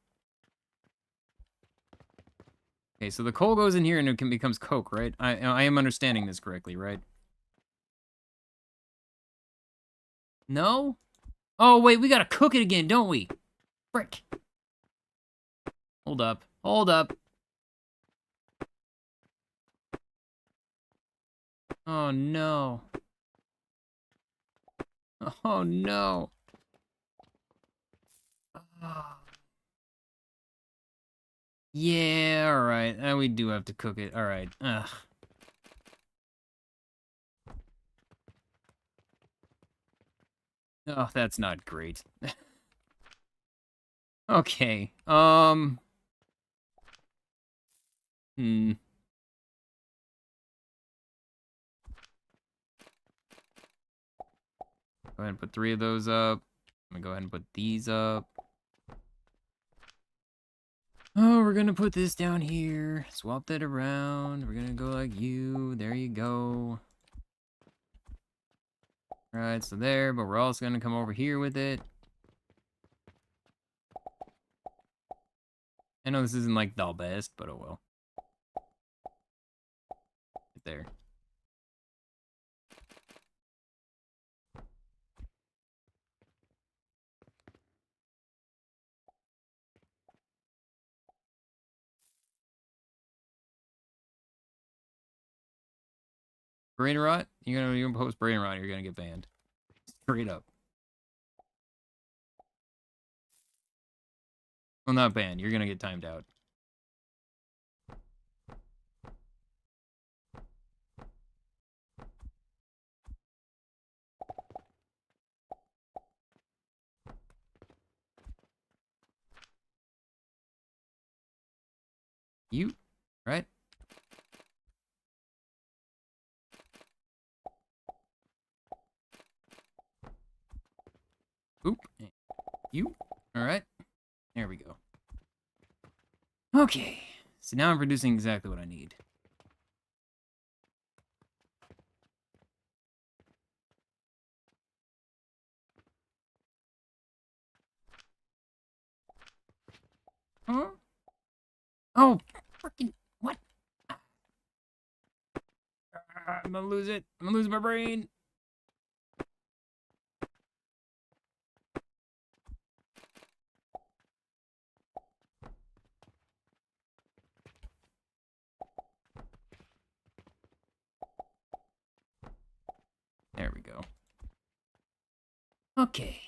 Okay, so the coal goes in here and it becomes coke, right? I am understanding this correctly, right? No? Oh, wait, we gotta cook it again, don't we? Frick. Hold up. Hold up. Oh, no. Oh, no. Oh. Yeah, alright. We do have to cook it. Alright. Ugh. Oh, that's not great. Okay. Hmm. Go ahead and put 3 of those up. I'm gonna go ahead and put these up. Oh, we're gonna put this down here. Swap that around. We're gonna go like you. There you go. Alright, so there, but we're also gonna come over here with it. I know this isn't like the best, but oh well. Right there. Brain rot? You're gonna post brain rot, you're gonna get banned. Straight up. Well, not banned. You're gonna get timed out. You, right? Oop. You. All right. There we go. Okay. So now I'm producing exactly what I need. Huh? Oh, freaking what? I'm gonna lose it. I'm gonna lose my brain. There we go. Okay.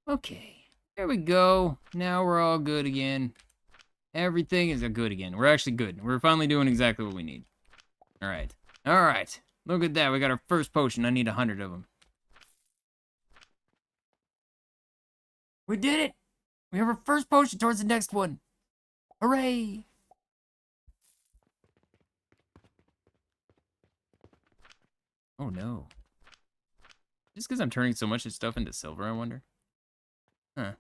Okay. There we go. Now we're all good again. Everything is good again. We're actually good. We're finally doing exactly what we need. All right. All right. Look at that. We got our first potion. I need 100 of them. We did it. We have our first potion towards the next one. Hooray. Oh, no. Just because I'm turning so much of stuff into silver, I wonder? Huh.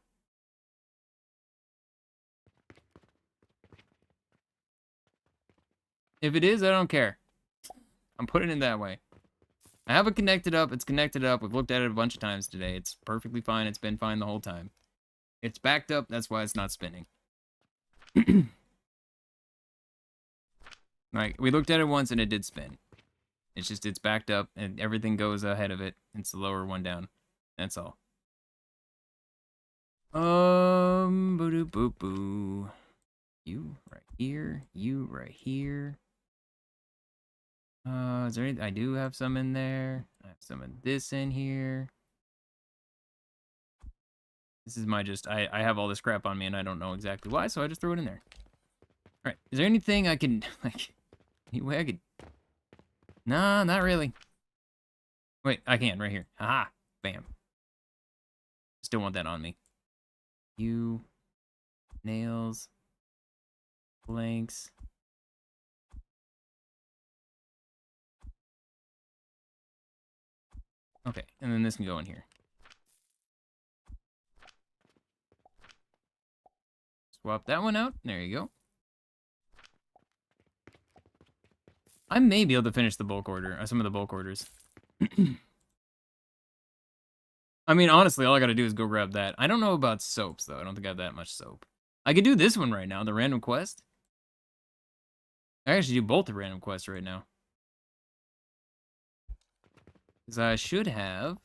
If it is, I don't care. I'm putting it that way. I have it connected up. It's connected up. We've looked at it a bunch of times today. It's perfectly fine. It's been fine the whole time. It's backed up. That's why it's not spinning. Like, we looked at it once and it did spin. It's just, it's backed up and everything goes ahead of it. It's the lower one down. That's all. Boo boo boo. You right here. You right here. Is there any, I do have some in there. I have some of this in here. This is my just, I have all this crap on me and I don't know exactly why, so I just threw it in there. All right, is there anything I can, like, any way I could, nah, not really. Wait, I can, right here. Haha, bam. Still want that on me. You, nails, blanks. Okay, and then this can go in here. Swap that one out. There you go. I may be able to finish the bulk order, some of the bulk orders. I mean, honestly, all I gotta do is go grab that. I don't know about soaps, though. I don't think I have that much soap. I could do this one right now, the random quest. I actually do both the random quests right now. Because I should have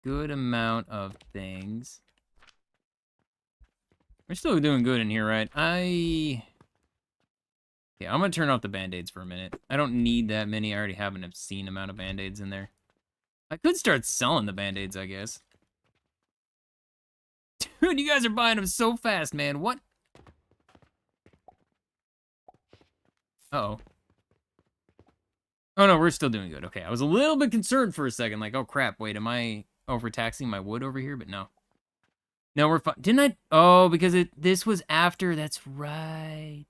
good amount of things. We're still doing good in here, right? Yeah, I'm gonna turn off the band-aids for a minute. I don't need that many. I already have an obscene amount of band-aids in there. I could start selling the band-aids, I guess. Dude, you guys are buying them so fast, man. What? Uh-oh. Oh, no, we're still doing good. Okay, I was a little bit concerned for a second. Like, oh, crap. Wait, am I overtaxing my wood over here? But no. No, we're fine. Didn't I? Oh, because this was after. That's right.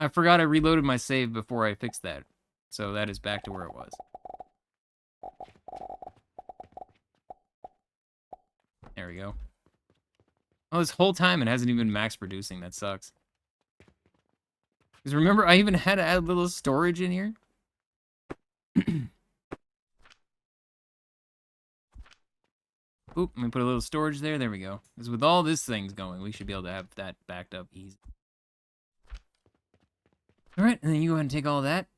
I forgot I reloaded my save before I fixed that. So that is back to where it was. There we go. Oh, this whole time it hasn't even been max producing. That sucks. Because remember, I even had to add a little storage in here. Oop, let me put a little storage there. There we go. Because with all this things going, we should be able to have that backed up easy. All right, and then you go ahead and take all that.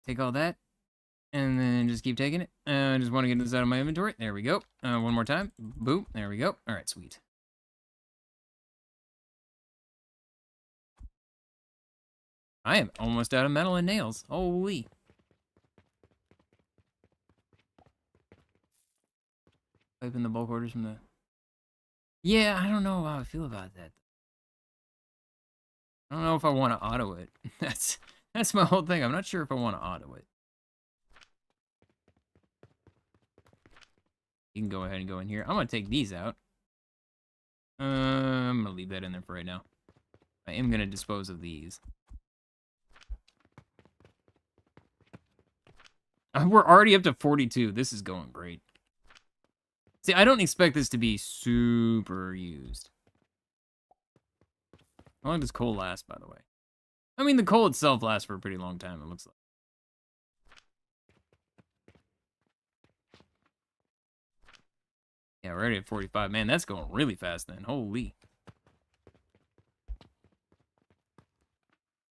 Take all that. And then just keep taking it. I just want to get this out of my inventory. There we go. One more time. Boom. There we go. All right, sweet. I am almost out of metal and nails. Holy. Open the bulk orders from the... Yeah, I don't know how I feel about that. I don't know if I want to auto it. That's my whole thing. I'm not sure if I want to auto it. You can go ahead and go in here. I'm going to take these out. I'm going to leave that in there for right now. I am going to dispose of these. We're already up to 42. This is going great. See, I don't expect this to be super used. How long does coal last, by the way? I mean, the coal itself lasts for a pretty long time, it looks like. Yeah, we're already at 45. Man, that's going really fast then. Holy.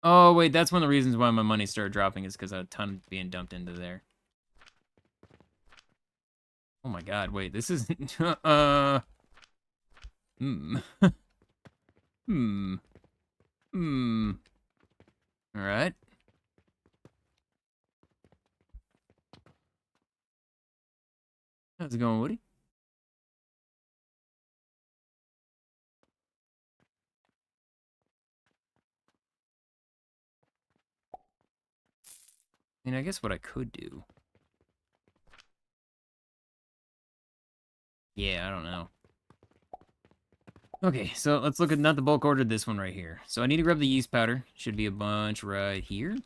Oh, wait, that's one of the reasons why my money started dropping is because a ton being dumped into there. Oh my god, wait, this isn't... Alright. How's it going, Woody? I mean, I guess what I could do... Yeah, I don't know. Okay, so let's look at not the bulk order, this one right here. So I need to grab the yeast powder. Should be a bunch right here.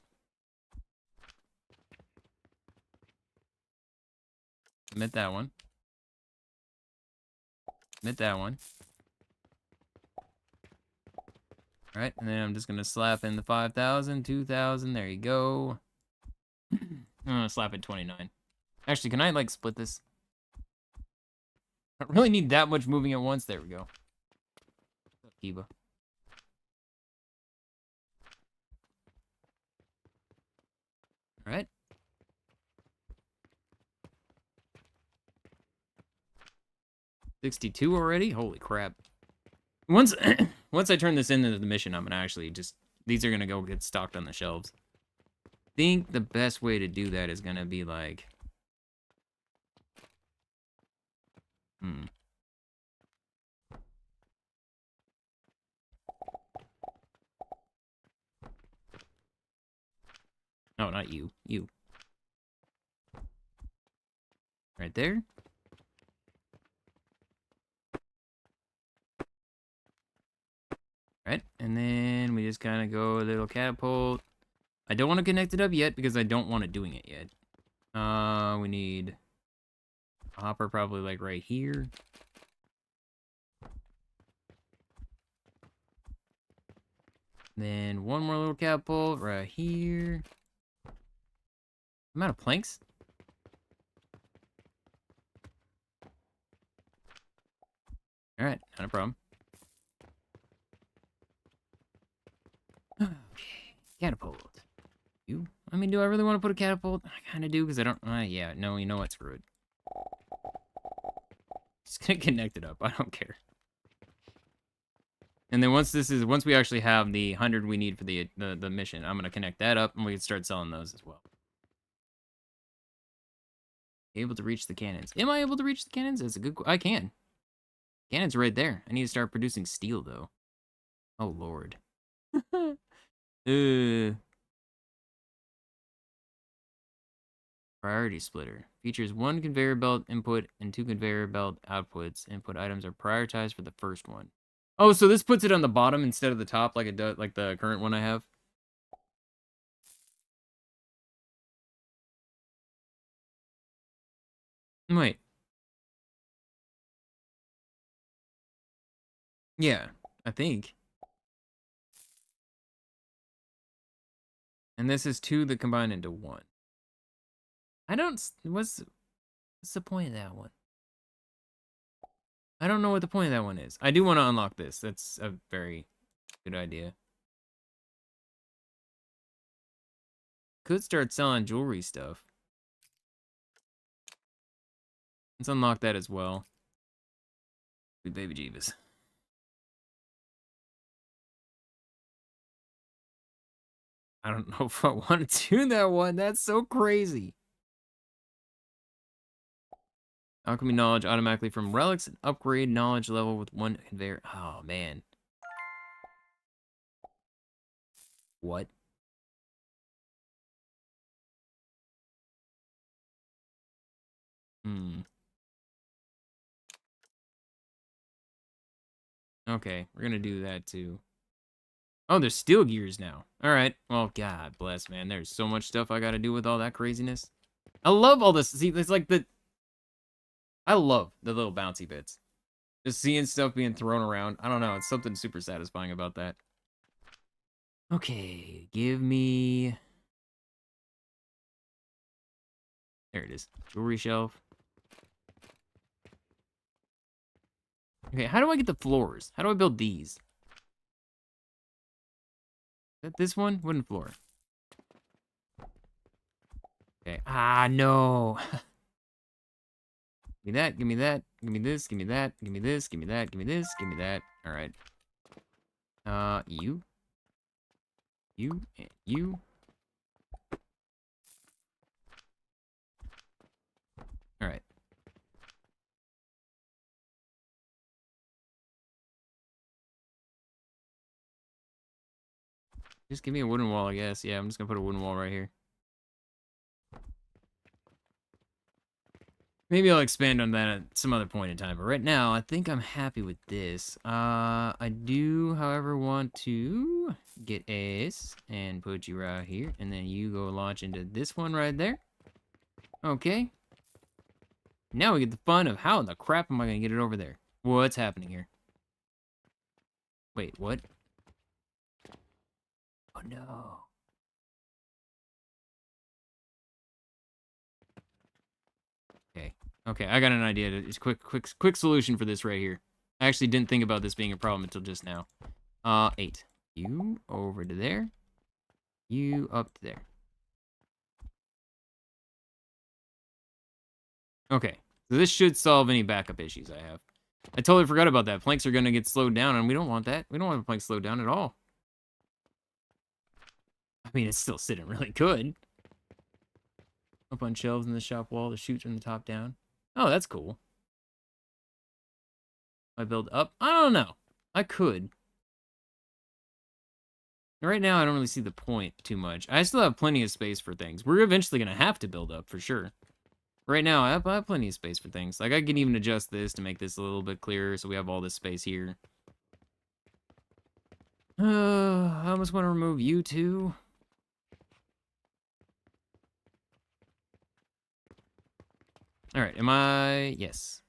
Submit that one. Submit that one. Alright, and then I'm just gonna slap in the 5,000, 2,000, there you go. I'm gonna slap in 29. Actually, can I, like, split this? I don't really need that much moving at once. There we go. What's up, Kiba? Alright. $62 already? Holy crap. Once I turn this into the mission, I'm gonna actually just... These are gonna go get stocked on the shelves. I think the best way to do that is gonna be like... No, not you. You. Right there. Right, and then we just kind of go a little catapult. I don't want to connect it up yet because I don't want it doing it yet. We need a hopper probably like right here. Then one more little catapult right here. I'm out of planks. All right, not a problem. Okay, catapult. You? I mean, do I really want to put a catapult? I kind of do because I don't. Yeah, no, you know what? Screw it. Just gonna connect it up. I don't care. And then once we actually have the 100 we need for the mission, I'm gonna connect that up and we can start selling those as well. Able to reach the cannons. Am I able to reach the cannons? That's a good. I can. Cannons right there. I need to start producing steel though. Oh, Lord. Priority splitter. Features 1 conveyor belt input and 2 conveyor belt outputs. Input items are prioritized for the first one. Oh, so this puts it on the bottom instead of the top like it does, like the current one I have? Wait. Yeah, I think. And this is 2 that combine into 1. I don't... What's the point of that one? I don't know what the point of that one is. I do want to unlock this. That's a very good idea. Could start selling jewelry stuff. Let's unlock that as well. Sweet baby Jeebus. I don't know if I want to do that one. That's so crazy. Alchemy knowledge automatically from relics and upgrade knowledge level with 1 conveyor. Oh, man. What? Okay, we're gonna do that too. Oh, there's steel gears now. All right. Well, God bless, man. There's so much stuff I gotta do with all that craziness. I love all this. See, it's like I love the little bouncy bits. Just seeing stuff being thrown around. I don't know. It's something super satisfying about that. Okay, give me... There it is. Jewelry shelf. Okay, how do I get the floors? How do I build these? Is that this one? Wooden floor. Okay. Ah, no. Give me that, give me that, give me this, give me that, give me this, give me that, give me this, give me that. All right. You. You and you. All right. Just give me a wooden wall, I guess. Yeah, I'm just gonna put a wooden wall right here. Maybe I'll expand on that at some other point in time, but right now, I think I'm happy with this. I do, however, want to get this and put you right here, and then you go launch into this one right there. Okay. Now we get the fun of how in the crap am I gonna get it over there? What's happening here? Wait, what? Oh no. Okay. Okay, I got an idea. It's quick solution for this right here. I actually didn't think about this being a problem until just now. 8. You over to there. You up to there. Okay. So this should solve any backup issues I have. I totally forgot about that. Planks are gonna get slowed down, and we don't want that. We don't want the planks slowed down at all. I mean, it's still sitting really good. Up on shelves in the shop wall, the chutes from the top down. Oh, that's cool. I build up? I don't know. I could. Right now, I don't really see the point too much. I still have plenty of space for things. We're eventually going to have to build up, for sure. Right now, I have plenty of space for things. Like, I can even adjust this to make this a little bit clearer, so we have all this space here. I almost want to remove you, too. All right, am I... Yes.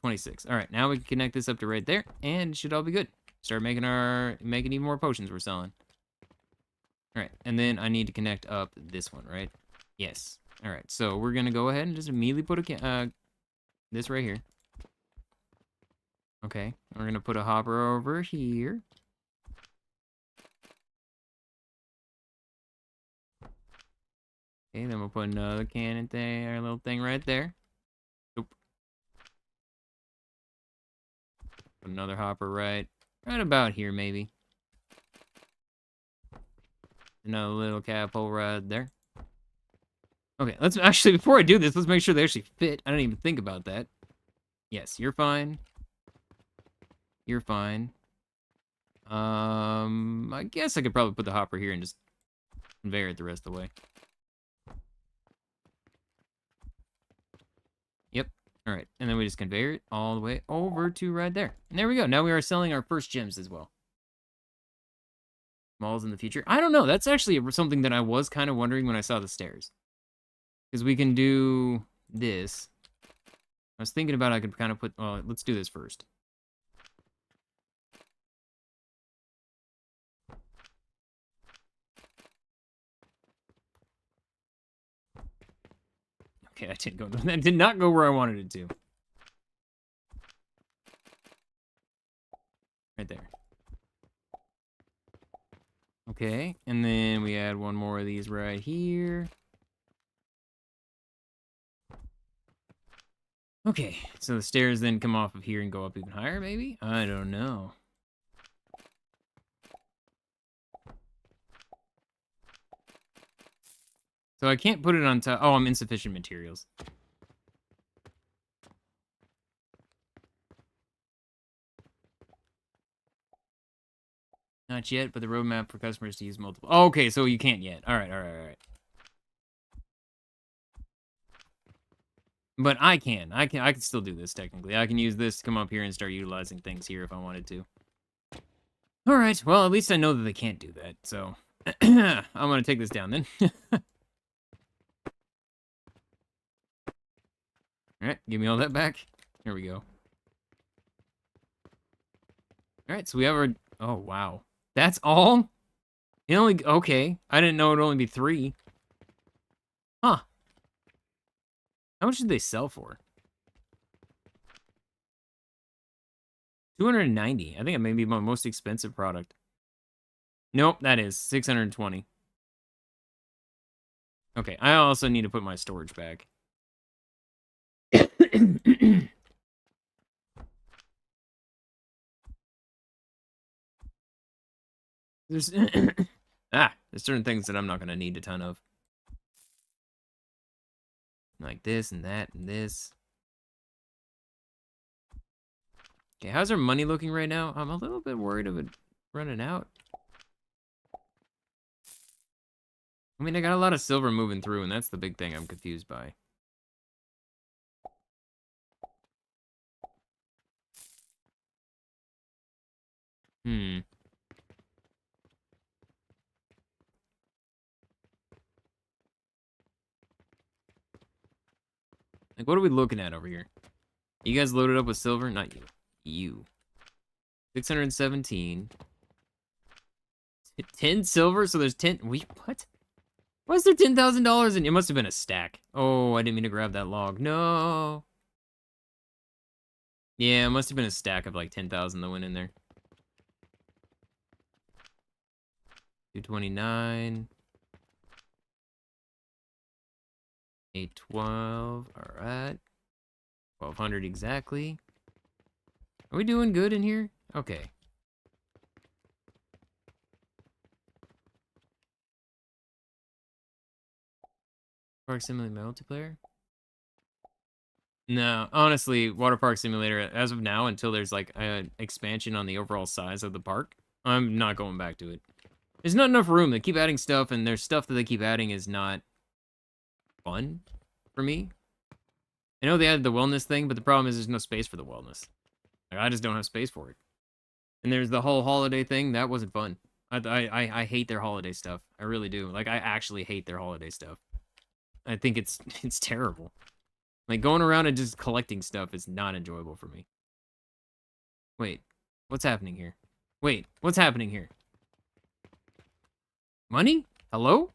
26. All right, now we can connect this up to right there, and it should all be good. Start making even more potions we're selling. All right, and then I need to connect up this one, right? Yes. All right, so we're gonna go ahead and just immediately put this right here. Okay, we're gonna put a hopper over here. Okay, then we'll put another cannon thing, our little thing right there. Oop. Put another hopper right about here, maybe. Another little cap hole right there. Okay, let's actually, before I do this, let's make sure they actually fit. I didn't even think about that. Yes, you're fine. You're fine. I guess I could probably put the hopper here and just conveyor it the rest of the way. Yep. All right, and then we just conveyor it all the way over to right there. And there we go. Now we are selling our first gems as well. Malls in the future. I don't know. That's actually something that I was kind of wondering when I saw the stairs. Because we can do this. I was thinking about I could kind of put... Well, let's do this first. Okay, that did not go where I wanted it to. Right there. Okay, and then we add one more of these right here. Okay, so the stairs then come off of here and go up even higher, maybe? I don't know. So I can't put it on top. Oh, I'm insufficient materials. Not yet, but the roadmap for customers to use multiple. Oh, okay, so you can't yet. All right, all right, all right. But I can still do this technically. I can use this to come up here and start utilizing things here if I wanted to. All right, well, at least I know that they can't do that. So I'm gonna take this down then. All right, give me all that back. Here we go. All right, so we have our... Oh, wow. That's all? It only... Okay. I didn't know it would only be 3. Huh. How much did they sell for? 290. I think it may be my most expensive product. Nope, that is 620. Okay, I also need to put my storage back. There's there's certain things that I'm not gonna need a ton of. Like this and that and this. Okay, how's our money looking right now? I'm a little bit worried of it running out. I mean, I got a lot of silver moving through, and that's the big thing I'm confused by. Like, what are we looking at over here? You guys loaded up with silver? Not you. You. 617. 10 silver? So there's 10... Wait, what? Why is there $10,000 in... It must have been a stack. Oh, I didn't mean to grab that log. No. Yeah, it must have been a stack of like 10,000 that went in there. 229. 812. All right. 1,200 exactly. Are we doing good in here? Okay. Park Simulator multiplayer? No, honestly, Water Park Simulator, as of now, until there's like an expansion on the overall size of the park, I'm not going back to it. There's not enough room. They keep adding stuff, and there's stuff that they keep adding is not fun for me. I know they added the wellness thing, but the problem is there's no space for the wellness. Like, I just don't have space for it. And there's the whole holiday thing. That wasn't fun. I hate their holiday stuff. I really do. Like, I actually hate their holiday stuff. I think it's terrible. Like, going around and just collecting stuff is not enjoyable for me. Wait, what's happening here? Wait, what's happening here? Money? Hello?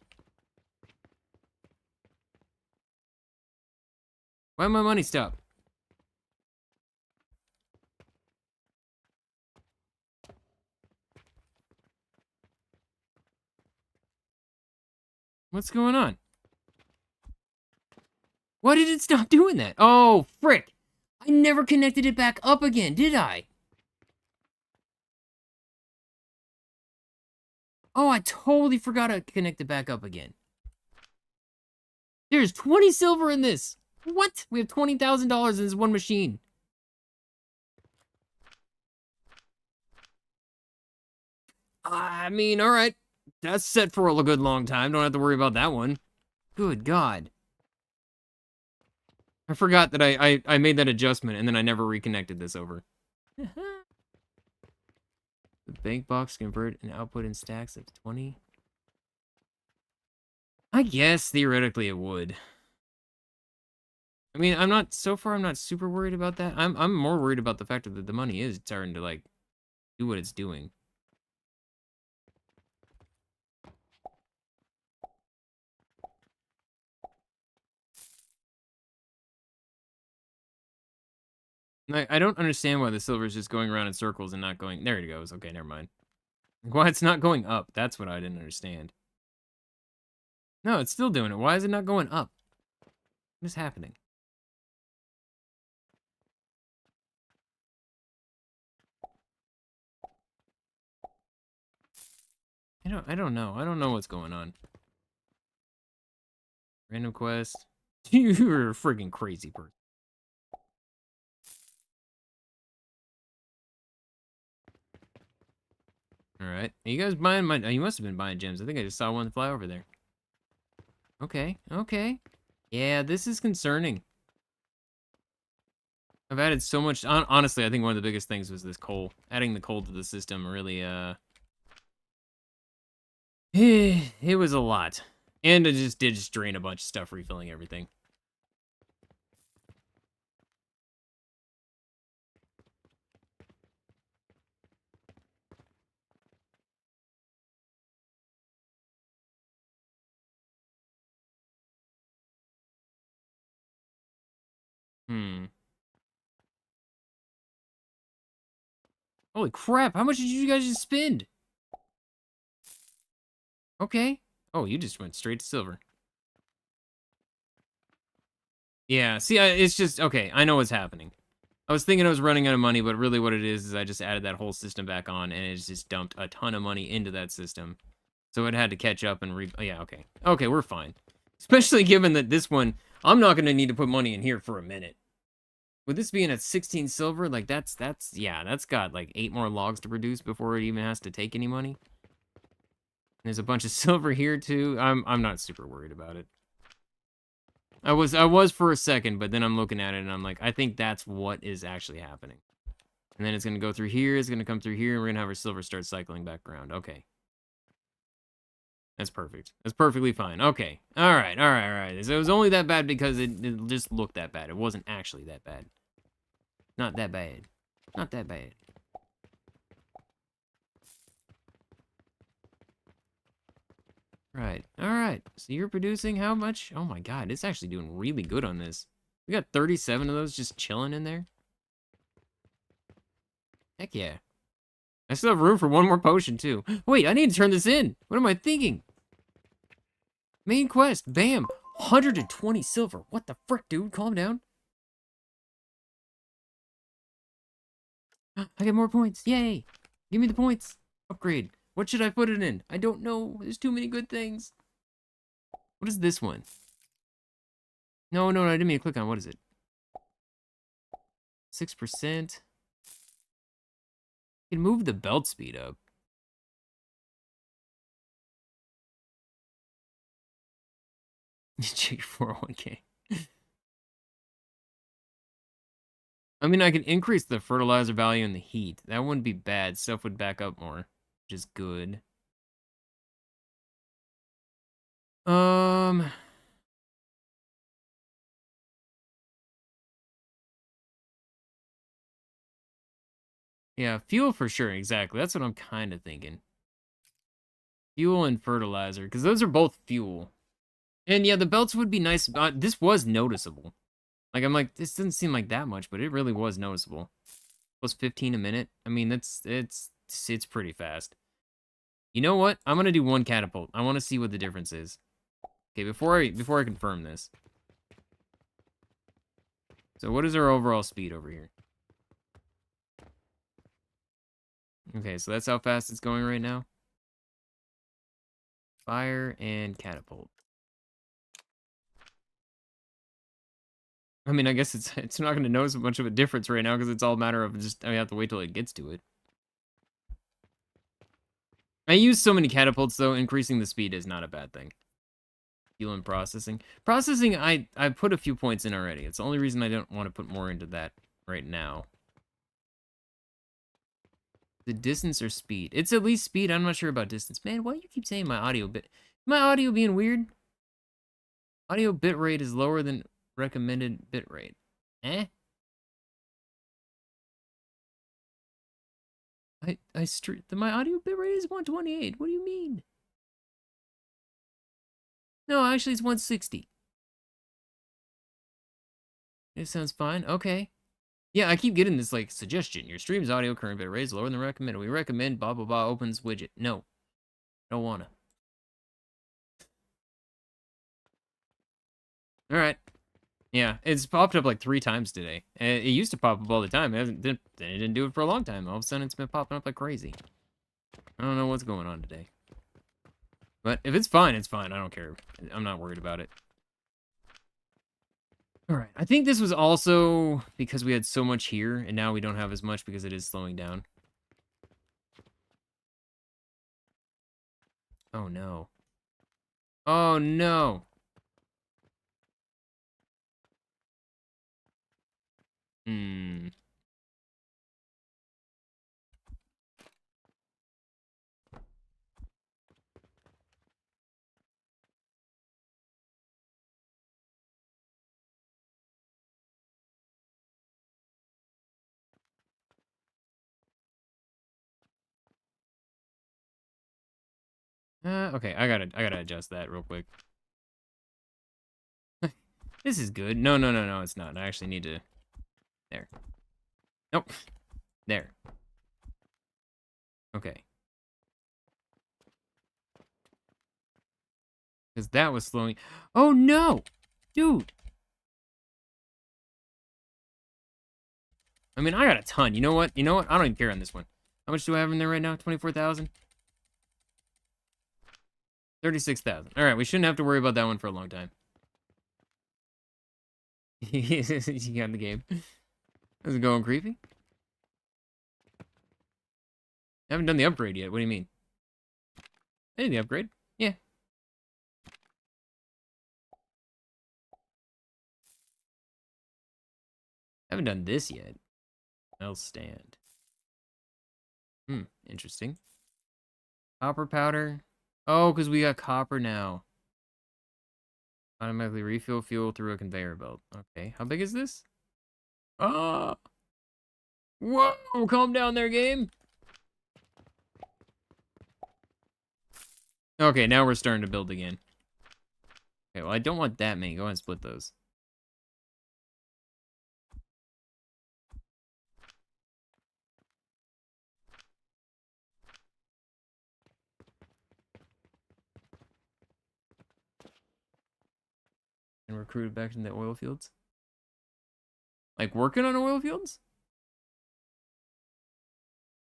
Why did my money stop? What's going on? Why did it stop doing that? Oh, frick. I never connected it back up again, did I? Oh, I totally forgot to connect it back up again. There's 20 silver in this. What? We have $20,000 in this one machine. I mean, all right. That's set for a good long time. Don't have to worry about that one. Good God. I forgot that I made that adjustment and then I never reconnected this over. The bank box convert an output in stacks of 20. I guess theoretically it would. I mean, I'm not super worried about that. I'm more worried about the fact that the money is starting to like do what it's doing. I don't understand why the silver is just going around in circles and not going. There it goes. Okay, never mind. Why it's not going up? That's what I didn't understand. No, it's still doing it. Why is it not going up? What is happening? I don't know. I don't know what's going on. Random quest. You're a freaking crazy person. All right. Are you guys buying my... Oh, you must have been buying gems. I think I just saw one fly over there. Okay. Okay. Yeah, this is concerning. I've added so much... Honestly, I think one of the biggest things was this coal. Adding the coal to the system really, it was a lot. And it just did drain a bunch of stuff, refilling everything. Holy crap, how much did you guys just spend? Okay. Oh, you just went straight to silver. Yeah, see, it's just... Okay, I know what's happening. I was thinking I was running out of money, but really what it is I just added that whole system back on, and it's just dumped a ton of money into that system. So it had to catch up and yeah, okay. Okay, we're fine. Especially given that this one, I'm not going to need to put money in here for a minute. With this being at 16 silver, like, yeah, that's got, like, 8 more logs to produce before it even has to take any money. And there's a bunch of silver here, too. I'm not super worried about it. I was for a second, but then I'm looking at it, and I'm like, I think that's what is actually happening. And then it's going to go through here, it's going to come through here, and we're going to have our silver start cycling back around. Okay. That's perfect. That's perfectly fine. Okay. All right. All right. All right. So it was only that bad because it just looked that bad. It wasn't actually that bad. Not that bad. Not that bad. Right. All right. So you're producing how much? Oh my God. It's actually doing really good on this. We got 37 of those just chilling in there. Heck yeah. I still have room for one more potion too. Wait, I need to turn this in. What am I thinking? Main quest. Bam. 120 silver. What the frick, dude? Calm down. I get more points. Yay. Give me the points. Upgrade. What should I put it in? I don't know. There's too many good things. What is this one? No, I didn't mean to click on. What is it? 6%. You can move the belt speed up. Check your 401k. I mean, I can increase the fertilizer value and the heat. That wouldn't be bad. Stuff would back up more, which is good. Yeah, fuel for sure, exactly. That's what I'm kind of thinking. Fuel and fertilizer, because those are both fuel. And yeah, the belts would be nice. This was noticeable. Like, I'm like, this doesn't seem like that much, but it really was noticeable. Plus 15 a minute. I mean, it's pretty fast. You know what? I'm gonna do one catapult. I want to see what the difference is. Okay, before I confirm this. So what is our overall speed over here? Okay, so that's how fast it's going right now. Fire and catapult. I mean, I guess it's not going to notice much of a difference right now because it's all a matter of just I have to wait till it gets to it. I use so many catapults, though, increasing the speed is not a bad thing. Fuel and processing. Processing, I put a few points in already. It's the only reason I don't want to put more into that right now. The distance or speed? It's at least speed. I'm not sure about distance. Man, why do you keep saying my audio bit? My audio being weird? Audio bitrate is lower than recommended bitrate. Eh? My audio bitrate is 128. What do you mean? No, actually it's 160. It sounds fine. Okay. Yeah, I keep getting this, like, suggestion. Your stream's audio current bitrate is lower than recommended. We recommend blah, blah, blah, opens widget. No. Don't wanna. Alright. Yeah, it's popped up like 3 times today. It used to pop up all the time. It didn't do it for a long time. All of a sudden, it's been popping up like crazy. I don't know what's going on today. But if it's fine, it's fine. I don't care. I'm not worried about it. Alright, I think this was also because we had so much here, and now we don't have as much because it is slowing down. Oh, no. Oh, no! Hmm. Okay, I gotta adjust that real quick. This is good. No, no, no, no, it's not. I actually need to... There. Nope. There. Okay. Because that was slowing... Oh, no! Dude! I mean, I got a ton. You know what? You know what? I don't even care on this one. How much do I have in there right now? 24,000? 36,000. All right, we shouldn't have to worry about that one for a long time. You got the game. Is it going creepy? I haven't done the upgrade yet. What do you mean? I did the upgrade. Yeah. I haven't done this yet. I'll stand. Interesting. Copper powder. Oh, because we got copper now. Automatically refill fuel through a conveyor belt. Okay, how big is this? Ah! Whoa! Calm down there, game. Okay, now we're starting to build again. Okay, well, I don't want that many. Go ahead and split those. And recruited back into the oil fields? Like working on oil fields?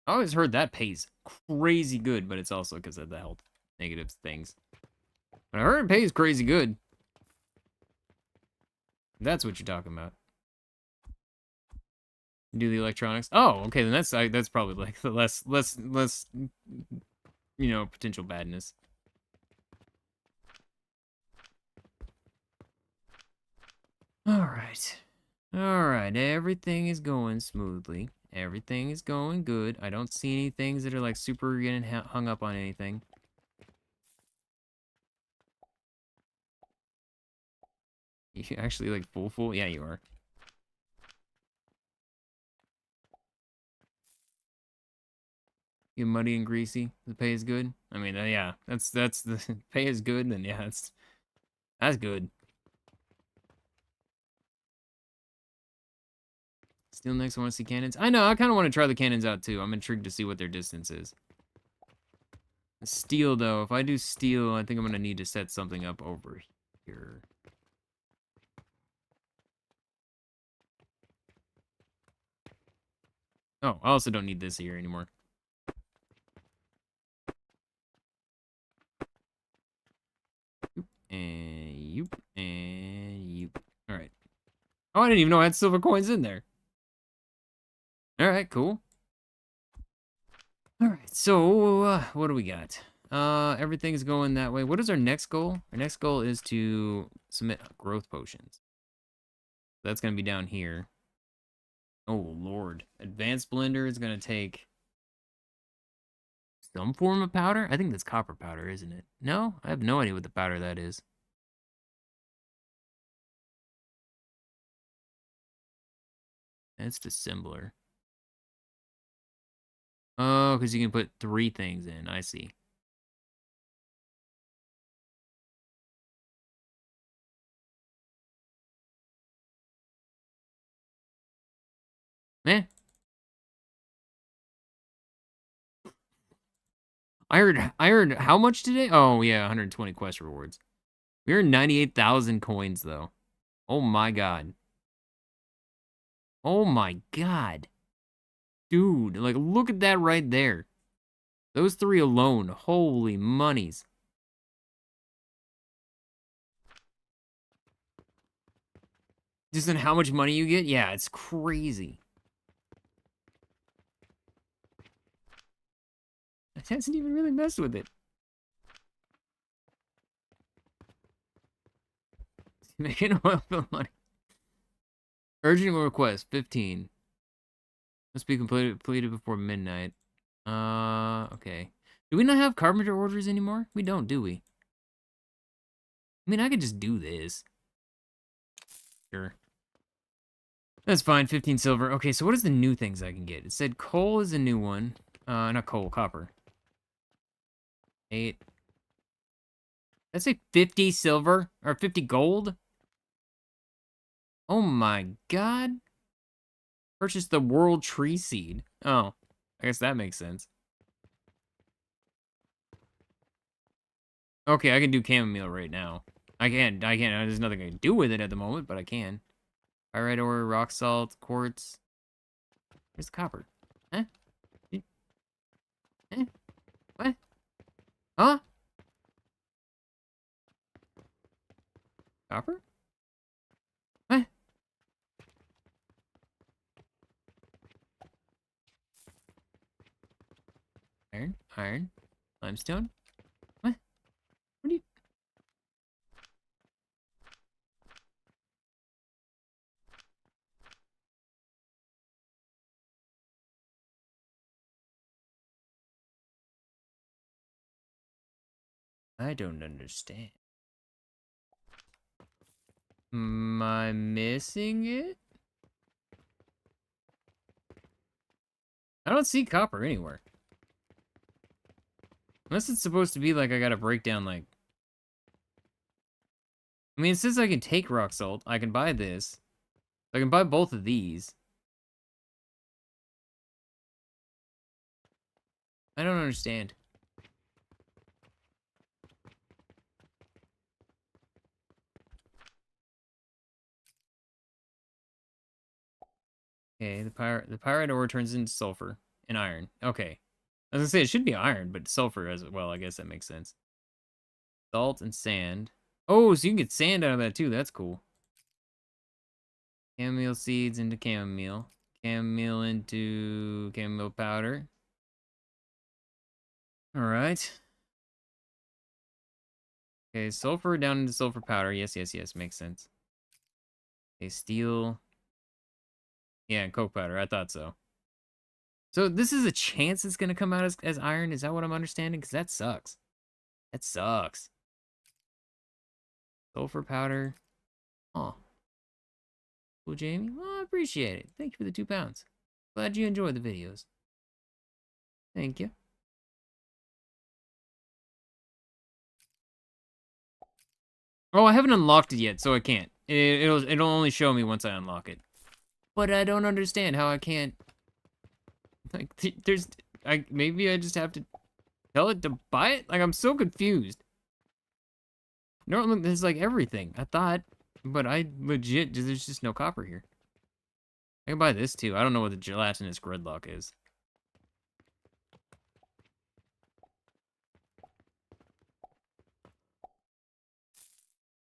I always heard that pays crazy good, but it's also because of the health negative things. But I heard it pays crazy good. That's what you're talking about. Do the electronics? Oh, okay, then that's probably like the less you know, potential badness. Alright. Alright, everything is going smoothly. Everything is going good. I don't see any things that are like super getting hung up on anything. You actually like full? Yeah, you are. You muddy and greasy. The pay is good. I mean, yeah, that's the pay is good. Then yeah, that's good. Steel next, I want to see cannons. I know, I kind of want to try the cannons out too. I'm intrigued to see what their distance is. Steel though, if I do steel, I think I'm gonna need to set something up over here. Oh, I also don't need this here anymore. And yoop, and yoop. Alright. Oh, I didn't even know I had silver coins in there. Alright, cool. All right, so what do we got? Everything's going that way. What is our next goal? Our next goal is to submit growth potions. That's gonna be down here. Oh Lord, advanced blender is gonna take some form of powder. I think that's copper powder, isn't it? No, I have no idea what the powder that is. It's dissimilar. Oh, because you can put 3 things in. I see. Eh. I heard how much today? Oh yeah, 120 quest rewards. We earned 98,000 coins though. Oh my god. Oh my god. Dude, like look at that right there. Those 3 alone. Holy monies. Just in how much money you get? Yeah, it's crazy. It hasn't even really messed with it. Making oil fill money. Urgent request, 15. Must be completed before midnight. Okay. Do we not have carpenter orders anymore? We don't, do we? I mean, I could just do this. Sure. That's fine, 15 silver. Okay, so what is the new things I can get? It said coal is a new one. Not coal, copper. 8. Did I say 50 silver? Or 50 gold? Oh my god. Purchase the world tree seed. Oh, I guess that makes sense. Okay, I can do chamomile right now. I can. There's nothing I can do with it at the moment, but I can. Pyrite ore, rock salt, quartz. Where's the copper? Huh? Eh? What? Huh? Copper? What? Iron, limestone. What? What do you? I don't understand. Am I missing it? I don't see copper anywhere. Unless it's supposed to be like I gotta break down like... I mean, it says I can take rock salt. I can buy this. I can buy both of these. I don't understand. Okay, the pyrite ore turns into sulfur and iron. Okay. I was gonna say it should be iron, but sulfur as well. I guess that makes sense. Salt and sand. Oh, so you can get sand out of that too. That's cool. Chamomile seeds into chamomile. Chamomile into chamomile powder. All right. Okay, sulfur down into sulfur powder. Yes, yes, yes. Makes sense. Okay, steel. Yeah, and coke powder. I thought so. So this is a chance it's going to come out as iron? Is that what I'm understanding? Because that sucks. That sucks. Sulfur powder. Oh. Cool, Jamie. Well, I appreciate it. Thank you for the 2 pounds. Glad you enjoy the videos. Thank you. Oh, I haven't unlocked it yet, so I can't. It'll only show me once I unlock it. But I don't understand how I can't... Like, maybe I just have to tell it to buy it? Like, I'm so confused. Normally, there's, like, everything. I thought, but I legit... There's just no copper here. I can buy this, too. I don't know what the gelatinous gridlock is.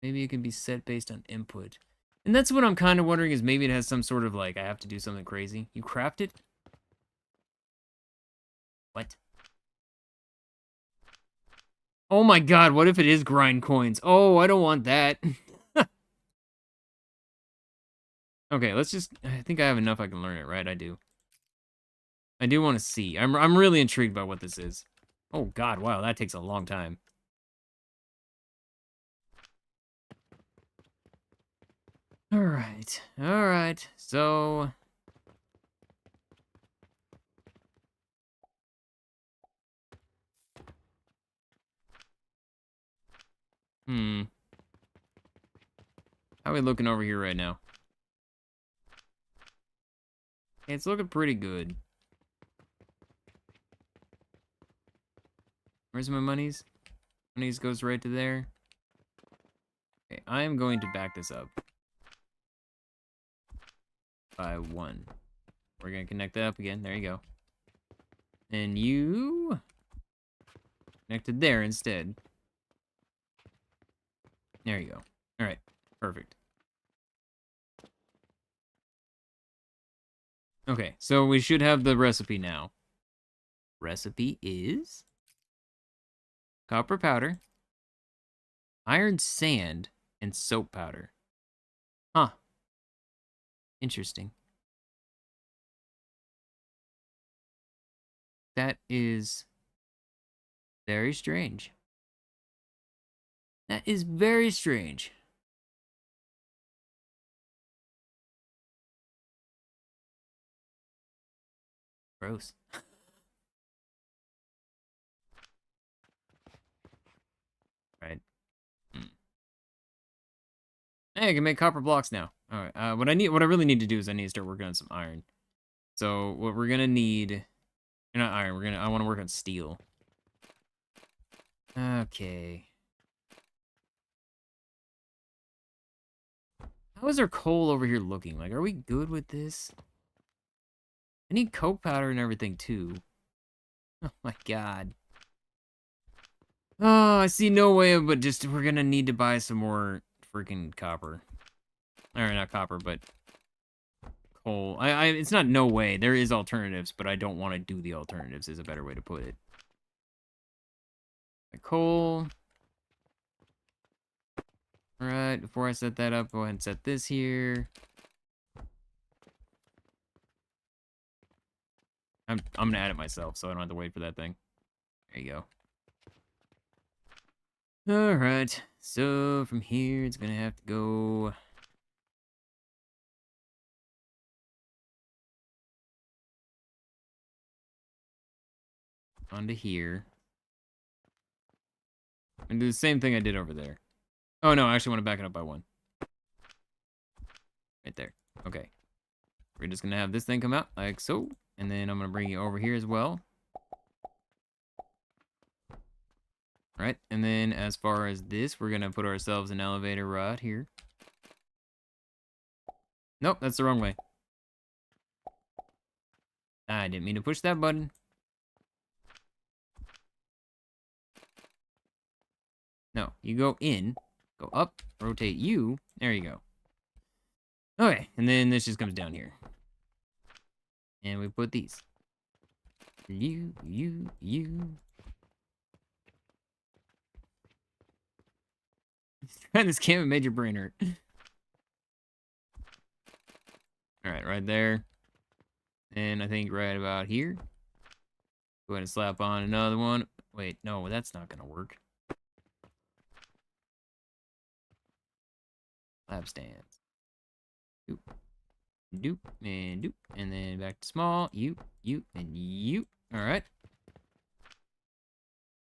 Maybe it can be set based on input. And that's what I'm kind of wondering is maybe it has some sort of, like, I have to do something crazy. You craft it? What? Oh my god, what if it is grind coins? Oh, I don't want that. Okay, let's just... I think I have enough I can learn it, right? I do. I do want to see. I'm really intrigued by what this is. Oh god, wow, that takes a long time. Alright, alright, so... How are we looking over here right now? It's looking pretty good. Where's my monies? Monies goes right to there. Okay, I am going to back this up. By 1. We're gonna connect that up again. There you go. And you... connected there instead. There you go. Alright, perfect. Okay, so we should have the recipe now. Recipe is... copper powder, iron sand, and soap powder. Huh. Interesting. That is very strange. That is very strange. Gross. Right. Hey, I can make copper blocks now. All right. What I really need to do is I need to start working on some iron. So what we're gonna need, not iron. I want to work on steel. Okay. How is our coal over here looking? Like, are we good with this? I need coke powder and everything too. Oh my god. Oh, I see no way, but just we're gonna need to buy some more freaking copper. Or not copper, but coal. It's not no way. There is alternatives, but I don't want to do the alternatives is a better way to put it. Coal. Alright, before I set that up, go ahead and set this here. I'm gonna add it myself, so I don't have to wait for that thing. There you go. Alright, so from here, it's gonna have to go... onto here. And do the same thing I did over there. Oh no, I actually want to back it up by 1. Right there. Okay. We're just gonna have this thing come out like so. And then I'm gonna bring you over here as well. Right, and then as far as this, we're gonna put ourselves an elevator right here. Nope, that's the wrong way. I didn't mean to push that button. No, you go in, go up, rotate you. There you go. Okay, and then this just comes down here. And we put these. You. This can't have made your brain hurt. Alright, right there. And I think right about here. Go ahead and slap on another one. Wait, no, that's not gonna work. Lab stands. Doop. Doop and doop. And then back to small. You, and you. Alright.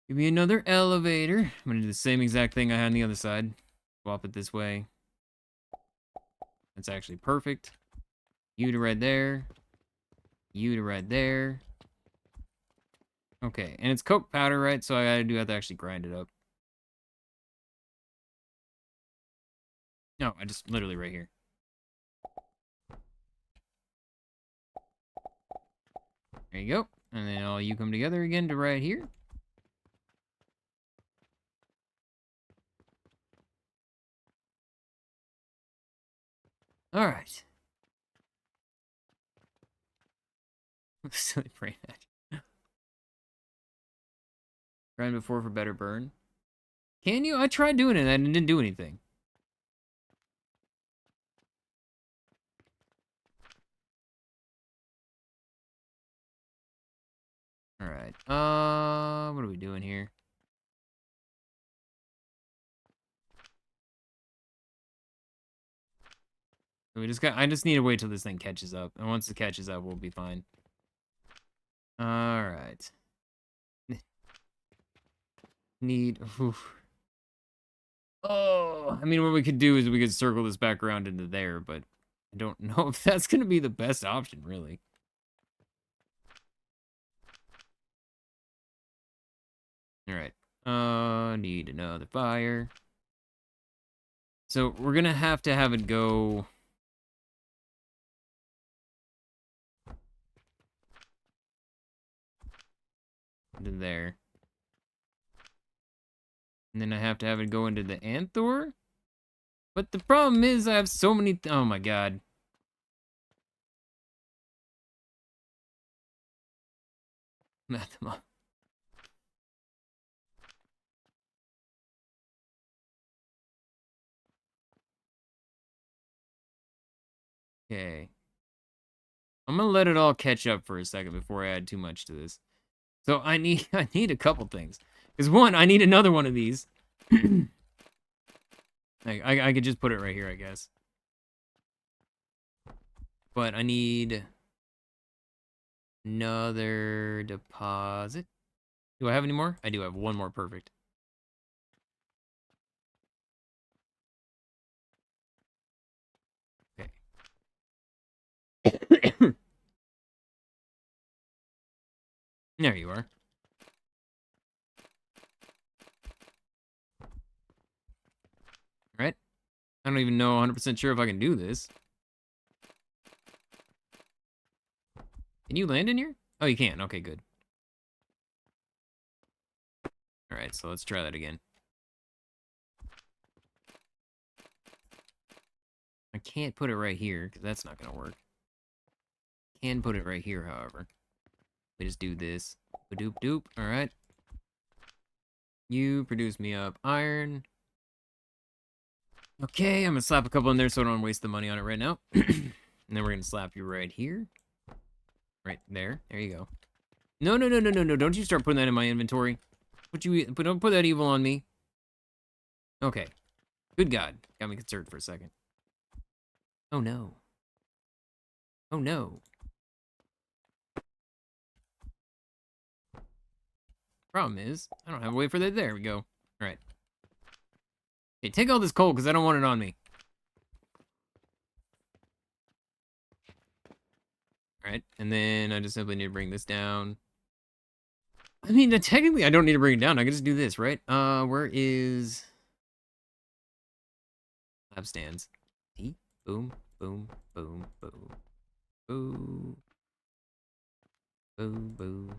Give me another elevator. I'm gonna do the same exact thing I had on the other side. Swap it this way. That's actually perfect. You to right there. You to right there. Okay, and it's coke powder, right? So I have to actually grind it up. No, I just literally right here. There you go. And then all you come together again to right here. All right. Silly brain. Grind before for better burn. Can you? I tried doing it and it didn't do anything. Alright. What are we doing here? I just need to wait till this thing catches up. And once it catches up, we'll be fine. Alright. Oof. Oh, I mean, what we could do is we could circle this back around into there, but I don't know if that's going to be the best option, really. Alright. Need another fire. So we're going to have it go... into there. And then I have to have it go into the Anthor. But the problem is I have so many... oh my god. Mathema. Okay. I'm gonna let it all catch up for a second before I add too much to this. So I need a couple things. Because one, I need another one of these. I could just put it right here, I guess. But I need another deposit. Do I have any more? I do have one more, perfect. Okay. There you are. Right? I don't even know 100% sure if I can do this. Can you land in here? Oh, you can. Okay, good. Alright, so let's try that again. I can't put it right here, because that's not going to work. Can put it right here, however. We just do this. Ba-doop doop. Alright. You produce me up iron. Okay, I'm going to slap a couple in there so I don't waste the money on it right now. And then we're going to slap you right here. Right there. There you go. No. Don't you start putting that in my inventory. Don't put that evil on me. Okay. Good God. Got me concerned for a second. Oh, no. Oh, no. Problem is, I don't have a way for that. There we go. All right. Hey, take all this coal because I don't want it on me. All right, and then I just simply need to bring this down. I mean, technically, I don't need to bring it down. I can just do this, right? Where is lab stands? See? Boom, boom, boom, boom, boom, boom, boom.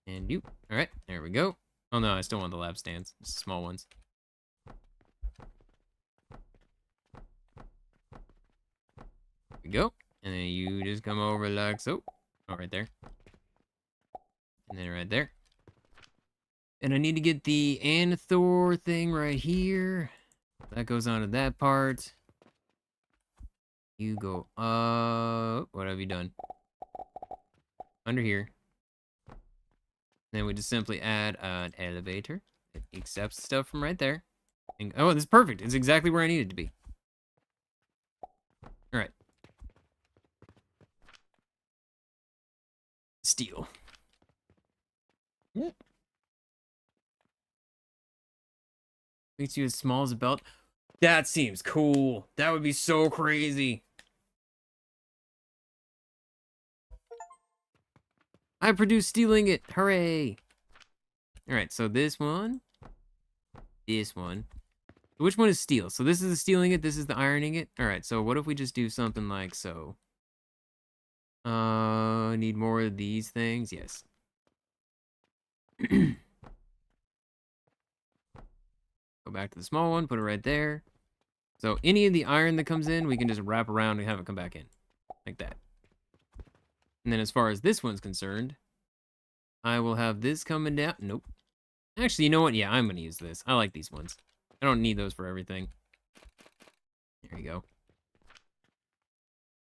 And you. All right, there we go. Oh no, I still want the lab stands, just the small ones. There we go. And then you just come over like so. Oh, right there. And then right there. And I need to get the Anthor thing right here. That goes on to that part. You go up. What have you done? Under here. Then we just simply add an elevator. It accepts stuff from right there. And, oh, this is perfect. It's exactly where I need it to be. All right. Steel. Yep. Makes you as small as a belt. That seems cool. That would be so crazy. I produced steel ingot. Hooray. All right, so this one. This one. Which one is steel? So this is the steel ingot. This is the iron ingot. All right, so what if we just do something like so? Need more of these things? Yes. Go back to the small one, put it right there. So any of the iron that comes in, we can just wrap around and have it come back in. Like that. And then as far as this one's concerned, I will have this coming down. Nope. Actually, you know what? Yeah, I'm going to use this. I like these ones. I don't need those for everything. There you go.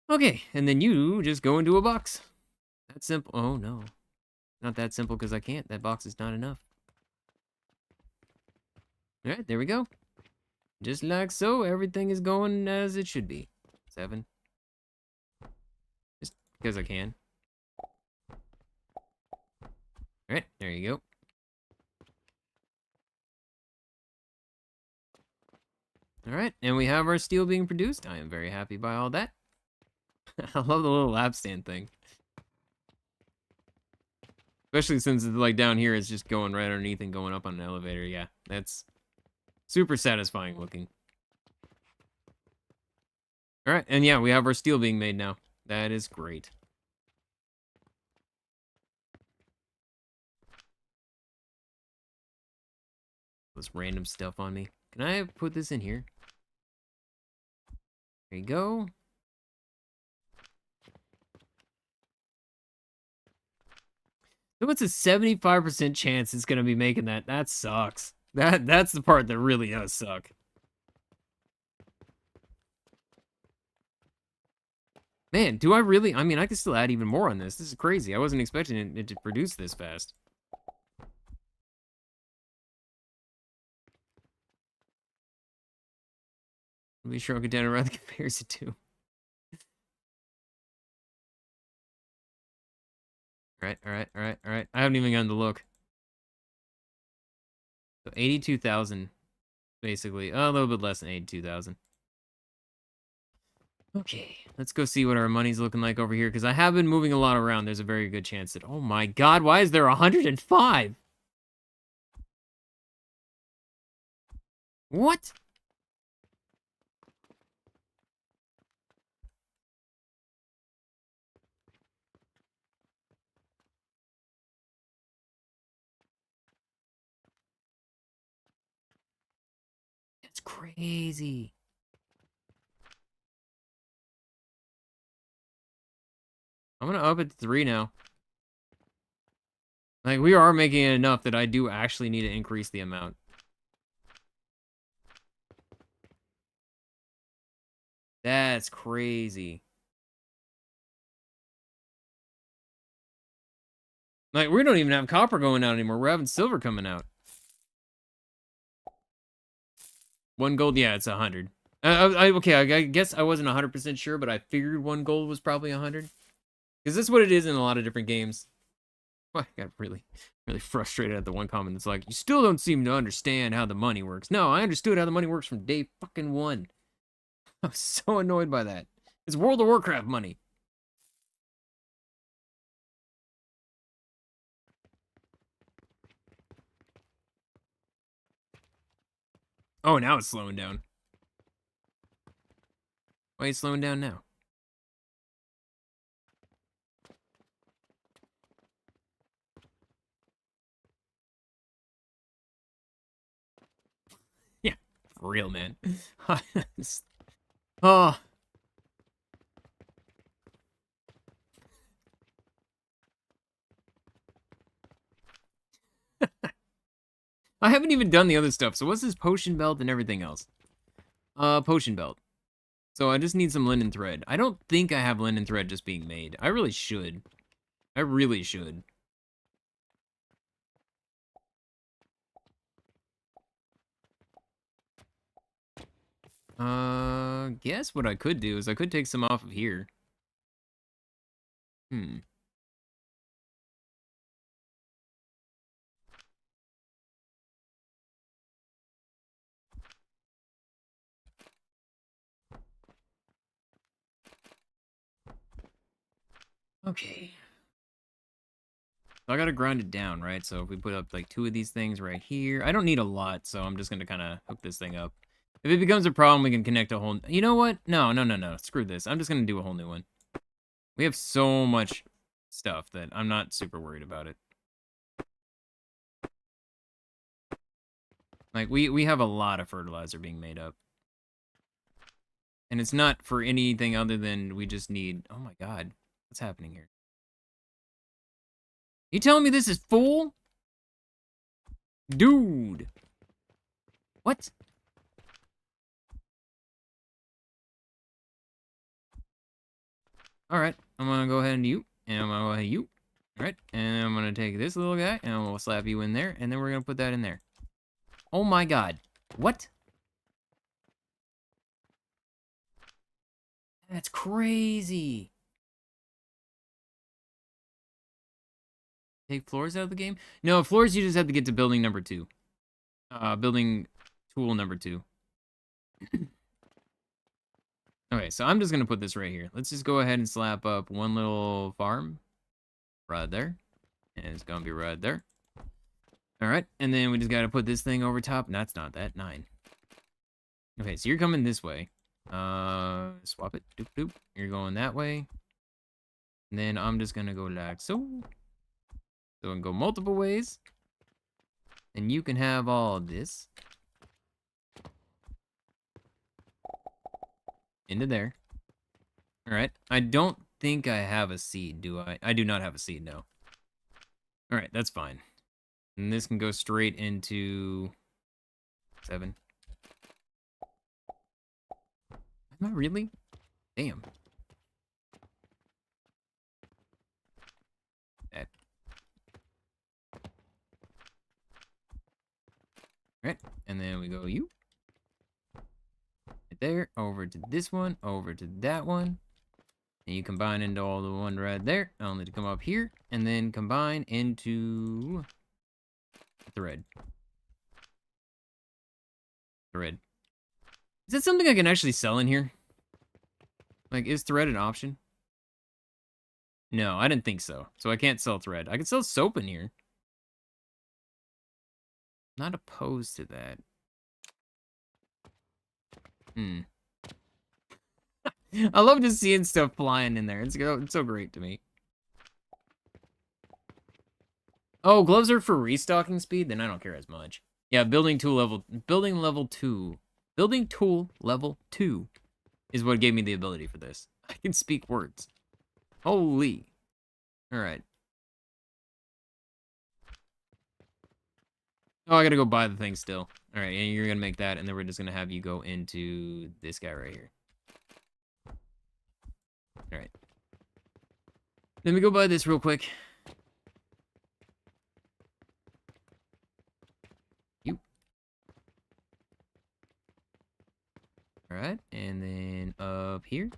Okay, and then you just go into a box. That's simple. Oh, no. Not that simple because I can't. That box is not enough. All right, there we go. Just like so, everything is going as it should be. 7. Just because I can. All right, there you go. All right, and we have our steel being produced. I am very happy by all that. I love the little lap stand thing. Especially since it's like down here, it's just going right underneath and going up on an elevator. Yeah, that's super satisfying looking. All right, and yeah, we have our steel being made now. That is great. This random stuff on me. Can I put this in here? There you go. So it's a 75% chance it's gonna be making that. That sucks. That's the part that really does suck. Man, do I really? I mean, I could still add even more on this. This is crazy. I wasn't expecting it to produce this fast. Let me shrunk it down around the comparison too. Alright, alright, alright, alright. I haven't even gotten to look. So 82,000, basically. Oh, a little bit less than 82,000. Okay, let's go see what our money's looking like over here, because I have been moving a lot around. There's a very good chance that... Oh my god, why is there 105? What? That's crazy. I'm gonna up it to 3 now. Like, we are making it enough that I do actually need to increase the amount. That's crazy. Like, we don't even have copper going out anymore. We're having silver coming out. 1 gold, yeah, it's 100. Okay, I guess I wasn't 100% sure, but I figured 1 gold was probably 100. Because that's what it is in a lot of different games. I got really frustrated at the one comment that's like, you still don't seem to understand how the money works. No, I understood how the money works from day fucking 1. I was so annoyed by that. It's World of Warcraft money. Oh, now it's slowing down. Why are you slowing down now? Yeah, for real, man. Oh. I haven't even done the other stuff. So what's this potion belt and everything else? Potion belt. So I just need some linen thread. I don't think I have linen thread just being made. I really should. I really should. Guess what I could do is I could take some off of here. Okay. So I gotta grind it down, right? So if we put up like 2 of these things right here, I don't need a lot, so I'm just gonna kind of hook this thing up. If it becomes a problem, we can connect a whole... You know what? No. Screw this. I'm just gonna do a whole new one. We have so much stuff that I'm not super worried about it. Like, we have a lot of fertilizer being made up. And it's not for anything other than we just need... Oh my god. What's happening here? You telling me this is full? Dude. What? All right, I'm gonna go ahead and you, and I'm gonna go ahead and you. All right, and I'm gonna take this little guy, and we'll slap you in there, and then we're gonna put that in there. Oh my God, what? That's crazy. Take floors out of the game? No, floors you just have to get to building number 2. Building tool number 2. Okay, so I'm just gonna put this right here. Let's just go ahead and slap up one little farm right there. And it's gonna be right there. All right, and then we just gotta put this thing over top. No, it's not that, 9. Okay, so you're coming this way. Swap it, doop doop. You're going that way. And then I'm just gonna go like so. So I can go multiple ways. And you can have all of this. Into there. All right, I don't think I have a seed, do I? I do not have a seed, no. All right, that's fine. And this can go straight into 7. Am I really? Damn. That. Right, and then we go you. Right there, over to this one, over to that one. And you combine into all the one right there. Only to come up here, and then combine into thread. Thread. Is that something I can actually sell in here? Like, is thread an option? No, I didn't think so. So I can't sell thread. I can sell soap in here. Not opposed to that. I love just seeing stuff flying in there. It's so great to me. Oh, gloves are for restocking speed? Then I don't care as much. Yeah, building tool level 2 is what gave me the ability for this. I can speak words. Holy. All right. Oh, I gotta go buy the thing still. All right, and you're gonna make that, and then we're just gonna have you go into this guy right here. All right. Let me go buy this real quick. You. All right, and then up here.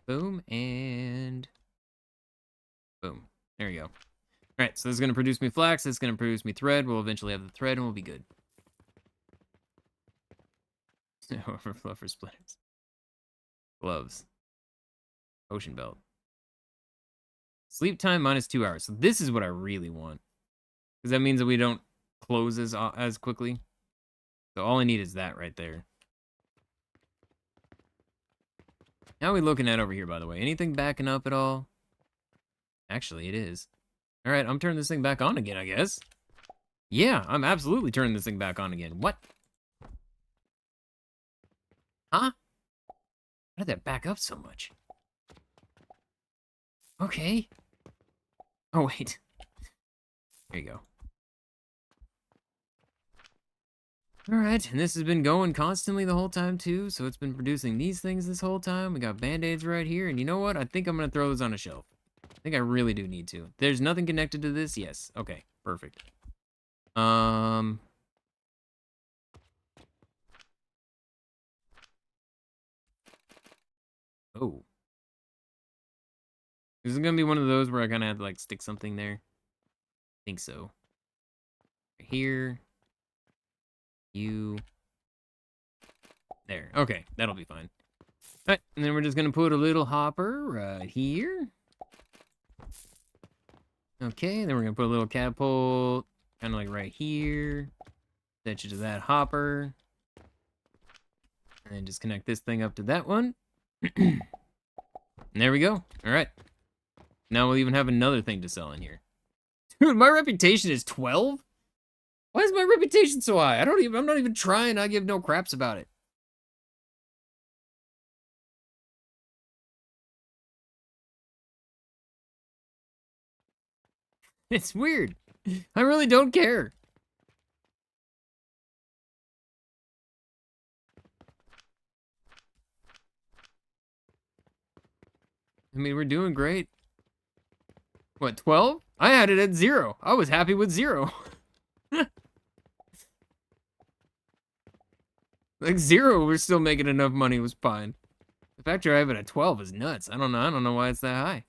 Boom, and boom. There you go. All right, so this is going to produce me flax. This is going to produce me thread. We'll eventually have the thread, and we'll be good. Overflow for splinters. Gloves. Ocean belt. Sleep time minus 2 hours. So this is what I really want. Because that means that we don't close as quickly. So all I need is that right there. How are we looking at over here, by the way? Anything backing up at all? Actually, it is. All right, I'm turning this thing back on again, I guess. Yeah, I'm absolutely turning this thing back on again. What? Huh? How did that back up so much? Okay. Oh, wait. There you go. All right, and this has been going constantly the whole time, too, so it's been producing these things this whole time. We got Band-Aids right here, and you know what? I think I'm going to throw those on a shelf. I think I really do need to. There's nothing connected to this? Yes. Okay, perfect. Oh. Is it going to be one of those where I kind of have to, like, stick something there? I think so. Right here. You. There. Okay, that'll be fine. All right, and then we're just going to put a little hopper right here. Okay, then we're going to put a little catapult kind of like right here. Attach it to that hopper. And then just connect this thing up to that one. And there we go. All right. Now we'll even have another thing to sell in here. Dude, my reputation is 12? Why is my reputation so high? I'm not even trying. I give no craps about it. It's weird. I really don't care. I mean, we're doing great. What, 12? I had it at 0. I was happy with 0. Like 0, we're still making enough money was fine. The fact I have it at 12 is nuts. I don't know why it's that high.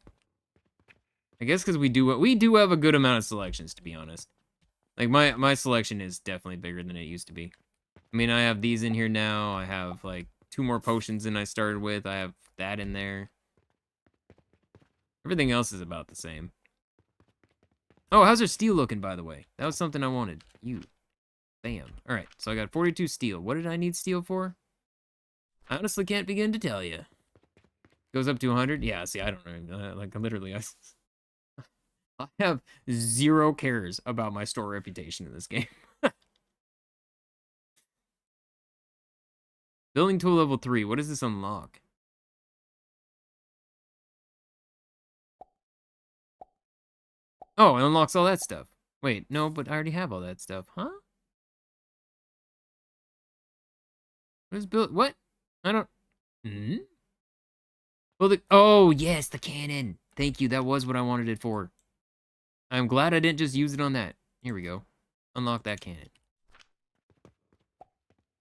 I guess because we do have a good amount of selections, to be honest. Like my selection is definitely bigger than it used to be. I mean, I have these in here now. I have like 2 more potions than I started with. I have that in there. Everything else is about the same. Oh, how's our steel looking, by the way? That was something I wanted. You. Bam. All right, so I got 42 steel. What did I need steel for? I honestly can't begin to tell you. Goes up to 100? Yeah, see, I don't know. Like, literally, I have 0 cares about my store reputation in this game. Building tool level 3. What does this unlock? Oh, it unlocks all that stuff. Wait, no, but I already have all that stuff. Huh? What is build? What? I don't... Hmm? Well, oh, yes, the cannon. Thank you. That was what I wanted it for. I'm glad I didn't just use it on that. Here we go. Unlock that cannon.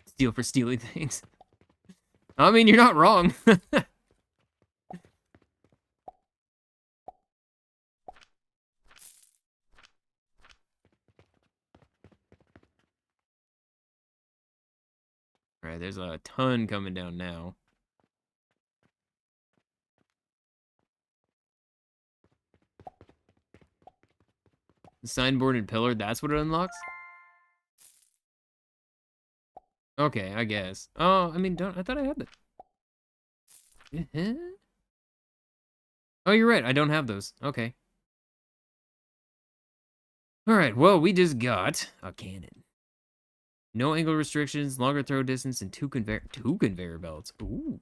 Steal for stealing things. I mean, you're not wrong. Alright, there's a ton coming down now. The signboard and pillar, that's what it unlocks? Okay, I guess. Oh, I mean, I thought I had that. Oh, you're right, I don't have those. Okay. Alright, well, we just got a cannon. No angle restrictions, longer throw distance, and two conveyor belts. Ooh.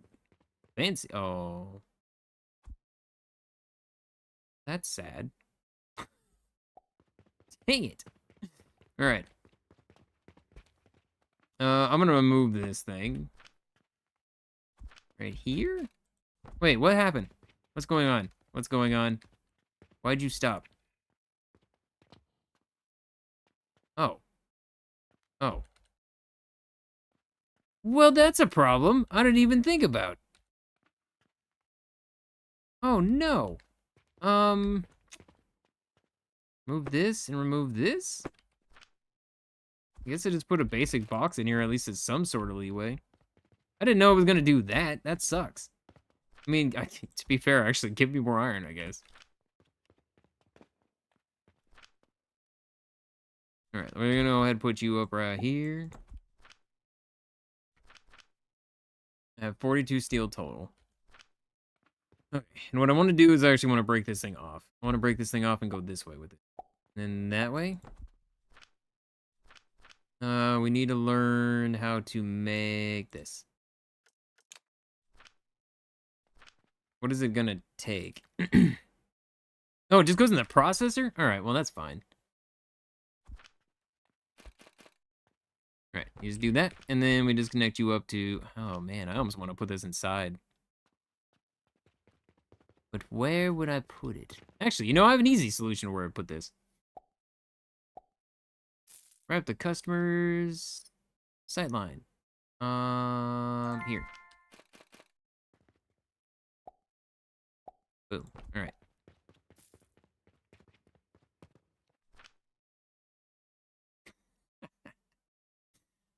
Fancy. Oh. That's sad. Dang it. Alright. I'm gonna remove this thing. Right here? Wait, what happened? What's going on? What's going on? Why'd you stop? Oh. Oh. Well, that's a problem I didn't even think about. Oh, no. Move this and remove this? I guess I just put a basic box in here, at least it's some sort of leeway. I didn't know it was gonna do that. That sucks. I mean, to be fair, actually, give me more iron, I guess. Alright, we're gonna go ahead and put you up right here. I have 42 steel total. Okay, and what I want to do is I actually want to break this thing off. I want to break this thing off and go this way with it. And that way. We need to learn how to make this. What is it gonna take? Oh, it just goes in the processor? Alright, well that's fine. Alright, you just do that, and then we just connect you up to... Oh man, I almost want to put this inside. But where would I put it? Actually, you know, I have an easy solution to where I put this. Wrap the customer's sightline. Here. Boom. All right.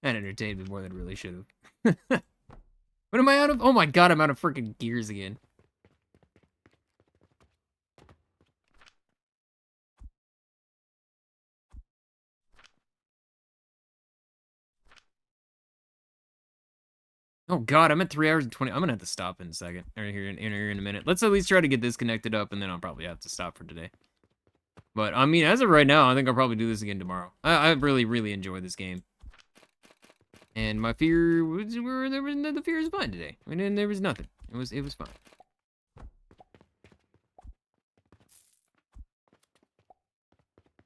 That entertained me more than it really should have. What am I out of? Oh my god, I'm out of freaking gears again. Oh god, I'm at 3 hours and 20. I'm gonna have to stop in a second. Or here in a minute. Let's at least try to get this connected up, and then I'll probably have to stop for today. But I mean, as of right now, I think I'll probably do this again tomorrow. I really, really enjoy this game. And my fear was the fear is fine today. I mean, there was nothing. It was fine.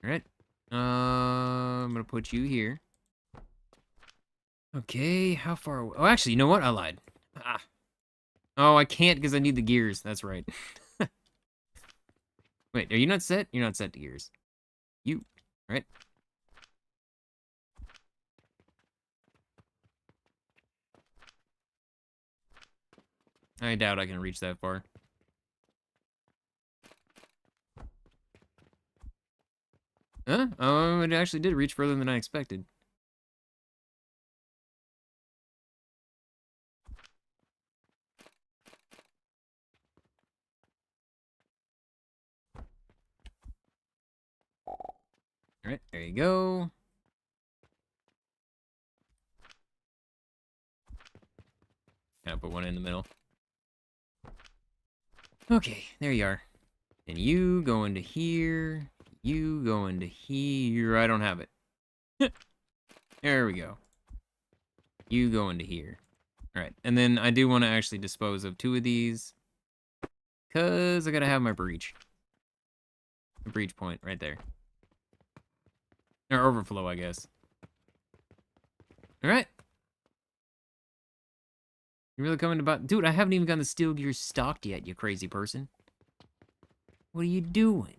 Alright. I'm gonna put you here. Okay, how far away? Oh, actually, you know what? I lied. Ah. Oh, I can't because I need the gears. That's right. Wait, are you not set? You're not set to gears. You, right? I doubt I can reach that far. Huh? Oh, it actually did reach further than I expected. Alright, there you go. Gotta put one in the middle. Okay, there you are. And you go into here. You go into here. I don't have it. There we go. You go into here. Alright, and then I do want to actually dispose of 2 of these. Because I gotta have my breach. The breach point right there. Or overflow, I guess. Alright. You really coming about... Dude, I haven't even gotten the steel gears stocked yet, you crazy person. What are you doing?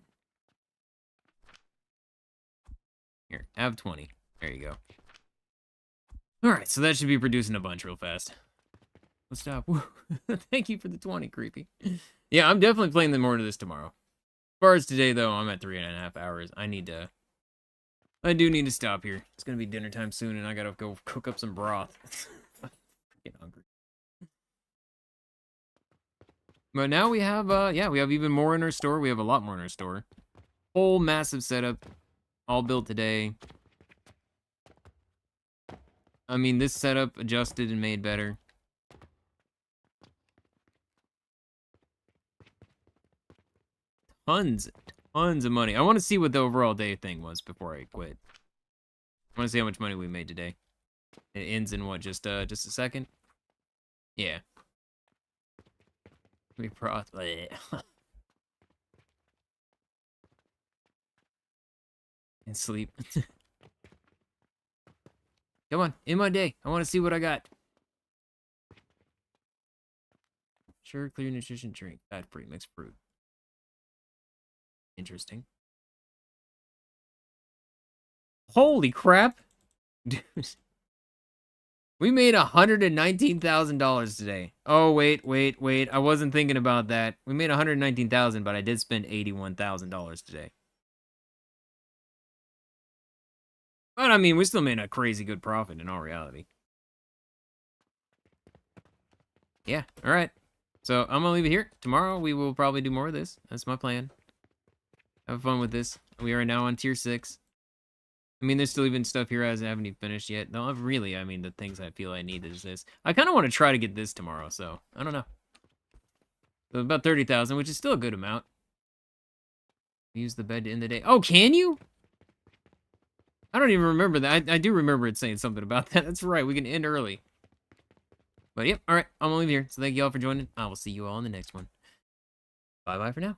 Here, have 20. There you go. Alright, so that should be producing a bunch real fast. Let's stop. Thank you for the 20, creepy. Yeah, I'm definitely playing more of this tomorrow. As far as today, though, I'm at 3.5 hours. I do need to stop here. It's gonna be dinner time soon, and I gotta go cook up some broth. I'm freaking hungry. But now we have, yeah, we have even more in our store. We have a lot more in our store. Whole massive setup, all built today. I mean, this setup adjusted and made better. Tons of money. I want to see what the overall day thing was before I quit. I want to see how much money we made today. It ends in what, just a second? Yeah. We broth. And sleep. Come on, in my day. I want to see what I got. Sure, clear nutrition drink. Fat-free mixed fruit. Interesting. Holy crap. Dude. We made $119,000 today. Oh, wait. I wasn't thinking about that. We made $119,000, but I did spend $81,000 today. But I mean, we still made a crazy good profit in all reality. Yeah, all right. So I'm gonna leave it here. Tomorrow we will probably do more of this. That's my plan. Have fun with this. We are now on tier 6. I mean, there's still even stuff here I haven't even finished yet. No, really, I mean, the things I feel I need is this. I kind of want to try to get this tomorrow, so I don't know. So about 30,000, which is still a good amount. Use the bed to end the day. Oh, can you? I don't even remember that. I do remember it saying something about that. That's right, we can end early. But yep, all right, I'm gonna leave here. So thank you all for joining. I will see you all in the next one. Bye-bye for now.